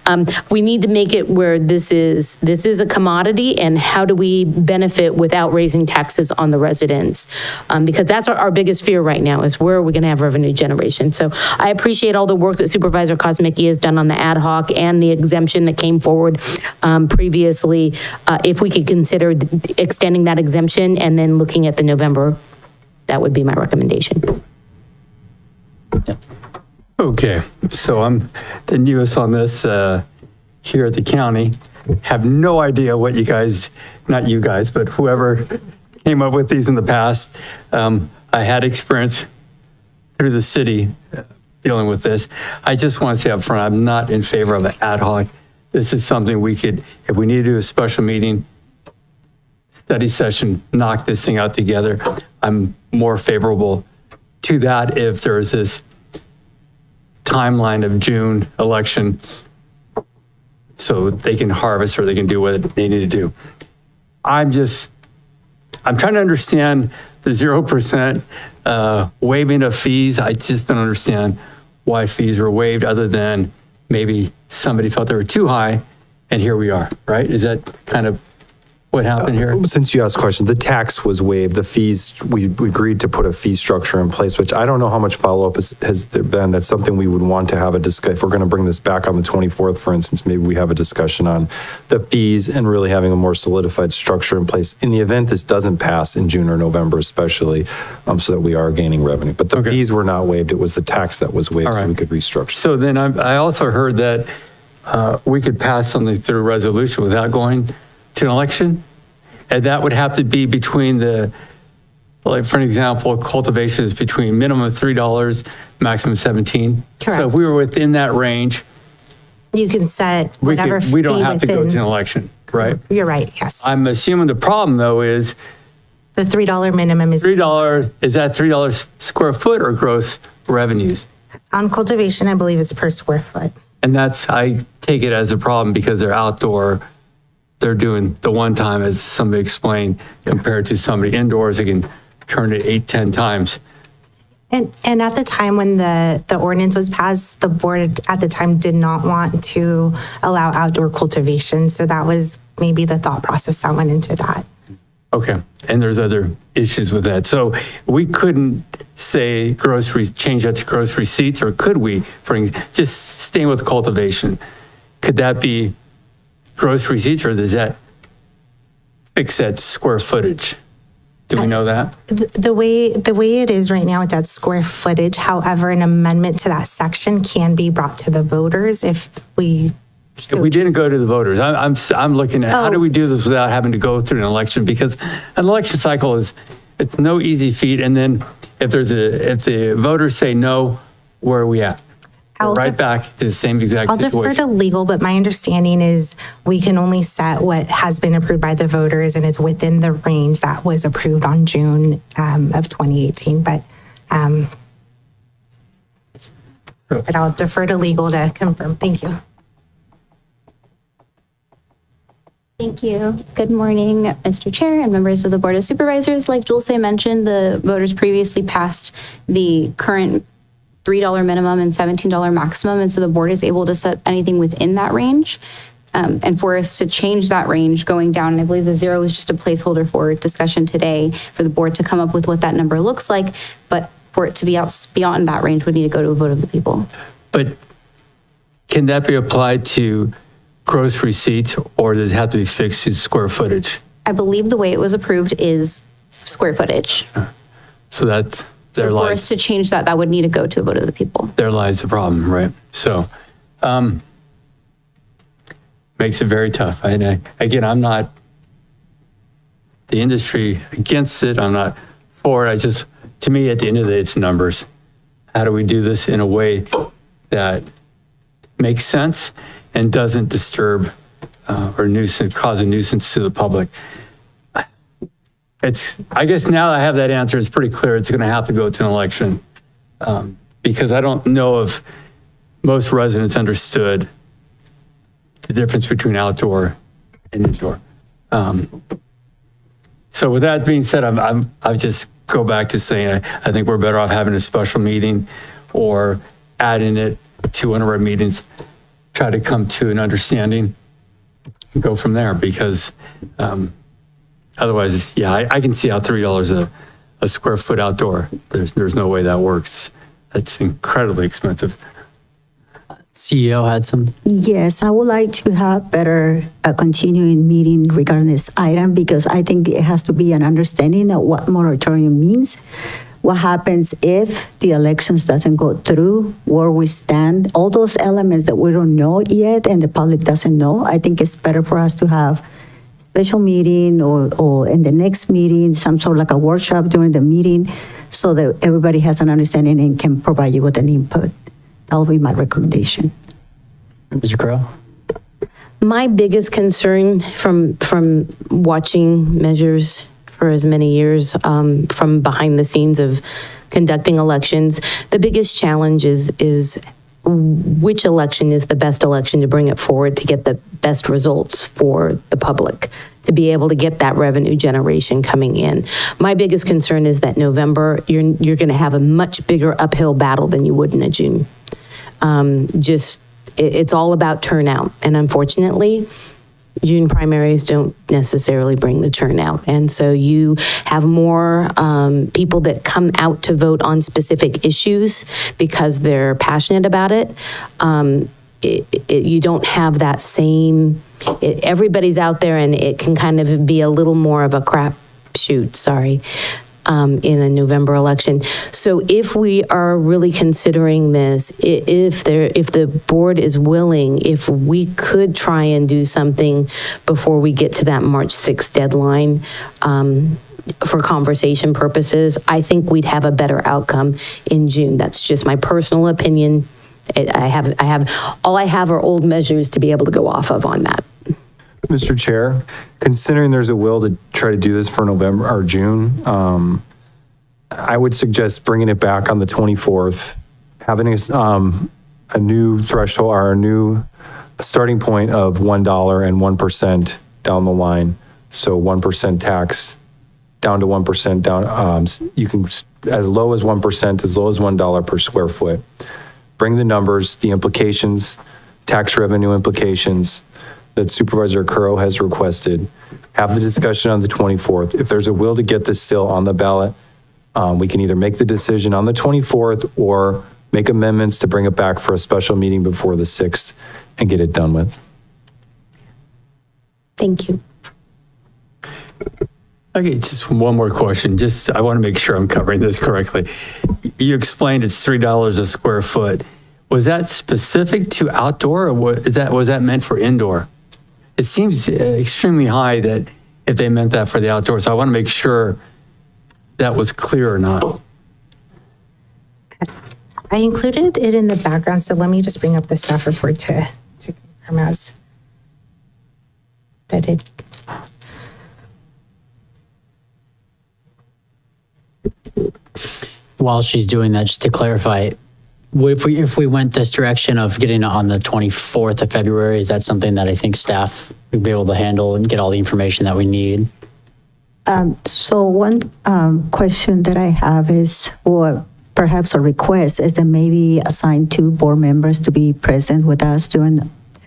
we need to make it where this is a commodity, and how do we benefit without raising taxes on the residents? Because that's our biggest fear right now, is where are we going to have revenue generation? So I appreciate all the work that Supervisor Kosmicki has done on the ad hoc and the exemption that came forward previously. If we could consider extending that exemption and then looking at the November, that would be my recommendation. Okay, so I'm the newest on this here at the county. have no idea what you guys, not you guys, but whoever came up with these in the past. I had experience through the city dealing with this. I just want to say up front, I'm not in favor of an ad hoc. This is something we could, if we need to do a special meeting, study session, knock this thing out together. I'm more favorable to that if there's this timeline of June election so they can harvest or they can do what they need to do. I'm trying to understand the 0% waiving of fees. I just don't understand why fees were waived other than maybe somebody felt they were too high and here we are, right? Is that kind of what happened here? Since you asked the question, the tax was waived. The fees, we agreed to put a fee structure in place, which I don't know how much follow-up has there been. That's something we would want to have a discussion. If we're going to bring this back on the 24th, for instance, maybe we have a discussion on the fees and really having a more solidified structure in place in the event this doesn't pass in June or November, especially so that we are gaining revenue. But the fees were not waived. It was the tax that was waived, so we could restructure. So then I also heard that we could pass something through resolution without going to an election. And that would have to be between like for an example, cultivation is between minimum $3, maximum 17. Correct. So if we were within that range, You can set whatever we don't fee have to go to an within- election, right? You're right, yes. I'm assuming the problem though is The $3 minimum is $3, is that $3 square foot or gross revenues? on cultivation, I believe it's per square foot. And that's, I take it as a problem because they're outdoor. They're doing the one time, as somebody explained, compared to somebody indoors, they can turn it 8-10 times. And at the time when the ordinance was passed, the board at the time did not want to allow outdoor cultivation. So that was maybe the thought process that went into that. Okay, and there's other issues with that. So we couldn't say change that to gross receipts, or could we, just staying with cultivation? Could that be gross receipts, or does that fix that square footage? Do we know that? The way it is right now, it's at square footage. However, an amendment to that section can be brought to the voters if we. If we didn't go to the voters, I'm looking at how do we do this without having to go through an election? Because an election cycle it's no easy feat. And then if the voters say no, where are we at? We're right back to the same exact I'll defer situation. to legal, but my understanding is we can only set what has been approved by the voters, and it's within the range that was approved on June of 2018. But I'll defer to legal to confirm. Thank you. Thank you. Good morning, Mr. Chair and members of the Board of Supervisors. Like Dulce mentioned, the voters previously passed the current $3 minimum and $17 maximum, and so the board is able to set anything within that range. And for us to change that range going down, and I believe the 0 is just a placeholder for discussion today for the board to come up with what that number looks like, but for it to be out beyond that range, we need to go to a vote of the people. But can that be applied to gross receipts, or does it have to be fixed to square footage? I believe the way it was approved is square footage. So that's So for us to change that, that would need to go to a vote of the people. there lies the problem, right? So, makes it very tough. Again, I'm not the industry against it. I'm not for it. To me, at the end of the day, it's numbers. How do we do this in a way that makes sense and doesn't disturb or cause a nuisance to the public? I guess now I have that answer. It's pretty clear. It's going to have to go to an election because I don't know if most residents understood the difference between outdoor and indoor. So with that being said, I just go back to saying I think we're better off having a special meeting or adding it to one of our meetings, try to come to an understanding and go from there because otherwise, yeah, I can see how $3 a square foot outdoor. There's no way that works. That's incredibly expensive. CEO had some. Yes, I would like to have better continuing meeting regarding this item because I think it has to be an understanding of what moratorium means. what happens if the elections doesn't go through, where we stand, all those elements that we don't know yet and the public doesn't know. I think it's better for us to have special meeting or in the next meeting, some sort of like a workshop during the meeting so that everybody has an understanding and can provide you with an input. That will be my recommendation. Mr. Crow? My biggest concern from watching measures for as many years, from behind the scenes of conducting elections, the biggest challenge is which election is the best election to bring it forward to get the best results for the public, to be able to get that revenue generation coming in. My biggest concern is that November, you're going to have a much bigger uphill battle than you would in a June. It's all about turnout. And unfortunately, June primaries don't necessarily bring the turnout. And so you have more people that come out to vote on specific issues because they're passionate about it. You don't have that same, everybody's out there and it can kind of be a little more of a crapshoot, in a November election. So if we are really considering this, if the board is willing, if we could try and do something before we get to that March 6th deadline, for conversation purposes, I think we'd have a better outcome in June. That's just my personal opinion. I have are old measures to be able to go off of on that. Mr. Chair, considering there's a will to try to do this for November or June, I would suggest bringing it back on the 24th, having a new threshold or a new starting point of $1 and 1% down the line. So 1% tax down to 1% down. You can as low as 1%, as low as $1 per square foot. Bring the numbers, the implications, tax revenue implications that Supervisor Curro has requested. Have the discussion on the 24th. If there's a will to get this still on the ballot, we can either make the decision on the 24th or make amendments to bring it back for a special meeting before the 6th and get it done with. Thank you. Okay, just one more question. I want to make sure I'm covering this correctly. You explained it's $3 a square foot. Was that specific to outdoor or was that meant for indoor? It seems extremely high that if they meant that for the outdoor. So I want to make sure that was clear or not. I included it in the background, so let me just bring up the staff report to confirm as that it. While she's doing that, just to clarify, if we went this direction of getting it on the 24th of February, is that something that I think staff would be able to handle and get all the information that we need? So one question that I have is, or perhaps a request, is that maybe assign 2 board members to be present with us during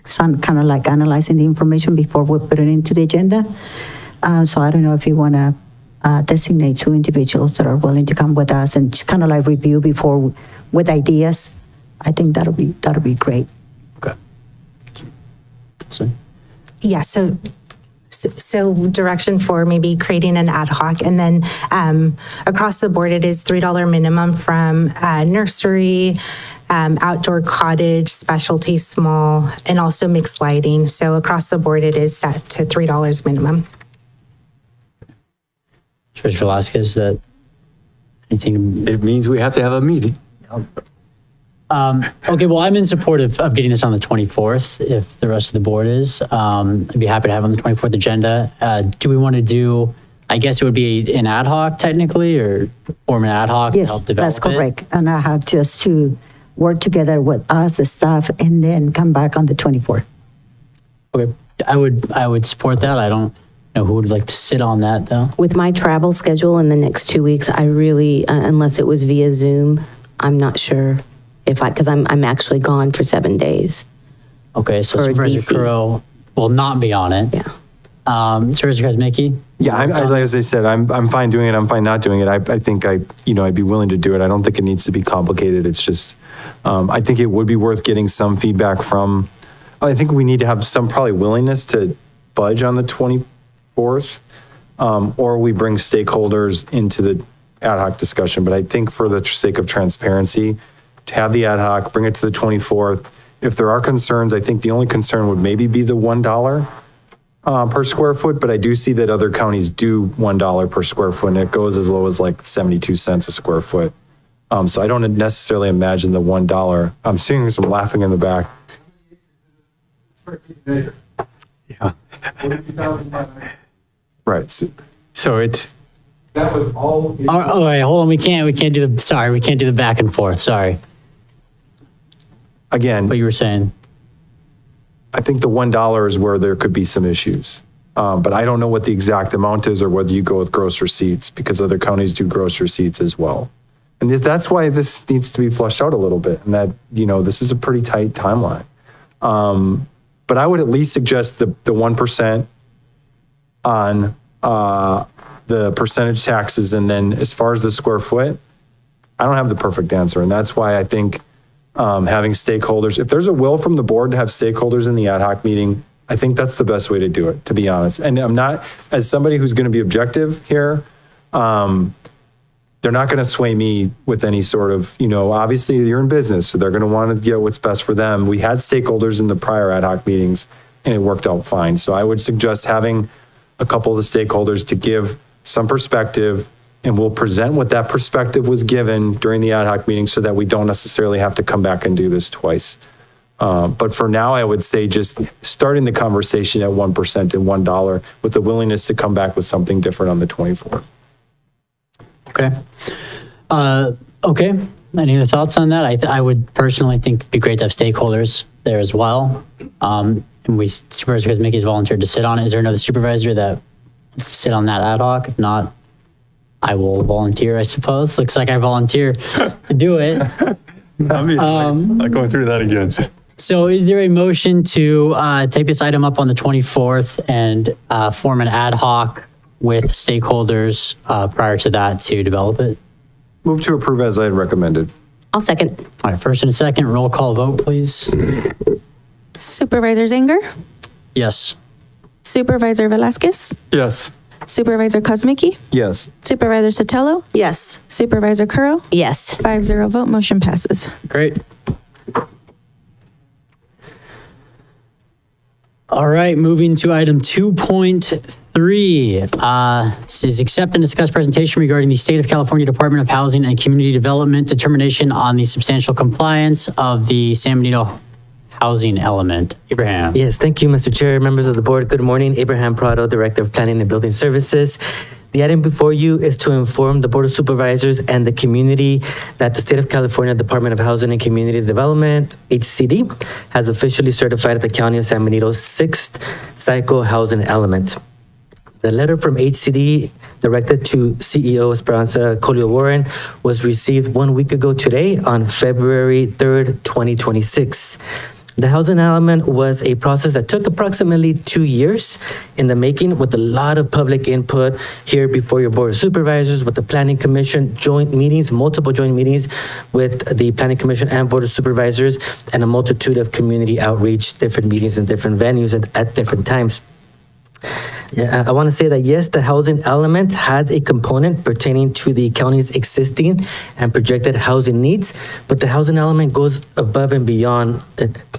some kind of like analyzing the information before we put it into the agenda. So I don't know if you want to designate 2 individuals that are willing to come with us and just kind of like review before with ideas. I think that'll be great. Okay. Yeah, so direction for maybe creating an ad hoc, and then across the board, it is $3 minimum from nursery, outdoor cottage, specialty small, and also mixed lighting. So across the board, it is set to $3 minimum. Judge Velasquez, that anything? It means we have to have a meeting. Okay, well, I'm in support of getting this on the 24th, if the rest of the board is. I'd be happy to have on the 24th agenda. Do we want to do, I guess it would be an ad hoc technically, or form an ad hoc to help develop that's correct. An ad hoc just to work together with us, the staff, and then come back on the 24th. Okay, I would support that. I don't know who would like to sit on that, though. With my travel schedule in the next 2 weeks, I really, unless it was via Zoom, I'm not sure because I'm actually gone for 7 days. Okay, so Supervisor Curro will not be on it. Yeah. Supervisor Kazmicki? Yeah, as I said, I'm fine doing it. I'm fine not doing it. I think I'd be willing to do it. I don't think it needs to be complicated. It's just, I think it would be worth getting some feedback from. I think we need to have some probably willingness to budge on the 24th, or we bring stakeholders into ad hoc discussion, but I think for the sake of transparency, to have the ad hoc, bring it to the 24th. If there are concerns, I think the only concern would maybe be the $1 per square foot, but I do see that other counties do $1 per square foot, and it goes as low as like 72 cents a square foot. So I don't necessarily imagine the $1. I'm seeing some laughing in the back. Yeah. Right. So it's, That was all. Oh, wait, hold on. We can't do the back and forth. Sorry. Again, What you were saying. I think the $1 is where there could be some issues. But I don't know what the exact amount is or whether you go with gross receipts, because other counties do gross receipts as well. And that's why this needs to be flushed out a little bit, and that, this is a pretty tight timeline. But I would at least suggest the 1% on the percentage taxes. And then as far as the square foot, I don't have the perfect answer. And that's why I think having stakeholders, if there's a will from the board to have stakeholders in the ad hoc meeting, I think that's the best way to do it, to be honest. And I'm not, as somebody who's going to be objective here, they're not going to sway me with any sort of, obviously you're in business, so they're going to want to get what's best for them. We had stakeholders in the prior ad hoc meetings and it worked out fine. So I would suggest having a couple of the stakeholders to give some perspective, and we'll present what that perspective was given during the ad hoc meeting so that we don't necessarily have to come back and do this twice. But for now, I would say just starting the conversation at 1% and $1 with the willingness to come back with something different on the 24th. Okay. Okay. Any other thoughts on that? I would personally think it'd be great to have stakeholders there as well. And Supervisor Kosmicki's volunteered to sit on it. Is there another supervisor that wants to sit on that ad hoc? If not, I will volunteer, I suppose. Looks like I volunteer to do it. not going through that again. So is there a motion to take this item up on the 24th and form an ad hoc with stakeholders prior to that to develop it? Move to approve as I had recommended. I'll second. All right, first and a second, roll call vote, please. Supervisor Zanger? Yes. Supervisor Velasquez? Yes. Supervisor Kosmicki? Yes. Supervisor Sotelo? Yes. Supervisor Curl? Yes. 5-0 vote, motion passes. Great. All right, moving to item 2.3. This is accept and discuss presentation regarding the State of California Department of Housing and Community Development determination on the substantial compliance of the San Benito housing element. Abraham. Yes, thank you, Mr. Chair, members of the board. Good morning. Abraham Prado, Director of Planning and Building Services. The item before you is to inform the Board of Supervisors and the community that the State of California Department of Housing and Community Development, HCD, has officially certified the County of San Benito's sixth cycle housing element. The letter from HCD directed to CEO Esperanza Colio Warren was received 1 week ago today on February 3rd, 2026. The housing element was a process that took approximately 2 years in the making, with a lot of public input here before your Board of Supervisors, with the Planning Commission, joint meetings, multiple joint meetings with the Planning Commission and Board of Supervisors, and a multitude of community outreach, different meetings in different venues at different times. Yeah, I want to say that yes, the housing element has a component pertaining to the county's existing and projected housing needs, but the housing element goes above and beyond.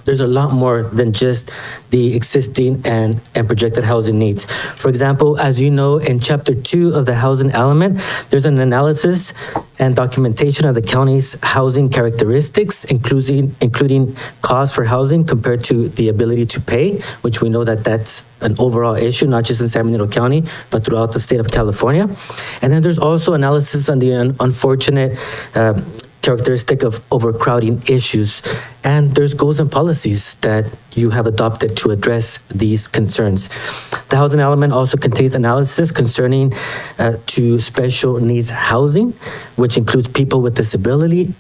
There's a lot more than just the existing and projected housing needs. For example, as you know, in Chapter 2 of the housing element, there's an analysis and documentation of the county's housing characteristics, including cost for housing compared to the ability to pay, which we know that that's an overall issue, not just in San Benito County, but throughout the state of California. And then there's also analysis on the unfortunate characteristic of overcrowding issues. And there's goals and policies that you have adopted to address these concerns. The housing element also contains analysis concerning to special needs housing, which includes people with disability,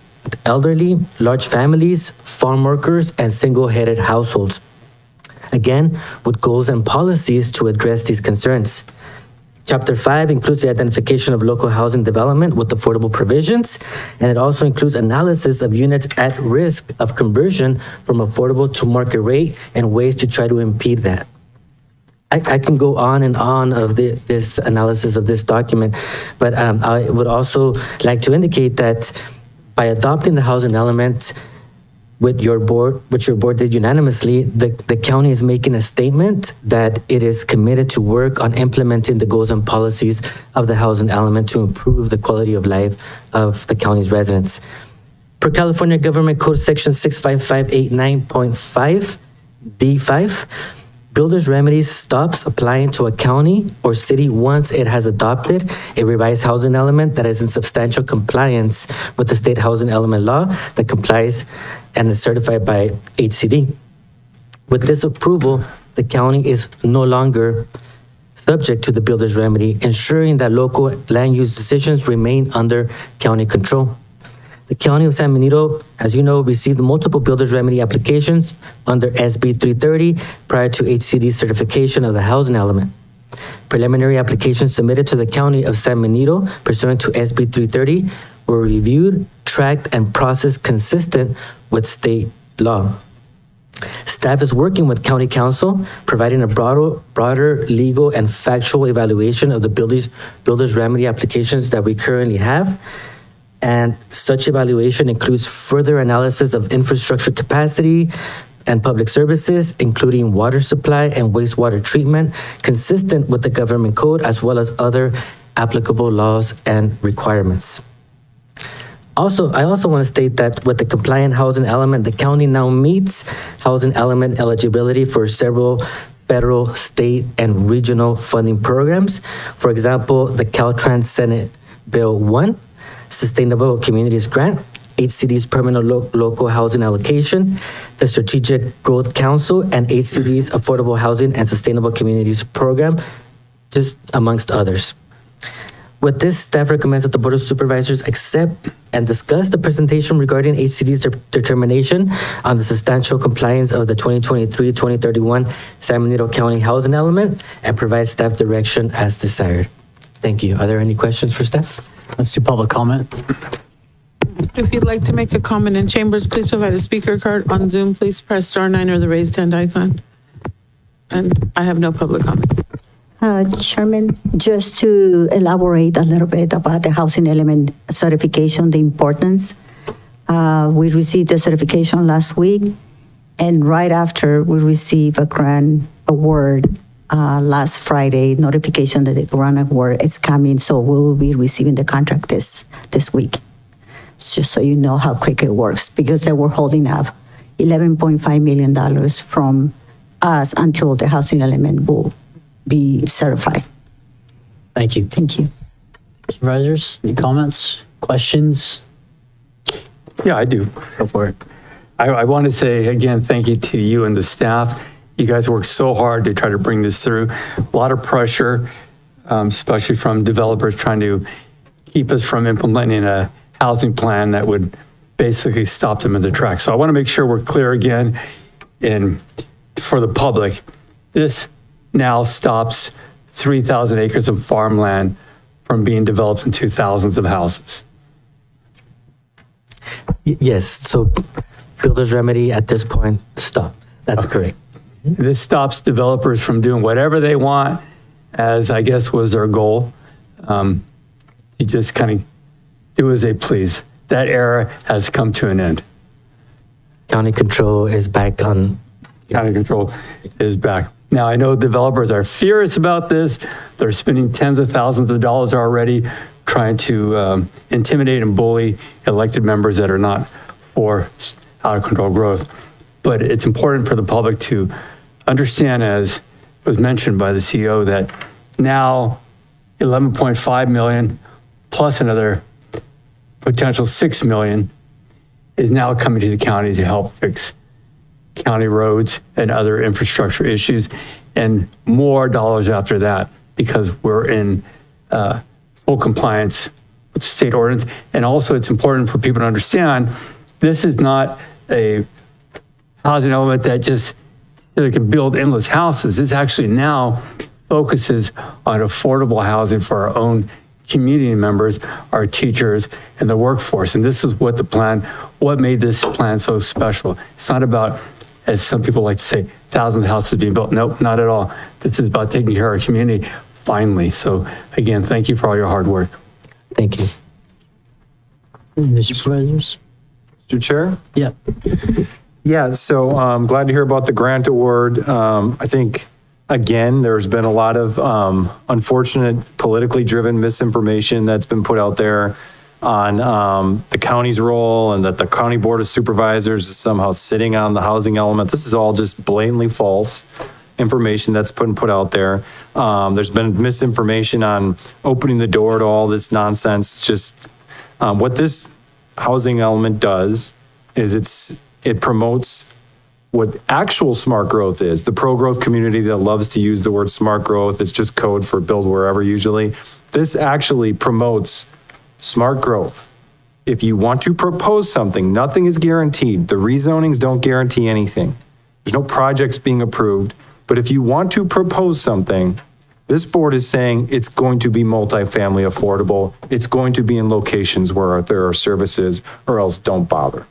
elderly, large families, farm workers, and single-headed households. Again, with goals and policies to address these concerns. Chapter 5 includes the identification of local housing development with affordable provisions, and it also includes analysis of units at risk of conversion from affordable to market rate and ways to try to impede that. I can go on and on of this analysis of this document, but I would also like to indicate that by adopting the housing element with your board, which your board did unanimously, the county is making a statement that it is committed to work on implementing the goals and policies of the housing element to improve the quality of life of the county's residents. Per California Government Code Section 65589.5 D5, Builder's Remedies stops applying to a county or city once it has adopted a revised housing element that is in substantial compliance with the state housing element law that complies and is certified by HCD. With this approval, the county is no longer subject to the builder's remedy, ensuring that local land use decisions remain under county control. The County of San Benito, as you know, received multiple builder's remedy applications under SB 330 prior to HCD certification of the housing element. Preliminary applications submitted to the County of San Benito pursuant to SB 330 were reviewed, tracked, and processed consistent with state law. Staff is working with County Council, providing a broader legal and factual evaluation of the builder's remedy applications that we currently have. And such evaluation includes further analysis of infrastructure capacity and public services, including water supply and wastewater treatment, consistent with the government code, as well as other applicable laws and requirements. I also want to state that with the compliant housing element, the county now meets housing element eligibility for several federal, state, and regional funding programs. For example, the Caltrans Senate Bill 1, Sustainable Communities Grant, HCD's Permanent Local Housing Allocation, the Strategic Growth Council, and HCD's Affordable Housing and Sustainable Communities Program, just amongst others. With this, staff recommends that the Board of Supervisors accept and discuss the presentation regarding HCD's determination on the substantial compliance of the 2023-2031 San Benito County Housing Element and provide staff direction as desired. Thank you. Are there any questions for staff? Let's do public comment. If you'd like to make a comment in chambers, please provide a speaker card. On Zoom, please press *9 or the raised hand icon. And I have no public comment. Chairman, just to elaborate a little bit about the housing element certification, the importance. We received the certification last week, and right after we received a grant award last Friday, notification that the grant award is coming, so we will be receiving the contract this week. Just so you know how quick it works, because they were holding up $11.5 million from us until the housing element will be certified. Thank you. Thank you. Supervisors, any comments, questions? Yeah, I do. Go for it. I want to say again, thank you to you and the staff. You guys worked so hard to try to bring this through. A lot of pressure, especially from developers trying to keep us from implementing a housing plan that would basically stop them in their tracks. So I want to make sure we're clear again, and for the public, this now stops 3,000 acres of farmland from being developed into thousands of houses. Yes, so builder's remedy at this point stops. That's correct. This stops developers from doing whatever they want, as I guess was their goal. You just kind of do as they please. That era has come to an end. County control is back on. County control is back. Now, I know developers are furious about this. They're spending tens of thousands of dollars already trying to intimidate and bully elected members that are not for out of control growth. But it's important for the public to understand, as was mentioned by the CEO, that now 11.5 million plus another potential 6 million is now coming to the county to help fix county roads and other infrastructure issues, and more dollars after that, because we're in full compliance with state ordinance. And also, it's important for people to understand this is not a housing element that just can build endless houses. This actually now focuses on affordable housing for our own community members, our teachers, and the workforce. And this is what made this plan so special. It's not about as some people like to say, thousands of houses being built. Nope, not at all. This is about taking care of our community finally. So again, thank you for all your hard work. Thank you. The supervisors? Mr. Chair? Yeah. Yeah, so I'm glad to hear about the grant award. I think, again, there's been a lot of unfortunate politically driven misinformation that's been put out there on the county's role and that the county board of supervisors is somehow sitting on the housing element. This is all just blatantly false information that's been put out there. There's been misinformation on opening the door to all this nonsense. Just what this housing element does is it promotes what actual smart growth is. The pro-growth community that loves to use the word smart growth, it's just code for build wherever usually. This actually promotes smart growth. If you want to propose something, nothing is guaranteed. The rezonings don't guarantee anything. There's no projects being approved. But if you want to propose something, this board is saying it's going to be multifamily affordable. It's going to be in locations where there are services, or else don't bother.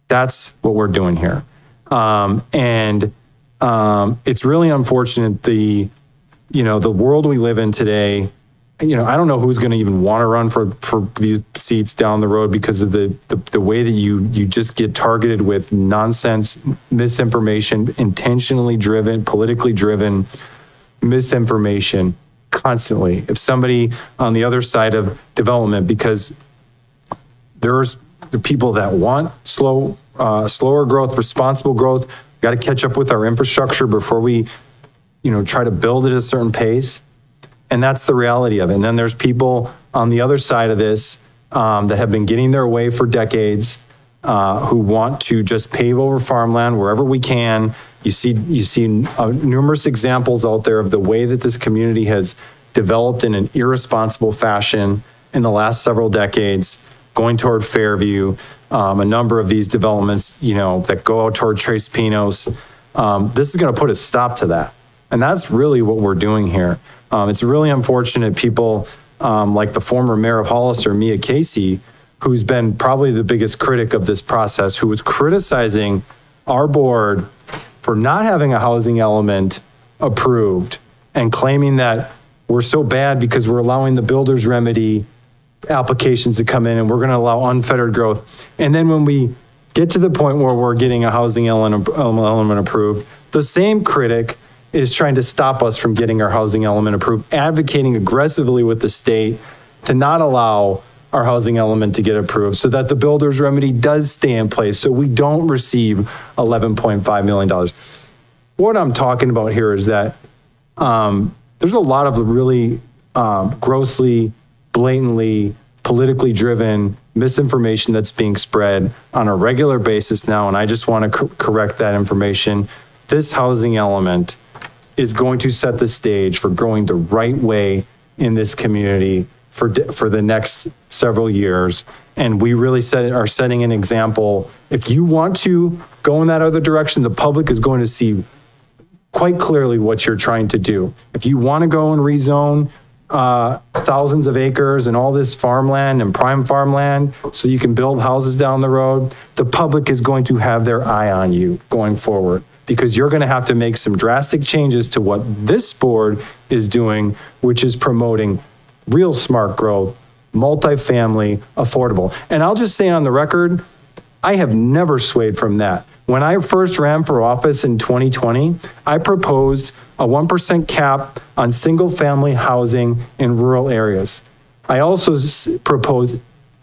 That's what we're doing here. It's really unfortunate the world we live in today. I don't know who's going to even want to run for these seats down the road because of the way that you just get targeted with nonsense, misinformation, intentionally driven, politically driven misinformation constantly. If somebody on the other side of development, because there's the people that want slower growth, responsible growth, got to catch up with our infrastructure before we, try to build at a certain pace. And that's the reality of it. And then there's people on the other side of this that have been getting their way for decades, who want to just pave over farmland wherever we can. You see numerous examples out there of the way that this community has developed in an irresponsible fashion in the last several decades, going toward Fairview, a number of these developments, that go out toward Tres Pinos. This is going to put a stop to that. And that's really what we're doing here. It's really unfortunate people like the former mayor of Hollister, Mia Casey, who's been probably the biggest critic of this process, who was criticizing our board for not having a housing element approved and claiming that we're so bad because we're allowing the builder's remedy applications to come in and we're going to allow unfettered growth. And then when we get to the point where we're getting a housing element approved, the same critic is trying to stop us from getting our housing element approved, advocating aggressively with the state to not allow our housing element to get approved so that the builder's remedy does stay in place so we don't receive $11.5 million. What I'm talking about here is that there's a lot of really grossly, blatantly, politically driven misinformation that's being spread on a regular basis now, and I just want to correct that information. This housing element is going to set the stage for growing the right way in this community for the next several years. And we really are setting an example. If you want to go in that other direction, the public is going to see quite clearly what you're trying to do. If you want to go and rezone thousands of acres and all this farmland and prime farmland so you can build houses down the road, the public is going to have their eye on you going forward, because you're going to have to make some drastic changes to what this board is doing, which is promoting real smart growth, multifamily, affordable. And I'll just say on the record, I have never swayed from that. When I first ran for office in 2020, I proposed a 1% cap on single-family housing in rural areas. I also proposed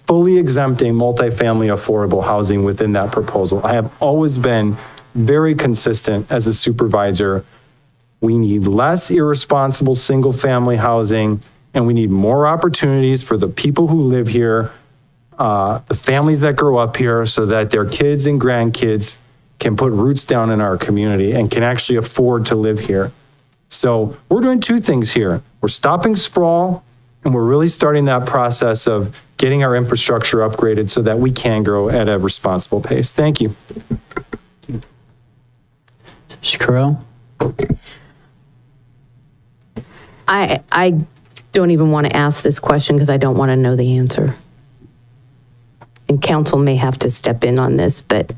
fully exempting multifamily affordable housing within that proposal. I have always been very consistent as a supervisor. We need less irresponsible single-family housing, and we need more opportunities for the people who live here, the families that grow up here, so that their kids and grandkids can put roots down in our community and can actually afford to live here. So we're doing two things here. We're stopping sprawl, and we're really starting that process of getting our infrastructure upgraded so that we can grow at a responsible pace. Thank you. Shakuro? I don't even want to ask this question because I don't want to know the answer. And council may have to step in on this, but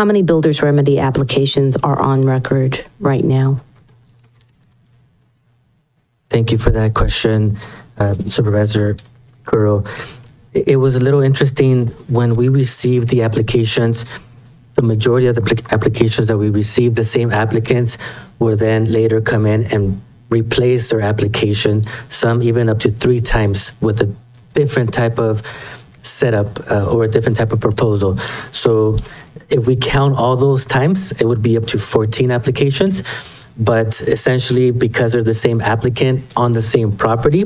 How many builder's remedy applications are on record right now? Thank you for that question, Supervisor Kuro. It was a little interesting when we received the applications. The majority of the applications that we received, the same applicants will then later come in and replace their application, some even up to 3 times with a different type of setup or a different type of proposal. So if we count all those times, it would be up to 14 applications. But essentially, because they're the same applicant on the same property,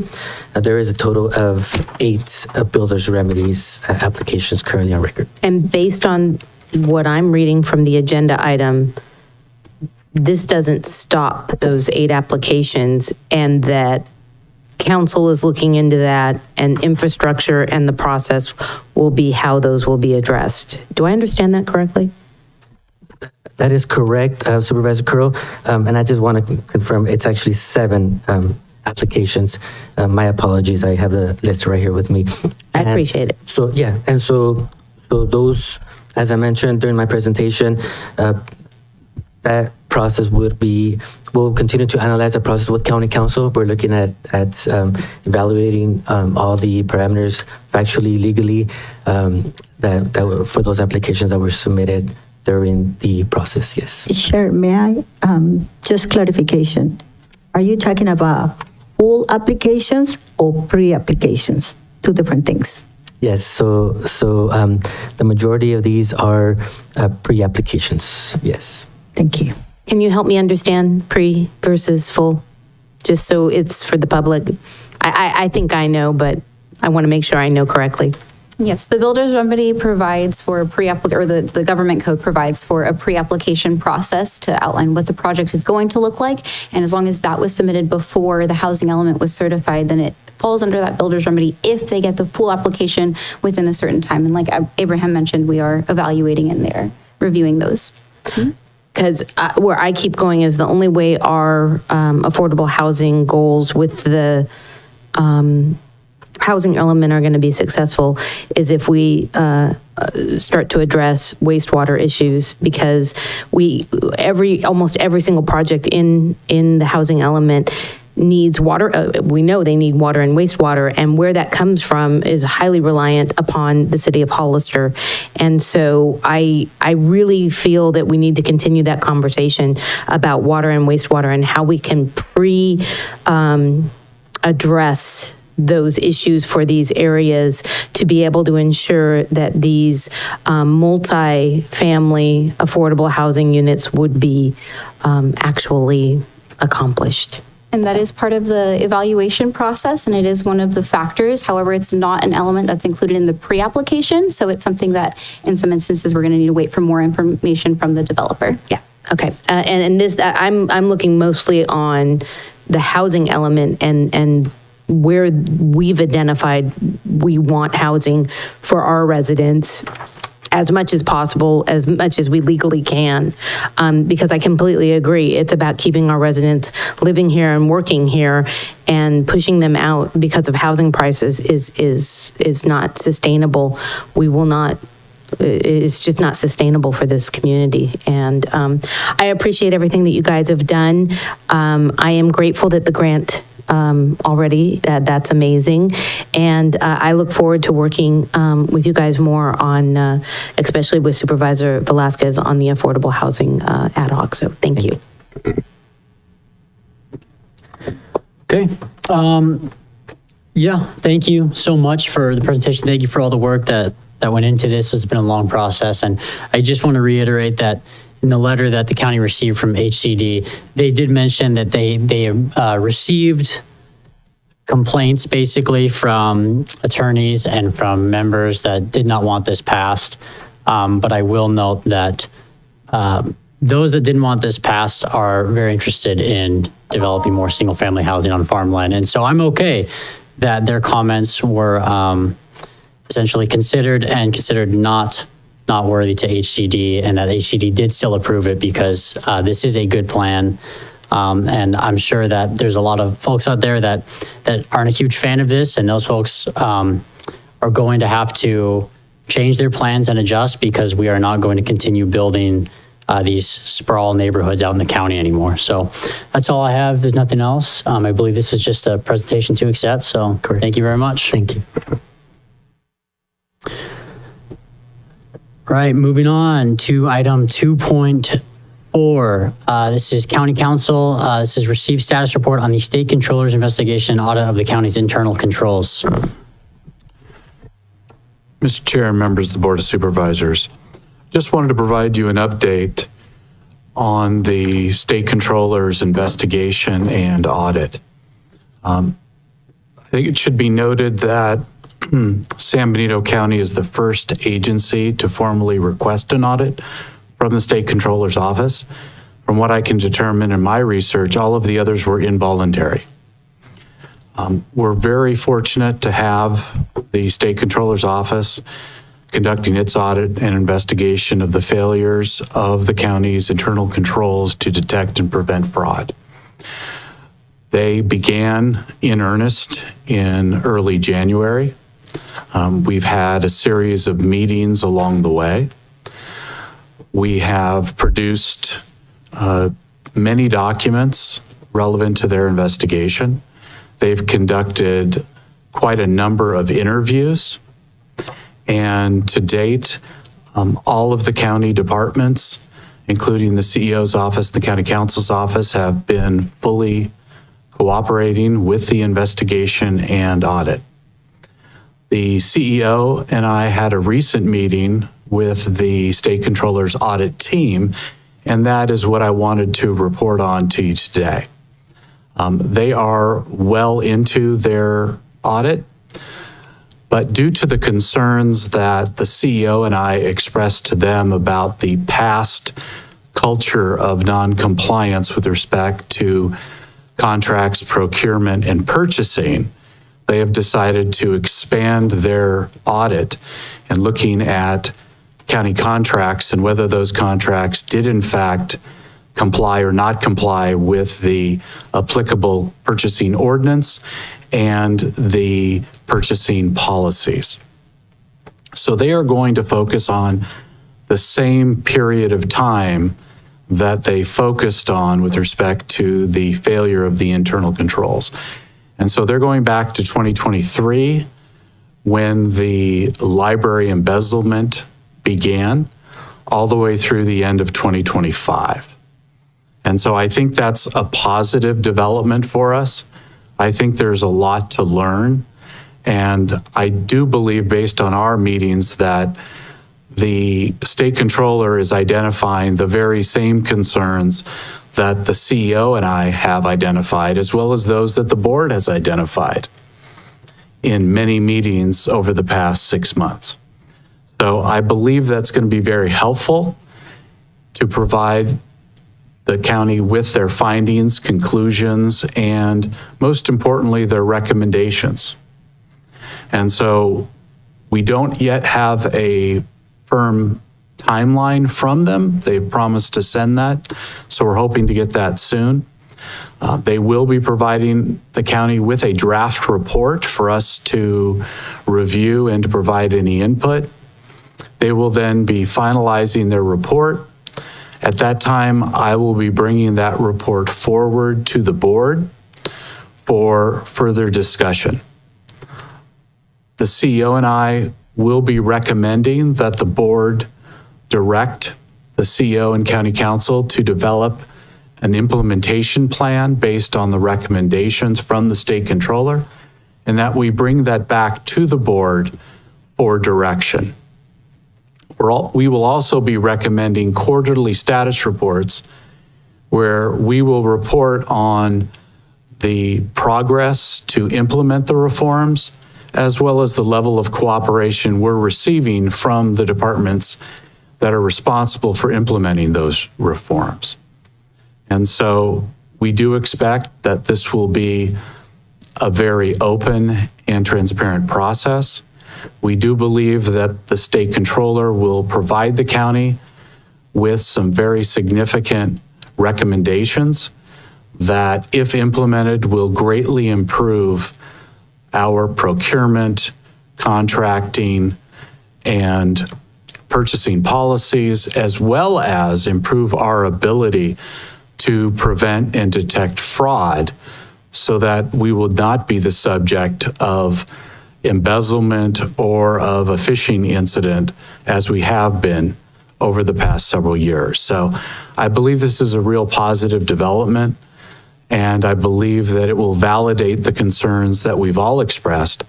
there is a total of 8 builder's remedies applications currently on record. And based on what I'm reading from the agenda item, this doesn't stop those 8 applications, and that council is looking into that, and infrastructure and the process will be how those will be addressed. Do I understand that correctly? That is correct, Supervisor Curl. And I just want to confirm it's actually 7 applications. My apologies, I have the list right here with me. I appreciate it. So, yeah, and so those, as I mentioned during my presentation, that process we'll continue to analyze the process with County Council. We're looking at evaluating all the parameters factually, legally, that for those applications that were submitted during the process, yes. Sure, may I, just clarification. Are you talking about full applications or pre-applications? 2 different things. Yes, so the majority of these are pre-applications, yes. Thank you. Can you help me understand pre versus full? Just so it's for the public. I think I know, but I want to make sure I know correctly. Yes, the builder's remedy provides for a the government code provides for a pre-application process to outline what the project is going to look like. And as long as that was submitted before the housing element was certified, then it falls under that builder's remedy if they get the full application within a certain time. And like Abraham mentioned, we are evaluating and they're reviewing those. Because where I keep going is the only way our affordable housing goals with the housing element are going to be successful is if we start to address wastewater issues, because almost every single project in the housing element needs water. We know they need water and wastewater, and where that comes from is highly reliant upon the city of Hollister. And so I really feel that we need to continue that conversation about water and wastewater and how we can address those issues for these areas to be able to ensure that these multi-family affordable housing units would be actually accomplished. And that is part of the evaluation process, and it is one of the factors. However, it's not an element that's included in the pre-application, so it's something that in some instances we're going to need to wait for more information from the developer. Yeah, okay. And this, I'm looking mostly on the housing element and where we've identified we want housing for our residents as much as possible, as much as we legally can, because I completely agree. It's about keeping our residents living here and working here, and pushing them out because of housing prices is not sustainable. We will not. It's just not sustainable for this community. And I appreciate everything that you guys have done. I am grateful that the grant already. That's amazing. And I look forward to working with you guys more on, especially with Supervisor Velasquez on the affordable housing ad hoc. So thank you. Okay. Yeah, thank you so much for the presentation. Thank you for all the work that went into this. It's been a long process. And I just want to reiterate that in the letter that the county received from HCD, they did mention that they received complaints basically from attorneys and from members that did not want this passed. But I will note that those that didn't want this passed are very interested in developing more single-family housing on farmland. And so I'm okay that their comments were essentially considered not worthy to HCD, and that HCD did still approve it because this is a good plan. And I'm sure that there's a lot of folks out there that aren't a huge fan of this, and those folks are going to have to change their plans and adjust because we are not going to continue building these sprawl neighborhoods out in the county anymore. So that's all I have. There's nothing else. I believe this is just a presentation to accept. So thank you very much. Thank you. Right, moving on to item 2.4. This is County Council. This is received status report on the State Controller's investigation and audit of the county's internal controls. Mr. Chair and members of the Board of Supervisors, just wanted to provide you an update on the State Controller's investigation and audit. I think it should be noted that San Benito County is the first agency to formally request an audit from the State Controller's office. From what I can determine in my research, all of the others were involuntary. We're very fortunate to have the State Controller's office conducting its audit and investigation of the failures of the county's internal controls to detect and prevent fraud. They began in earnest in early January. We've had a series of meetings along the way. We have produced many documents relevant to their investigation. They've conducted quite a number of interviews. And to date, all of the county departments, including the CEO's office, the county council's office, have been fully cooperating with the investigation and audit. The CEO and I had a recent meeting with the State Controller's audit team, and that is what I wanted to report on to you today. They are well into their audit, but due to the concerns that the CEO and I expressed to them about the past culture of non-compliance with respect to contracts, procurement, and purchasing, they have decided to expand their audit and looking at county contracts and whether those contracts did in fact comply or not comply with the applicable purchasing ordinance and the purchasing policies. So they are going to focus on the same period of time that they focused on with respect to the failure of the internal controls. And so they're going back to 2023 when the library embezzlement began all the way through the end of 2025. And so I think that's a positive development for us. I think there's a lot to learn. And I do believe, based on our meetings, that the State Controller is identifying the very same concerns that the CEO and I have identified, as well as those that the board has identified in many meetings over the past 6 months. So I believe that's going to be very helpful to provide the county with their findings, conclusions, and most importantly, their recommendations. And so we don't yet have a firm timeline from them. They've promised to send that, so we're hoping to get that soon. They will be providing the county with a draft report for us to review and to provide any input. They will then be finalizing their report. At that time, I will be bringing that report forward to the board for further discussion. The CEO and I will be recommending that the board direct the CEO and county council to develop an implementation plan based on the recommendations from the State Controller, and that we bring that back to the board for direction. We will also be recommending quarterly status reports where we will report on the progress to implement the reforms, as well as the level of cooperation we're receiving from the departments that are responsible for implementing those reforms. And so we do expect that this will be a very open and transparent process. We do believe that the State Controller will provide the county with some very significant recommendations that, if implemented, will greatly improve our procurement, contracting, and purchasing policies, as well as improve our ability to prevent and detect fraud so that we will not be the subject of embezzlement or of a phishing incident as we have been over the past several years. So I believe this is a real positive development, and I believe that it will validate the concerns that we've all expressed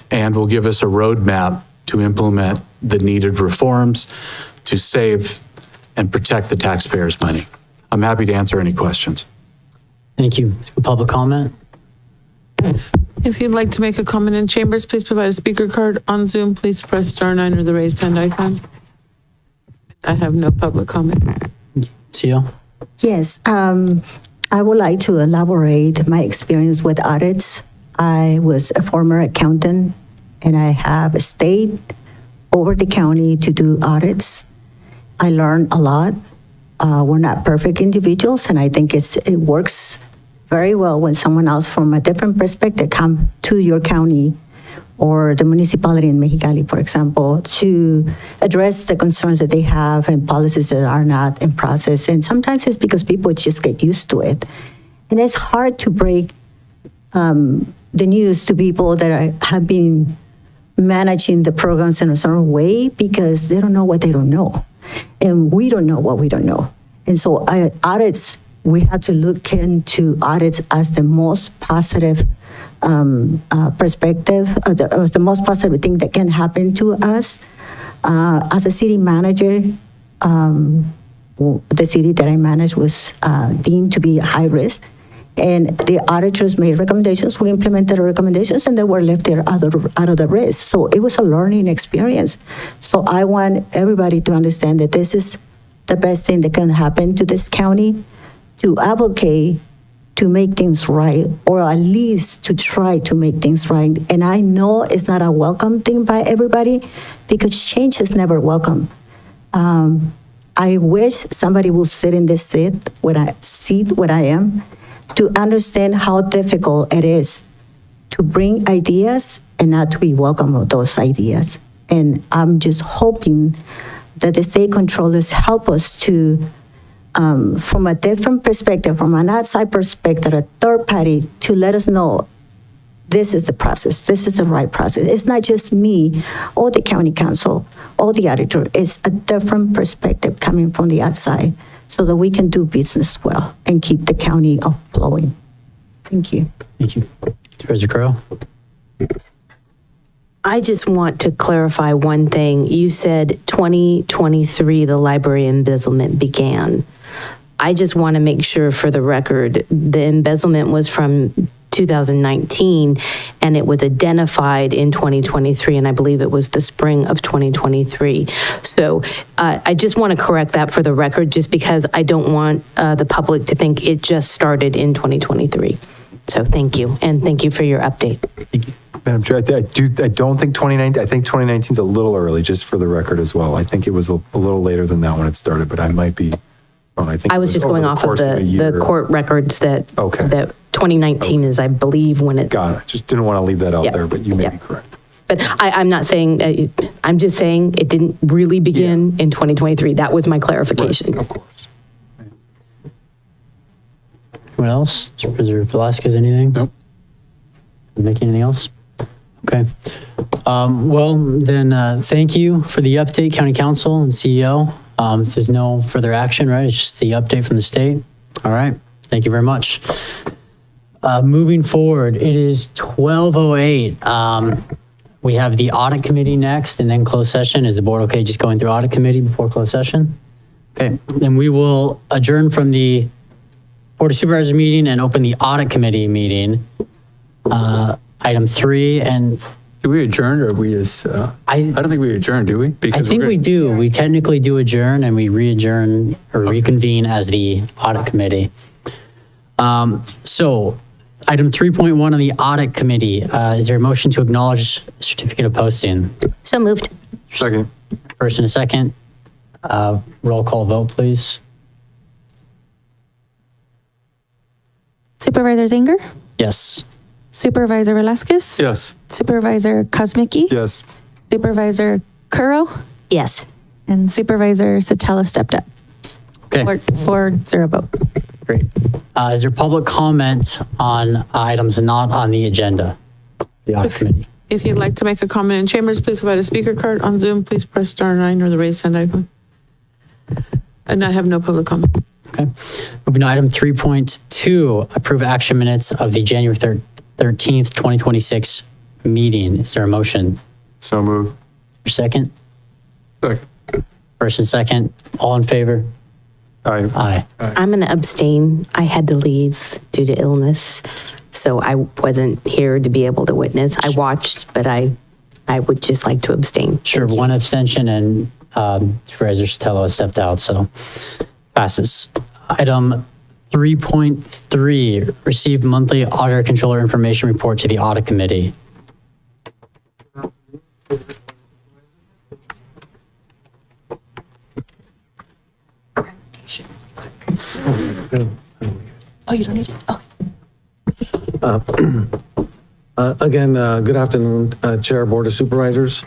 and will give us a roadmap to implement the needed reforms to save and protect the taxpayers' money. I'm happy to answer any questions. Thank you. Public comment? If you'd like to make a comment in chambers, please provide a speaker card. On Zoom, please press star 9 or the raised hand icon. I have no public comment. Sia? Yes, I would like to elaborate my experience with audits. I was a former accountant, and I have stayed over the county to do audits. I learned a lot. We're not perfect individuals, and I think it works very well when someone else from a different perspective come to your county or the municipality in Mexicali, for example, to address the concerns that they have and policies that are not in process. And sometimes it's because people just get used to it. And it's hard to break the news to people that have been managing the programs in a certain way because they don't know what they don't know. And we don't know what we don't know. And so audits, we have to look into audits as the most positive perspective, the most positive thing that can happen to us. As a city manager, the city that I managed was deemed to be high risk. And the auditors made recommendations. We implemented the recommendations, and they were left there out of the risk. So it was a learning experience. So I want everybody to understand that this is the best thing that can happen to this county, to advocate to make things right, or at least to try to make things right. And I know it's not a welcome thing by everybody, because change is never welcome. I wish somebody will sit in this seat where I am, to understand how difficult it is to bring ideas and not to be welcome of those ideas. And I'm just hoping that the state controllers help us to, from a different perspective, from an outside perspective, a third party, to let us know this is the process, this is the right process. It's not just me or the county council or the auditor, it's a different perspective coming from the outside, so that we can do business well and keep the county flowing. Thank you. Thank you. Supervisor Crowe? I just want to clarify one thing. You said 2023, the library embezzlement began. I just want to make sure for the record, the embezzlement was from 2019, and it was identified in 2023, and I believe it was the spring of 2023. So I just want to correct that for the record, just because I don't want the public to think it just started in 2023. So thank you, and thank you for your update. Thank you. Madam Chair, I don't think 2019, I think 2019 is a little early, just for the record as well. I think it was a little later than that when it started, but I might be wrong. I was just going off of the court records that 2019 is, I believe, when it. Got it. Just didn't want to leave that out there, but you may be correct. But I'm not saying, I'm just saying it didn't really begin in 2023. That was my clarification. Right, of course. Anyone else? Supervisor Velasquez, anything? Nope. Mickey, anything else? Okay. Well, then thank you for the update, County Council and CEO. If there's no further action, right? It's just the update from the state. All right. Thank you very much. Moving forward, it is 12:08. We have the audit committee next, and then closed session. Is the board okay just going through audit committee before closed session? Okay. Then we will adjourn from the Board of Supervisors meeting and open the audit committee meeting. Item 3, and do we adjourn, or we just? I don't think we adjourn, do we? Because I think we do. We technically do adjourn, and we re-adjourn or reconvene as the audit committee. So, item 3.1 on the audit committee. Is there a motion to acknowledge certificate of posting? So moved. Second. First and a second. Roll call vote, please. Supervisor Zinger? Yes. Supervisor Velasquez? Yes. Supervisor Kosmicki? Yes. Supervisor Curro, Yes. and Supervisor Satella stepped up. Okay. 4-0 vote. Great. Is there public comment on items not on the agenda? The audit committee. If you'd like to make a comment in chambers, please provide a speaker card. On Zoom, please press *9 or the raised hand icon. And I have no public comment. Okay. Moving to item 3.2, approve action minutes of the January 13th, 2026 meeting. Is there a motion? So moved. Second? Second. First and second. All in favor? Aye. Aye. I'm going to abstain. I had to leave due to illness, so I wasn't here to be able to witness. I watched, but I would just like to abstain. Sure, one abstention and Supervisor Sotelo has stepped out, so passes. Item 3.3, receive monthly auditor controller information report to the audit committee. Oh, you don't need it? Okay. Again, good afternoon, Chair, Board of Supervisors.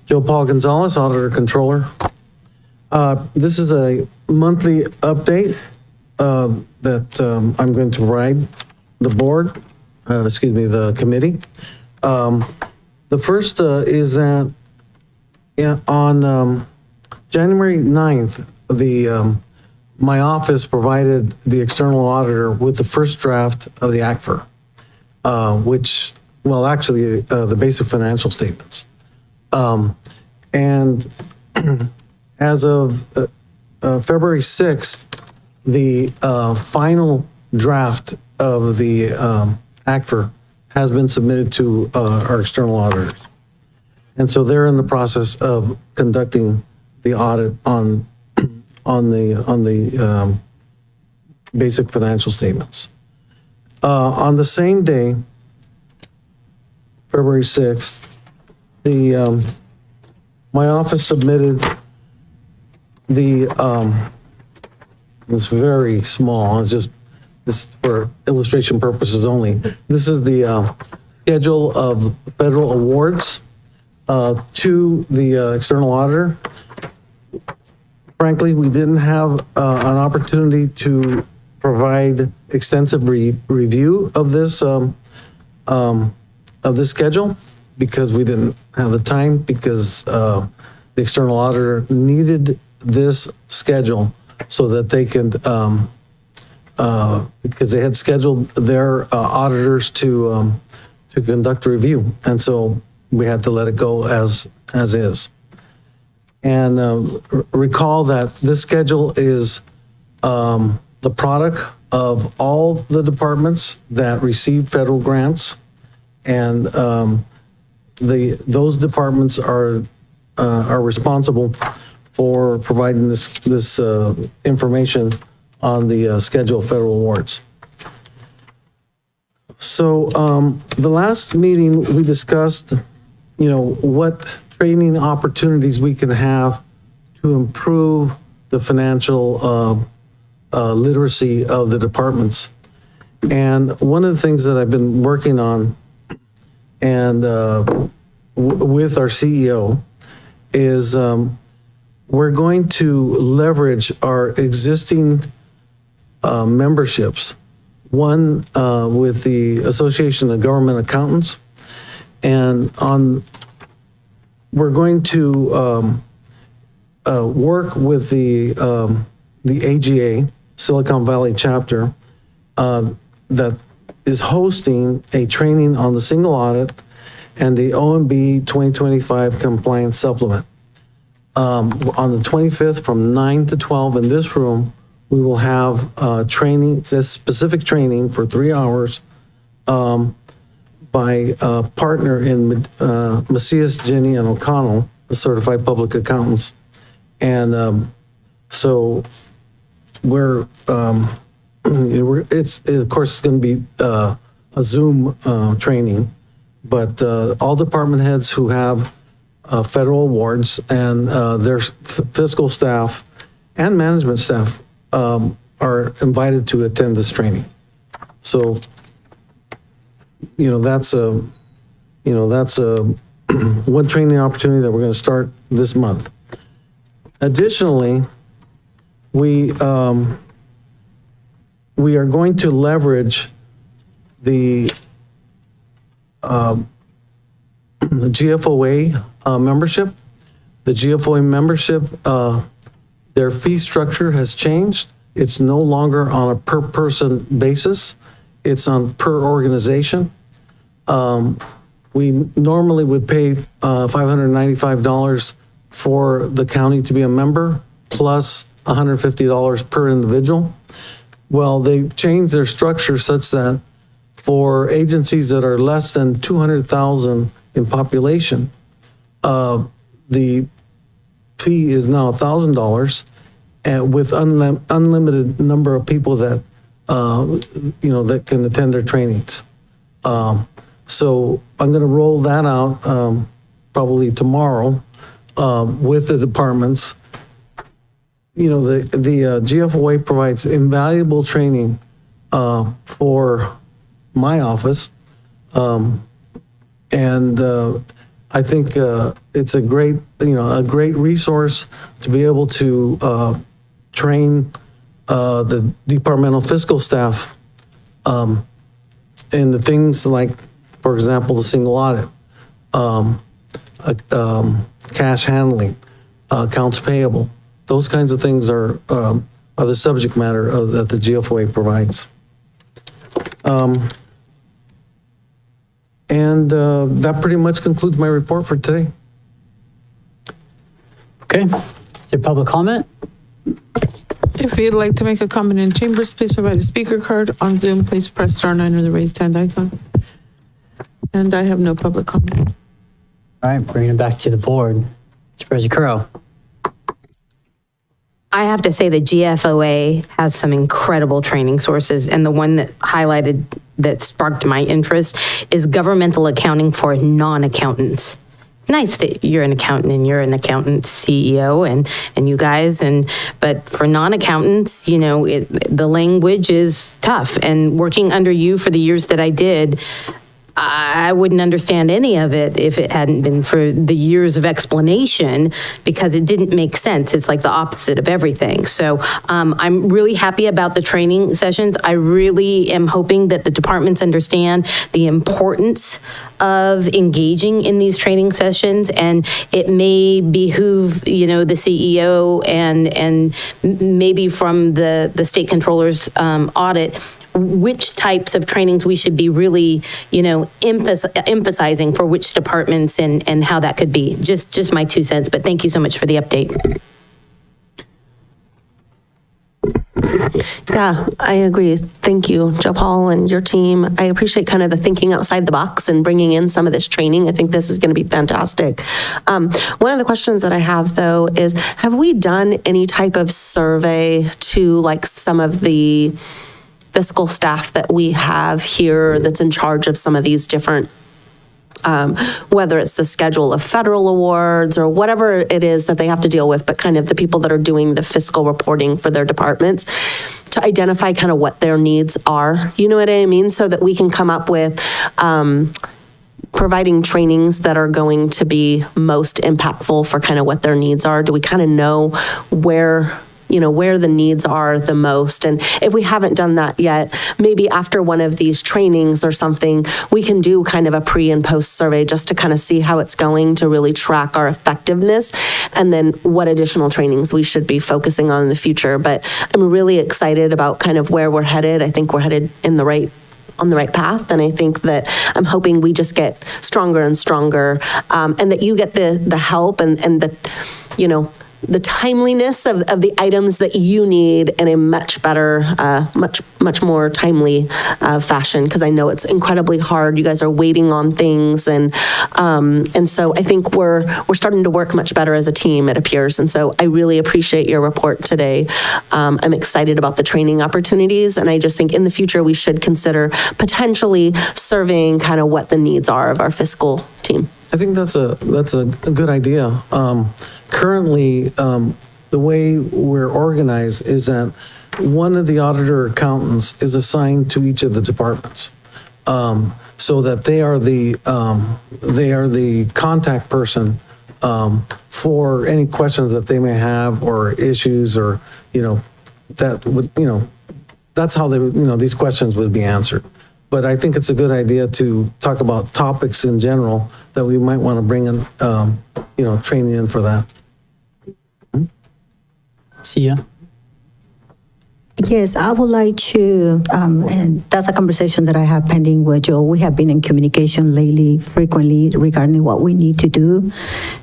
Joe Paul Gonzalez, Auditor Controller. This is a monthly update that I'm going to provide the board, the committee. The first is that on January 9th, my office provided the external auditor with the first draft of the ACFR, which, well, actually, the basic financial statements. And as of February 6th, the final draft of the ACFR has been submitted to our external auditors. And so they're in the process of conducting the audit on the basic financial statements. On the same day, February 6th, my office submitted it's very small, it's just this for illustration purposes only. This is the schedule of federal awards to the external auditor. Frankly, we didn't have an opportunity to provide extensive review of this schedule because we didn't have the time, because the external auditor needed this schedule so that they could, because they had scheduled their auditors to conduct a review, and so we had to let it go as is. And recall that this schedule is the product of all the departments that receive federal grants, and those departments are responsible for providing this information on the schedule of federal awards. So the last meeting we discussed, what training opportunities we can have to improve the financial literacy of the departments. And one of the things that I've been working on and with our CEO is we're going to leverage our existing memberships, one with the Association of Government Accountants, and we're going to work with the AGA, Silicon Valley chapter, that is hosting a training on the single audit and the OMB 2025 compliance supplement. On the 25th from 9 to 12 in this room, we will have training, this specific training for 3 hours by a partner in Macias, Jenny, and O'Connell, the certified public accountants. And so it's of course, it's going to be a Zoom training, but all department heads who have federal awards and their fiscal staff and management staff are invited to attend this training. So, that's a one training opportunity that we're going to start this month. Additionally, we are going to leverage the GFOA membership. The GFOA membership, their fee structure has changed. It's no longer on a per person basis. It's on per organization. We normally would pay $595 for the county to be a member, plus $150 per individual. Well, they changed their structure such that for agencies that are less than 200,000 in population, the fee is now $1,000, and with unlimited number of people that that can attend their trainings. So I'm going to roll that out probably tomorrow with the departments. The GFOA provides invaluable training for my office, and I think it's a great resource to be able to train the departmental fiscal staff in the things like, for example, the single audit, cash handling, accounts payable. Those kinds of things are the subject matter that the GFOA provides. And that pretty much concludes my report for today. Okay. Is there public comment? If you'd like to make a comment in chambers, please provide a speaker card. On Zoom, please press star 9 or the raised hand icon. And I have no public comment. All right, bringing it back to the board. Supervisor Curro. I have to say the GFOA has some incredible training sources, and the one that highlighted that sparked my interest is governmental accounting for non-accountants. Nice that you're an accountant and you're an accountant CEO and you guys, but for non-accountants, the language is tough, and working under you for the years that I did, I wouldn't understand any of it if it hadn't been for the years of explanation, because it didn't make sense. It's like the opposite of everything. So I'm really happy about the training sessions. I really am hoping that the departments understand the importance of engaging in these training sessions, and it may behoove, the CEO and maybe from the state controller's audit, which types of trainings we should be really, emphasizing for which departments and how that could be. Just my 2 cents, but thank you so much for the update. Yeah, I agree. Thank you, Joe Paul and your team. I appreciate kind of the thinking outside the box and bringing in some of this training. I think this is going to be fantastic. One of the questions that I have, though, is have we done any type of survey to like some of the fiscal staff that we have here that's in charge of some of these different whether it's the schedule of federal awards or whatever it is that they have to deal with, but kind of the people that are doing the fiscal reporting for their departments, to identify kind of what their needs are, you know what I mean? So that we can come up with providing trainings that are going to be most impactful for kind of what their needs are. Do we kind of know where the needs are the most? And if we haven't done that yet, maybe after one of these trainings or something, we can do kind of a pre and post survey just to kind of see how it's going, to really track our effectiveness, and then what additional trainings we should be focusing on in the future. But I'm really excited about kind of where we're headed. I think we're headed on the right path. And I think that I'm hoping we just get stronger and stronger, and that you get the help and the timeliness of the items that you need in a much better, much more timely fashion, because I know it's incredibly hard. You guys are waiting on things, and so I think we're starting to work much better as a team, it appears. And so I really appreciate your report today. I'm excited about the training opportunities, and I just think in the future we should consider potentially surveying kind of what the needs are of our fiscal team. I think that's a good idea. Currently, the way we're organized is that one of the auditor accountants is assigned to each of the departments. so that they are the contact person for any questions that they may have or issues or, that would, that's how they would, these questions would be answered. But I think it's a good idea to talk about topics in general that we might want to bring in, training in for that. See ya. Yes, I would like to, and that's a conversation that I have pending with Joe. We have been in communication lately, frequently, regarding what we need to do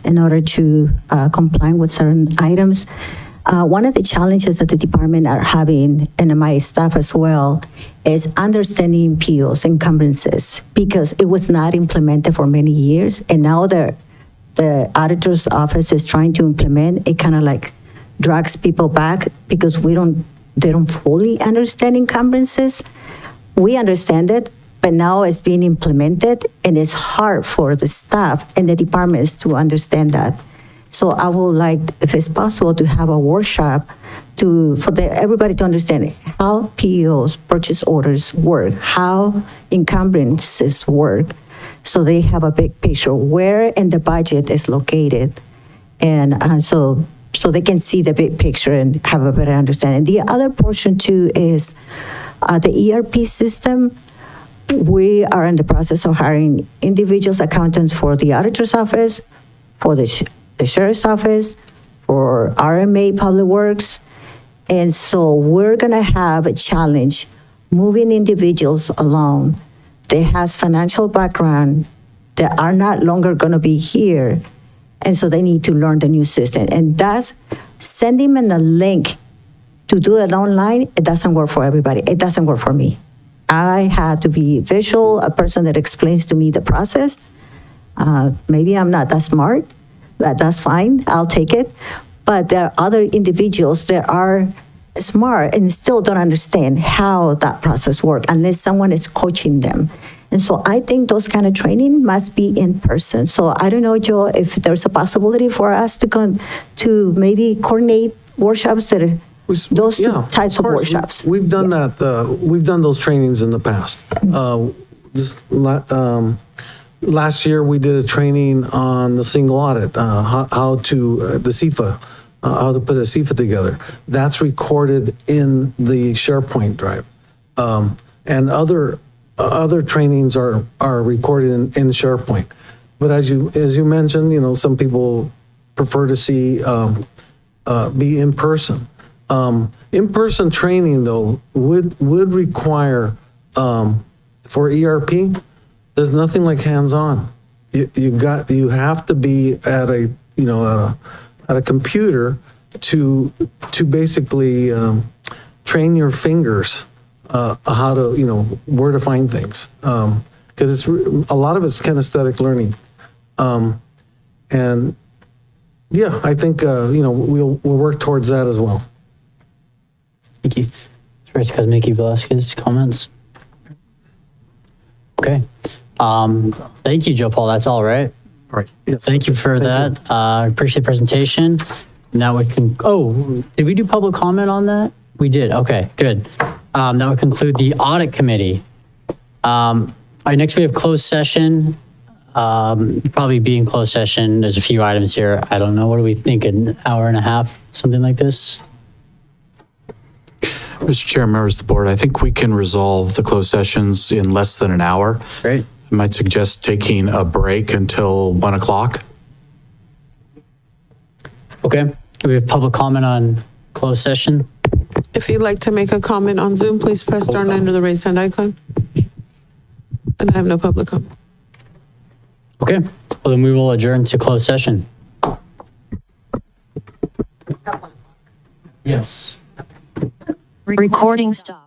in order to comply with certain items. One of the challenges that the department are having, and my staff as well, is understanding POs, encumbrances, because it was not implemented for many years, and now the auditor's office is trying to implement. It kind of like drags people back because they don't fully understand encumbrances. We understand it, but now it's being implemented, and it's hard for the staff and the departments to understand that. So I would like, if it's possible, to have a workshop for everybody to understand how POs, purchase orders work, how encumbrances work, so they have a big picture where in the budget is located, and so they can see the big picture and have a better understanding. The other portion too is the ERP system. We are in the process of hiring individuals, accountants for the auditor's office, for the sheriff's office, for RMA Public Works. And so we're gonna have a challenge moving individuals along that has financial background that are not longer gonna be here. And so they need to learn the new system. And that's sending them a link to do it online. It doesn't work for everybody. It doesn't work for me. I had to be visual, a person that explains to me the process. Maybe I'm not that smart, but that's fine. I'll take it. But there are other individuals that are smart and still don't understand how that process works unless someone is coaching them. And so I think those kind of training must be in person. So I don't know, Joe, if there's a possibility for us to maybe coordinate workshops that are those types of workshops. We've done that. We've done those trainings in the past. Last year, we did a training on the single audit, how to the CFA, how to put a CFA together. That's recorded in the SharePoint drive, and other trainings are recorded in SharePoint. But as you mentioned, some people prefer to see be in person. In-person training though would require for ERP. There's nothing like hands-on. You have to be at a computer to basically train your fingers how to where to find things, because it's a lot of it's kinesthetic learning, and yeah, I think we'll work towards that as well. Thank you. Supervisor Kosmicki Velasquez, comments? Okay. Thank you, Joe Paul. That's all right. All right. Yes. Thank you for that. Appreciate the presentation. Now we can, did we do public comment on that? We did. Okay, good. That would conclude the audit committee. All right, next we have closed session. Probably be in closed session. There's a few items here. I don't know. What do we think? An hour and a half, something like this? Mr. Chair, members of the board, I think we can resolve the closed sessions in less than an hour. Great. I might suggest taking a break until 1 o'clock. Okay. We have public comment on closed session. If you'd like to make a comment on Zoom, please press star 9 or the raised hand icon. And I have no public comment. Okay. Well, then we will adjourn to closed session. Yes. Recording stop.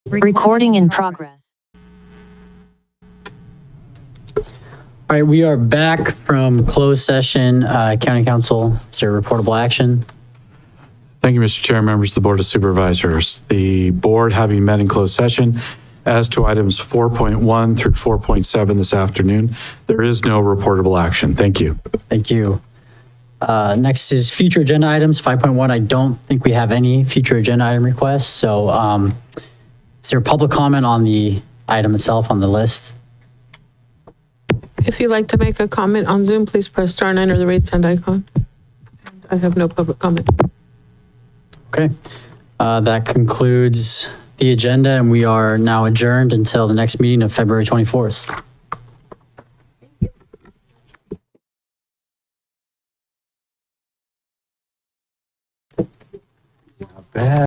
Recording in progress. All right, we are back from closed session. County Council, is there reportable action? Thank you, Mr. Chair, members of the Board of Supervisors. The board, having met in closed session, as to items 4.1 through 4.7 this afternoon, there is no reportable action. Thank you. Thank you. Next is future agenda items. 5.1, I don't think we have any future agenda item requests. So is there public comment on the item itself on the list? If you'd like to make a comment on Zoom, please press star 9 or the raised hand icon. I have no public comment. Okay. That concludes the agenda, and we are now adjourned until the next meeting of February 24th. Bad.